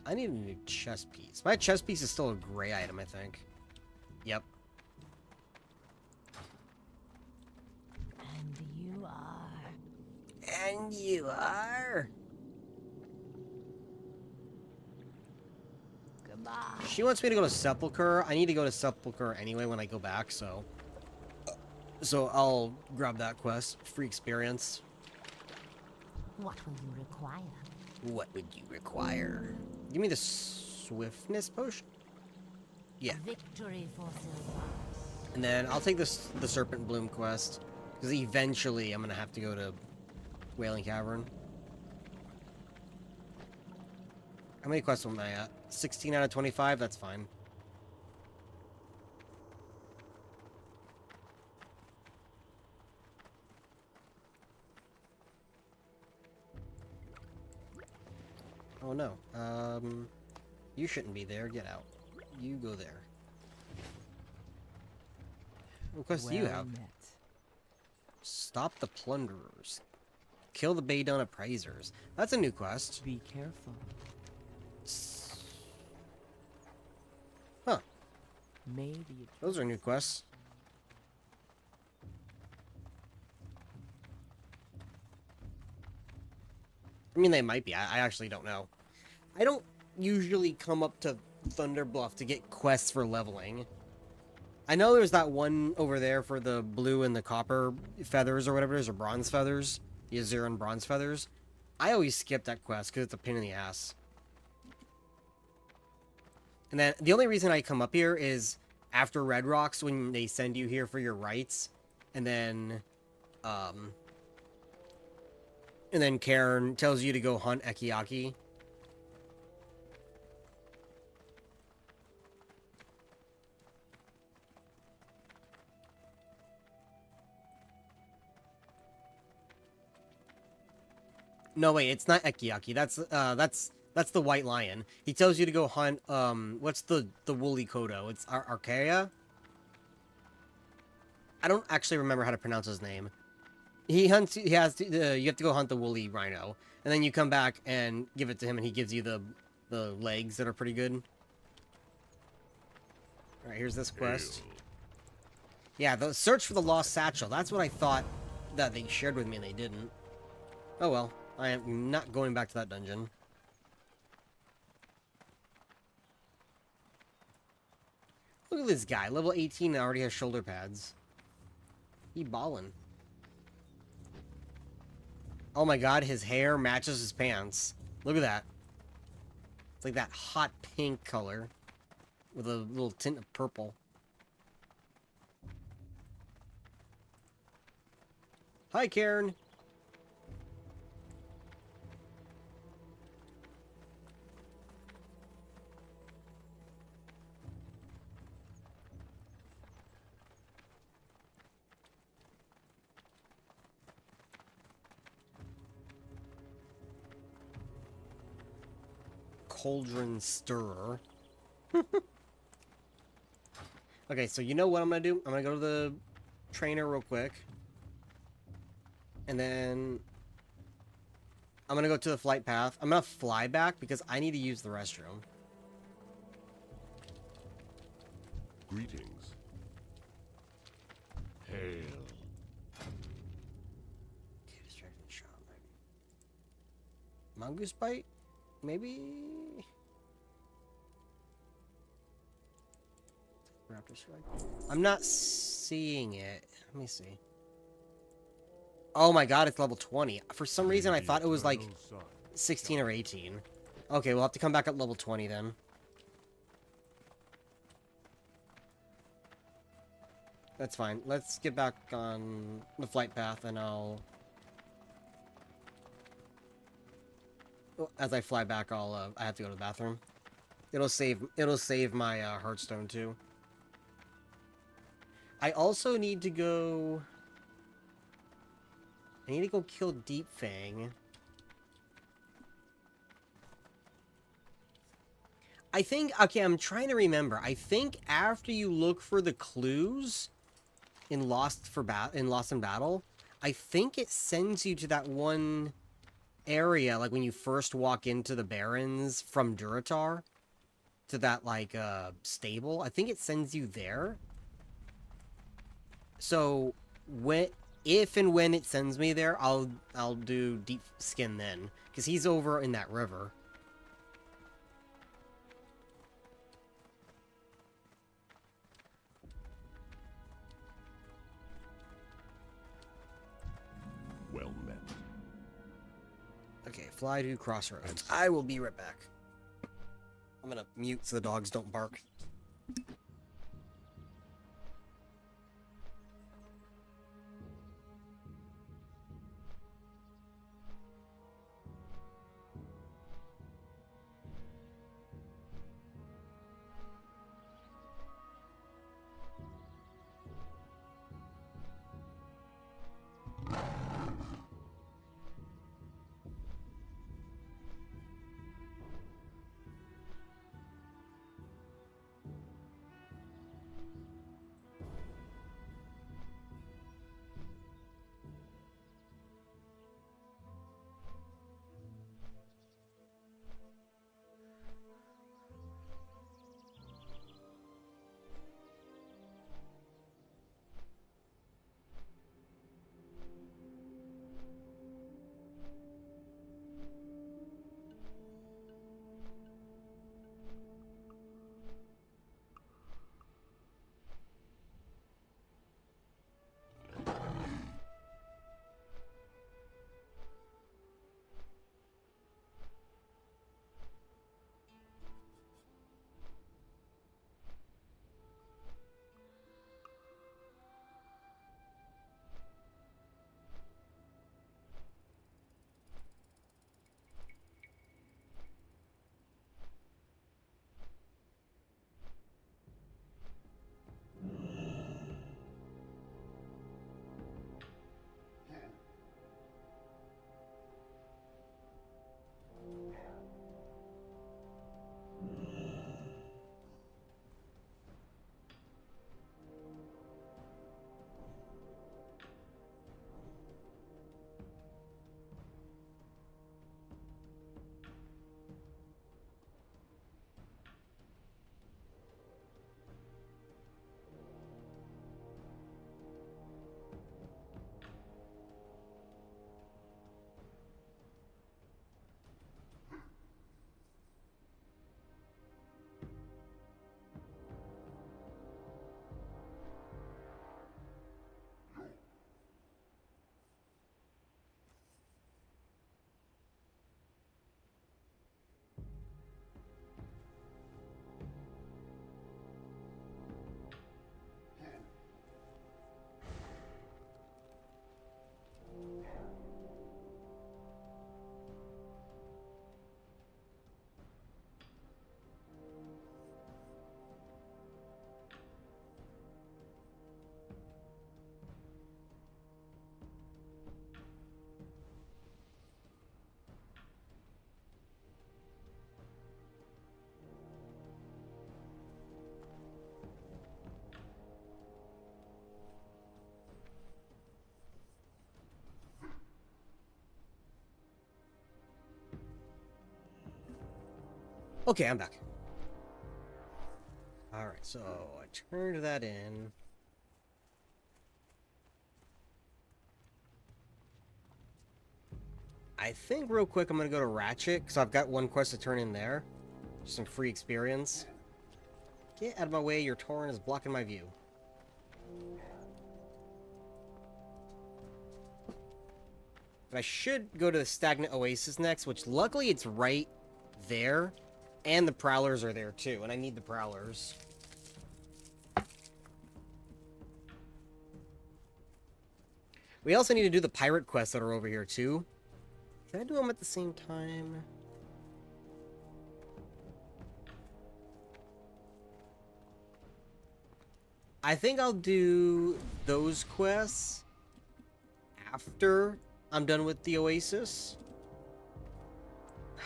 I need a new chest piece. My chest piece is still a gray item, I think. Yep. And you are. And you are. Goodbye. She wants me to go to Sepulchre. I need to go to Sepulchre anyway when I go back, so... So I'll grab that quest. Free experience. What will you require? What would you require? Give me the swiftness potion? Yeah. Victory for Silver. And then I'll take this the Serpent Bloom quest. Because eventually I'm going to have to go to Wailing Cavern. How many quests am I at? 16 out of 25? That's fine. Oh no. You shouldn't be there. Get out. You go there. What quest do you have? Stop the plunderers. Kill the Baydon appraisers. That's a new quest. Be careful. Huh. Maybe Those are new quests. I mean, they might be. I actually don't know. I don't usually come up to Thunderbluff to get quests for leveling. I know there's that one over there for the blue and the copper feathers or whatever it is, or bronze feathers. The Azuran bronze feathers. I always skip that quest because it's a pain in the ass. And then the only reason I come up here is after Red Rocks when they send you here for your rights. And then Karen tells you to go hunt Ekiaki. No, wait, it's not Ekiaki. That's the White Lion. He tells you to go hunt, what's the woolly Kodo? It's Archaea? I don't actually remember how to pronounce his name. He hunts. He has. You have to go hunt the woolly rhino, and then you come back and give it to him, and he gives you the legs that are pretty good. All right, here's this quest. Yeah, the search for the lost satchel. That's what I thought that they shared with me, and they didn't. Oh well, I am not going back to that dungeon. Look at this guy, level 18 and already has shoulder pads. He ballin'. Oh my god, his hair matches his pants. Look at that. It's like that hot pink color with a little tint of purple. Hi, Karen. Cauldron stirrer. Okay, so you know what I'm gonna do? I'm gonna go to the trainer real quick. And then I'm gonna go to the flight path. I'm gonna fly back because I need to use the restroom. Greetings. Hail. Okay, distraction shot. Mongoose bite? Maybe? Raptor strike? I'm not seeing it. Let me see. Oh my god, it's level 20. For some reason, I thought it was like 16 or 18. Okay, we'll have to come back at level 20 then. That's fine. Let's get back on the flight path and I'll... As I fly back, I have to go to the bathroom. It'll save my Hearthstone too. I also need to go... I need to go kill Deep Fang. I think... Okay, I'm trying to remember. I think after you look for the clues in Lost in Battle, I think it sends you to that one area, like when you first walk into the Barrens from Duratar, to that, like, stable. I think it sends you there. So, if and when it sends me there, I'll do Deep Skin then. Because he's over in that river. Well met. Okay, fly to Crossroads. I will be right back. I'm gonna mute so the dogs don't bark. Okay, I'm back. Alright, so I turned that in. I think real quick I'm gonna go to Ratchet, because I've got one quest to turn in there. Just some free experience. Get out of my way, your Tauren is blocking my view. But I should go to the Stagnant Oasis next, which luckily it's right there. And the Prowlers are there too, and I need the Prowlers. We also need to do the pirate quests that are over here too. Can I do them at the same time? I think I'll do those quests after I'm done with the Oasis.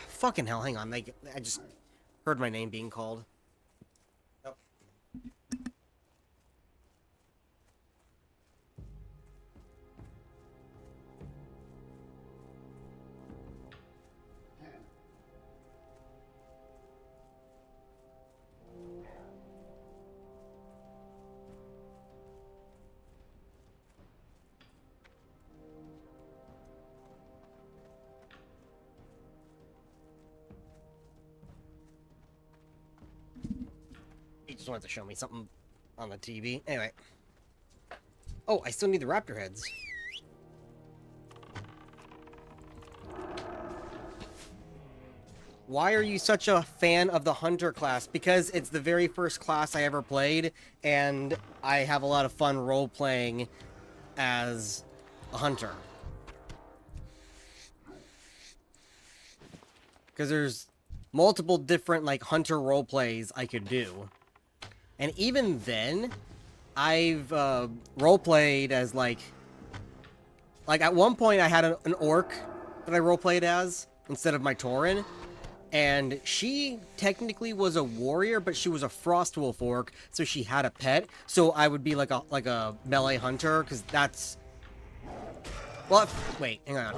Fucking hell, hang on. I just heard my name being called. Oh. He just wanted to show me something on the TV. Anyway. Oh, I still need the raptor heads. Why are you such a fan of the Hunter class? Because it's the very first class I ever played, and I have a lot of fun role-playing as a Hunter. Because there's multiple different, like, Hunter role-plays I could do. And even then, I've role-played as, like, at one point I had an orc that I role-played as, instead of my Tauren. And she technically was a warrior, but she was a Frostwolf orc, so she had a pet. So I would be like a melee hunter, because that's... Well, wait, hang on.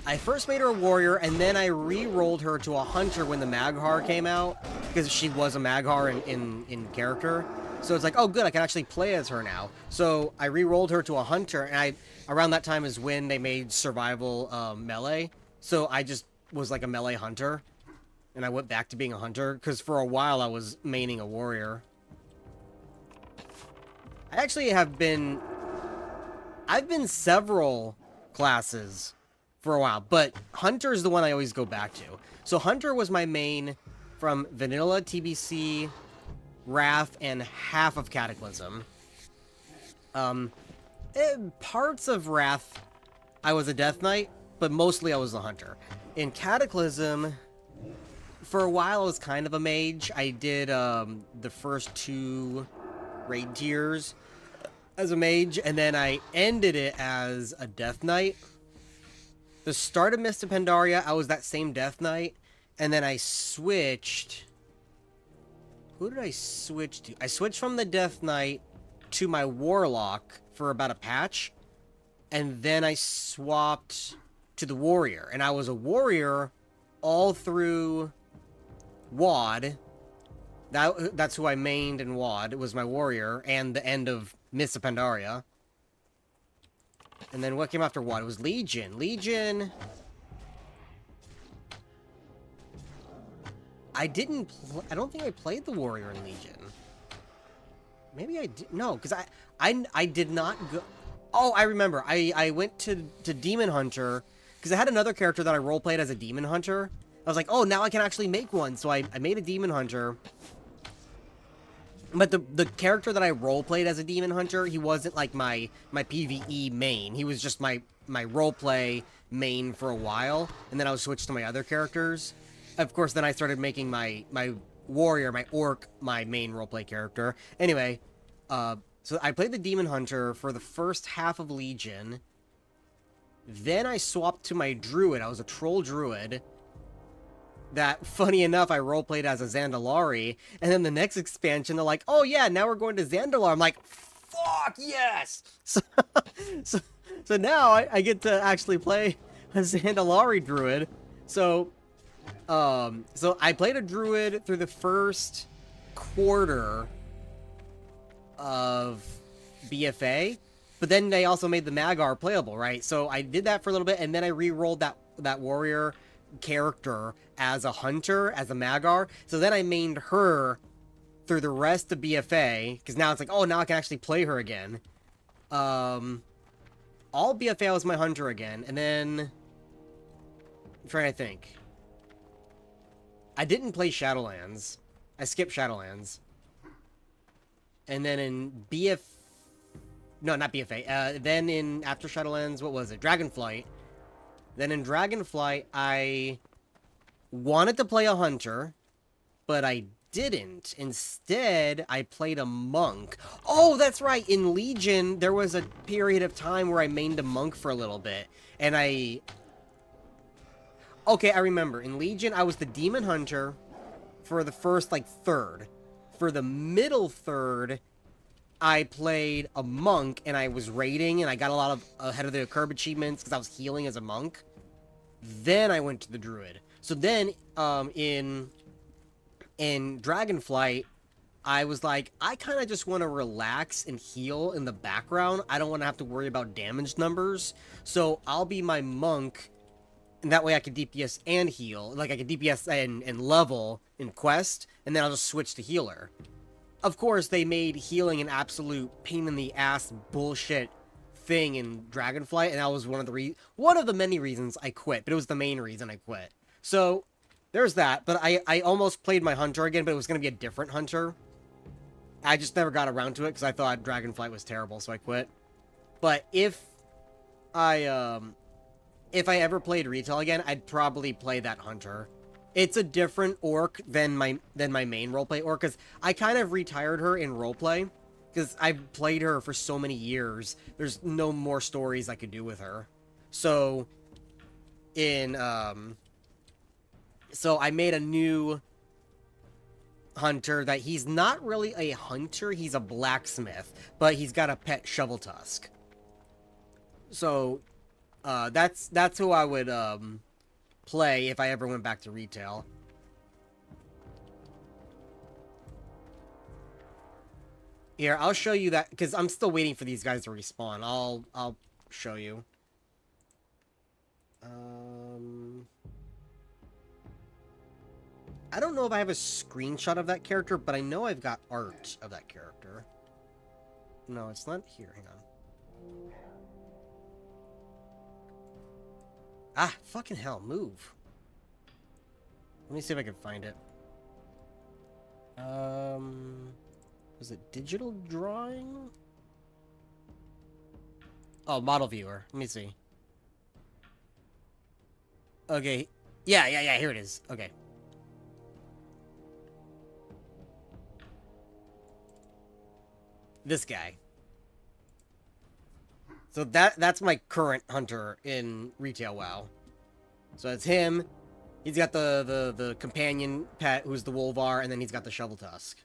I first made her a warrior, and then I re-rolled her to a hunter when the Maghar came out, because she was a Maghar in character. So it's like, oh good, I can actually play as her now. So I re-rolled her to a hunter, and around that time is when they made survival melee. So I just was like a melee hunter. And I went back to being a hunter, because for a while I was maining a warrior. I actually have been... I've been several classes for a while, but hunter is the one I always go back to. So hunter was my main from vanilla, TBC, Wrath, and half of Cataclysm. Parts of Wrath, I was a Death Knight, but mostly I was a hunter. In Cataclysm... For a while, I was kind of a mage. I did the first 2 raid tiers as a mage, and then I ended it as a Death Knight. The start of Mist of Pandaria, I was that same Death Knight, and then I switched... Who did I switch to? I switched from the Death Knight to my Warlock for about a patch, and then I swapped to the Warrior, and I was a Warrior all through... WoD. That's who I mained in WoD. It was my warrior, and the end of Mists of Pandaria. And then what came after WoD? It was Legion. Legion... I don't think I played the warrior in Legion. Maybe I did. No, because I did not go... Oh, I remember. I went to Demon Hunter, because I had another character that I roleplayed as a Demon Hunter. I was like, oh, now I can actually make one. So I made a Demon Hunter. But the character that I roleplayed as a Demon Hunter, he wasn't like my PvE main. He was just my roleplay main for a while. And then I was switched to my other characters. Of course, then I started making my warrior, my orc, my main roleplay character. Anyway, so I played the Demon Hunter for the first half of Legion. Then I swapped to my druid. I was a troll druid. That, funny enough, I roleplayed as a Zandalari, and then the next expansion, they're like, oh yeah, now we're going to Zandalar. I'm like, fuck, yes! So now I get to actually play a Zandalari druid. So, So I played a druid through the first quarter of BFA, but then they also made the Magar playable, right? So I did that for a little bit, and then I re-rolled that warrior character as a hunter, as a Magar. So then I mained her through the rest of BFA, because now it's like, oh, now I can actually play her again. All BFA was my hunter again, and then I'm trying to think. I didn't play Shadowlands. I skipped Shadowlands. And then in no, not BFA. Then in after Shadowlands, what was it? Dragonflight. Then in Dragonflight, I wanted to play a hunter, but I didn't. Instead, I played a monk. Oh, that's right. In Legion, there was a period of time where I mained a monk for a little bit. And okay, I remember. In Legion, I was the demon hunter for the first, like, third. For the middle third, I played a monk, and I was raiding, and I got a lot of ahead of the curb achievements because I was healing as a monk. Then I went to the druid. So then, in Dragonflight, I was like, I kind of just want to relax and heal in the background. I don't want to have to worry about damage numbers. So I'll be my monk, and that way I can DPS and heal. Like, I can DPS and level in quest, and then I'll just switch to healer. Of course, they made healing an absolute pain-in-the-ass bullshit thing in Dragonflight, and that was one of the many reasons I quit, but it was the main reason I quit. So, there's that, but I almost played my hunter again, but it was going to be a different hunter. I just never got around to it, because I thought Dragonflight was terrible, so I quit. But if I ever played retail again, I'd probably play that hunter. It's a different orc than my main roleplay orc, because I kind of retired her in roleplay, because I've played her for so many years. There's no more stories I could do with her. So, so I made a new hunter that he's not really a hunter, he's a blacksmith, but he's got a pet shovel tusk. So, that's who I would, play if I ever went back to retail. Here, I'll show you that, because I'm still waiting for these guys to respawn. I'll show you. I don't know if I have a screenshot of that character, but I know I've got art of that character. No, it's not here. Hang on. Ah, fucking hell, move. Let me see if I can find it. Was it digital drawing? Oh, model viewer. Let me see. Okay. Yeah, here it is. Okay. This guy. So that's my current hunter in retail WoW. So it's him. He's got the companion pet who's the Wolvar, and then he's got the shovel tusk.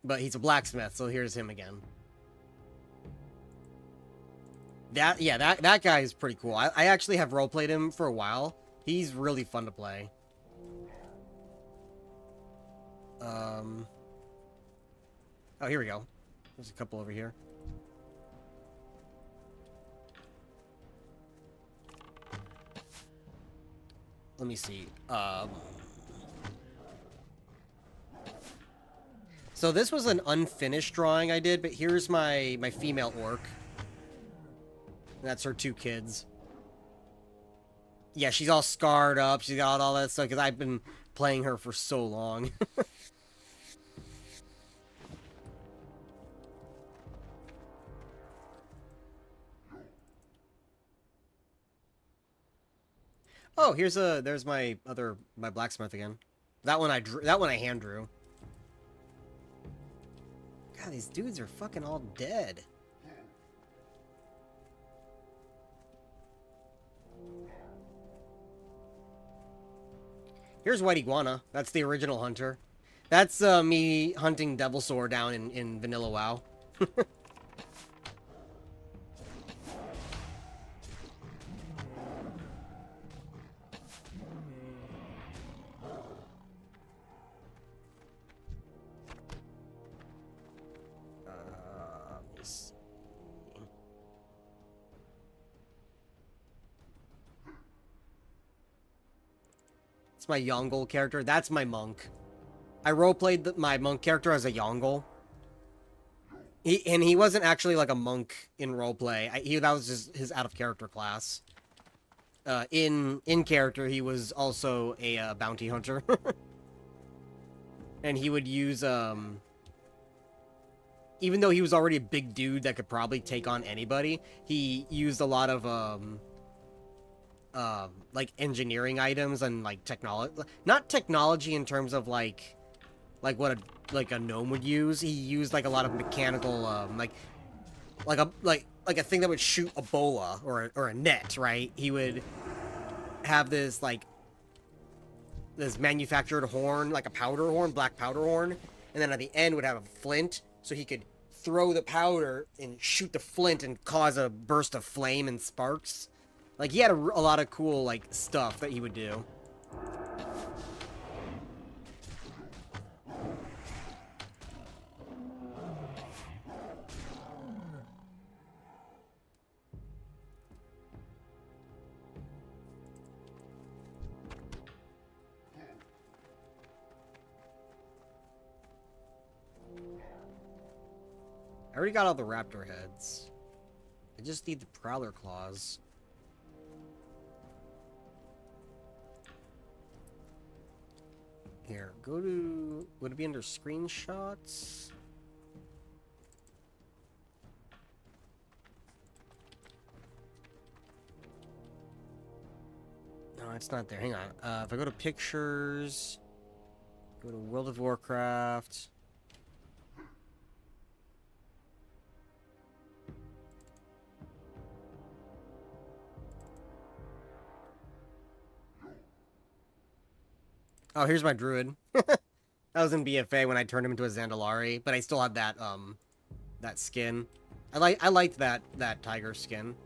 But he's a blacksmith, so here's him again. That guy is pretty cool. I actually have roleplayed him for a while. He's really fun to play. Oh, here we go. There's a couple over here. Let me see. So this was an unfinished drawing I did, but here's my female orc. That's her 2 kids. Yeah, she's all scarred up. She's got all that stuff, because I've been playing her for so long. Oh, there's my blacksmith again. That one I hand drew. God, these dudes are fucking all dead. Here's White Iguana. That's the original hunter. That's me hunting Devilsaur down in Vanilla WoW. It's my Yongle character. That's my monk. I roleplayed my monk character as a Yongle. He wasn't actually like a monk in roleplay. That was just his out of character class. In character, he was also a bounty hunter, and he would use even though he was already a big dude that could probably take on anybody, he used a lot of like engineering items and like technology, not technology in terms of like what a gnome would use. He used like a lot of mechanical like a thing that would shoot a bola or a net, right? He would have this this manufactured horn, like a powder horn, black powder horn, and then at the end would have a flint, so he could throw the powder and shoot the flint and cause a burst of flame and sparks. Like, he had a lot of cool, like, stuff that he would do. I already got all the raptor heads. I just need the prowler claws. Here, go to... Would it be under screenshots? No, it's not there. Hang on. If I go to pictures... Go to World of Warcraft... Oh, here's my druid. That was in BFA when I turned him into a Zandalari, but I still had that that skin. I liked that tiger skin.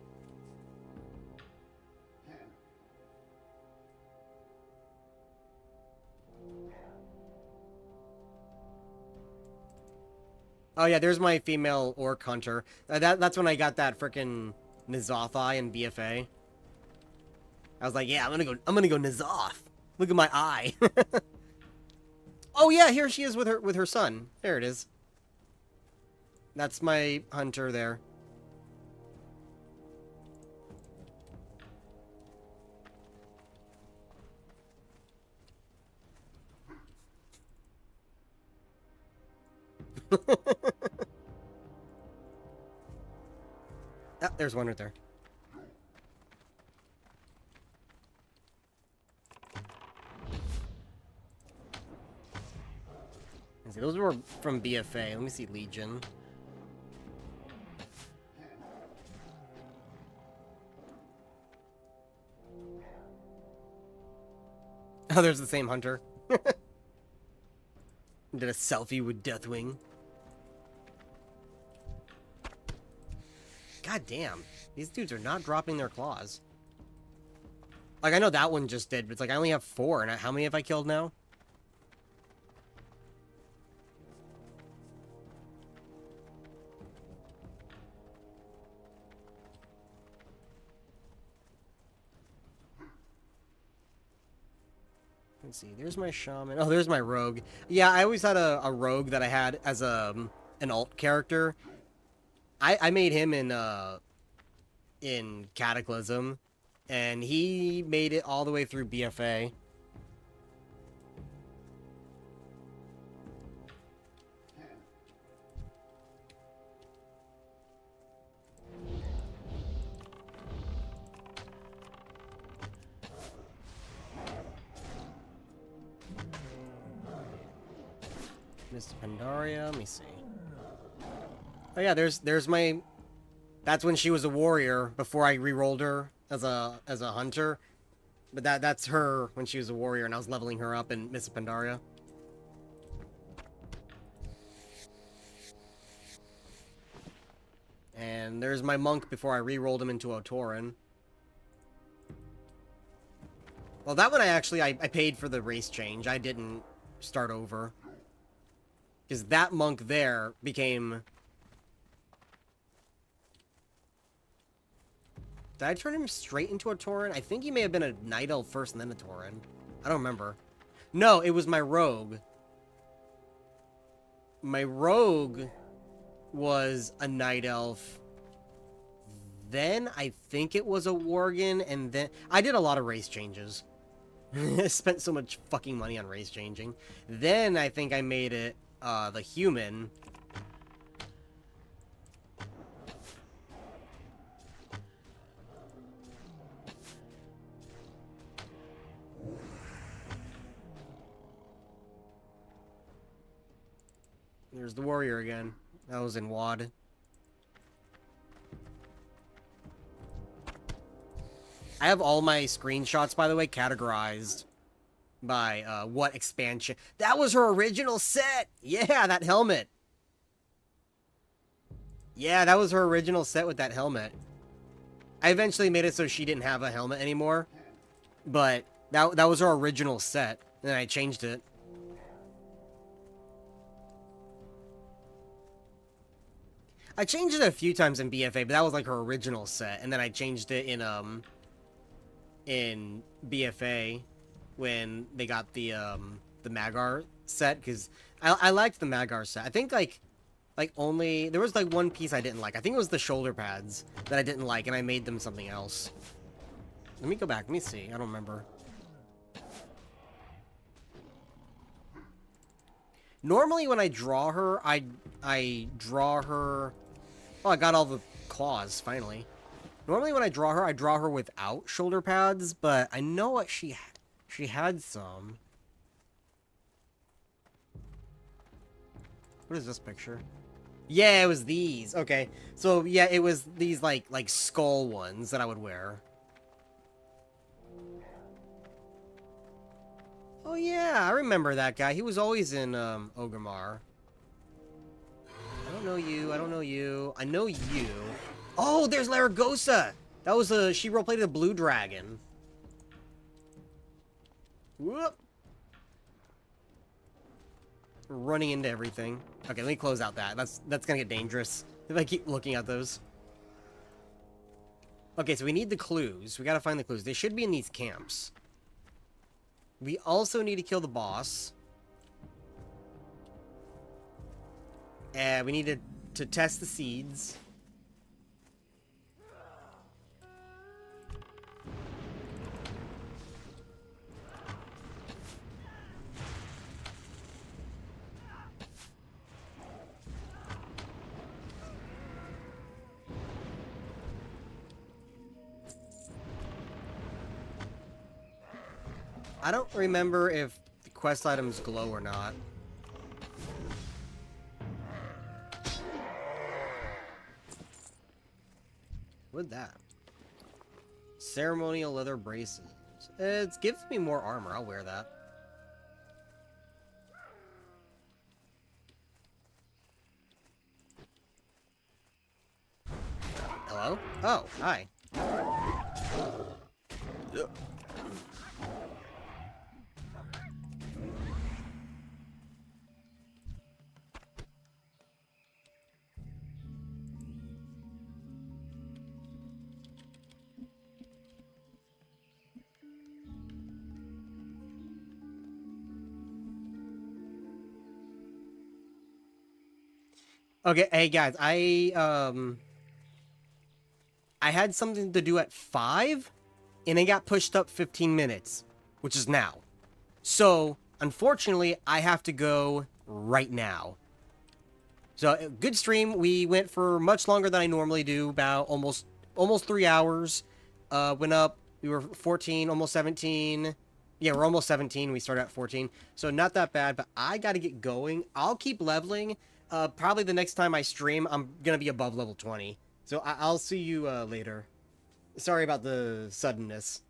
Oh yeah, there's my female orc hunter. That's when I got that frickin' N'Zoth eye in BFA. I was like, yeah, I'm gonna go N'Zoth. Look at my eye. Oh yeah, here she is with her son. There it is. That's my hunter there. Ah, there's one right there. Those were from BFA. Let me see Legion. Oh, there's the same hunter. Did a selfie with Deathwing. God damn. These dudes are not dropping their claws. Like, I know that one just did, but it's like I only have 4. And how many have I killed now? Let's see, there's my shaman. Oh, there's my rogue. Yeah, I always had a rogue that I had as an alt character. I made him in Cataclysm, and he made it all the way through BFA. Mr. Pandaria, let me see. Oh yeah, there's my... That's when she was a warrior, before I re-rolled her as a hunter. But that's her when she was a warrior, and I was leveling her up in Miss Pandaria. And there's my monk before I re-rolled him into a Tauren. Well, that one I paid for the race change. I didn't start over. Because that monk there became... Did I turn him straight into a Tauren? I think he may have been a Night Elf first and then a Tauren. I don't remember. No, it was my rogue. My rogue was a night elf. Then I think it was a worgen, and then I did a lot of race changes. I spent so much fucking money on race changing. Then I think I made it the human. There's the warrior again. That was in WAD. I have all my screenshots, by the way, categorized by what expansion. That was her original set! Yeah, that helmet! Yeah, that was her original set with that helmet. I eventually made it so she didn't have a helmet anymore. But that was her original set. And then I changed it. I changed it a few times in BFA, but that was like her original set. And then I changed it in BFA when they got the Magar set, because I liked the Magar set. I think like only there was like one piece I didn't like. I think it was the shoulder pads that I didn't like, and I made them something else. Let me go back. Let me see. I don't remember. Normally when I draw her, I draw her. Oh, I got all the claws finally. Normally when I draw her without shoulder pads, but I know what she had some. What is this picture? Yeah, it was these. Okay. So, yeah, it was these like skull ones that I would wear. Oh yeah, I remember that guy. He was always in Ogrimmar. I don't know you. I don't know you. I know you. Oh, there's Laragosa! That was she roleplayed the Blue Dragon. Whoop! Running into everything. Okay, let me close out that. That's gonna get dangerous if I keep looking at those. Okay, so we need the clues. We gotta find the clues. They should be in these camps. We also need to kill the boss. And we need to test the seeds. I don't remember if the quest items glow or not. What's that? Ceremonial leather braces. It gives me more armor. I'll wear that. Hello? Oh, hi. Okay, hey guys, I had something to do at 5, and it got pushed up 15 minutes, which is now. So, unfortunately, I have to go right now. So, good stream. We went for much longer than I normally do, about almost 3 hours. Went up, we were 14, almost 17. Yeah, we're almost 17. We started at 14. So, not that bad, but I gotta get going. I'll keep leveling. Probably the next time I stream, I'm gonna be above level 20. So I'll see you later. Sorry about the suddenness.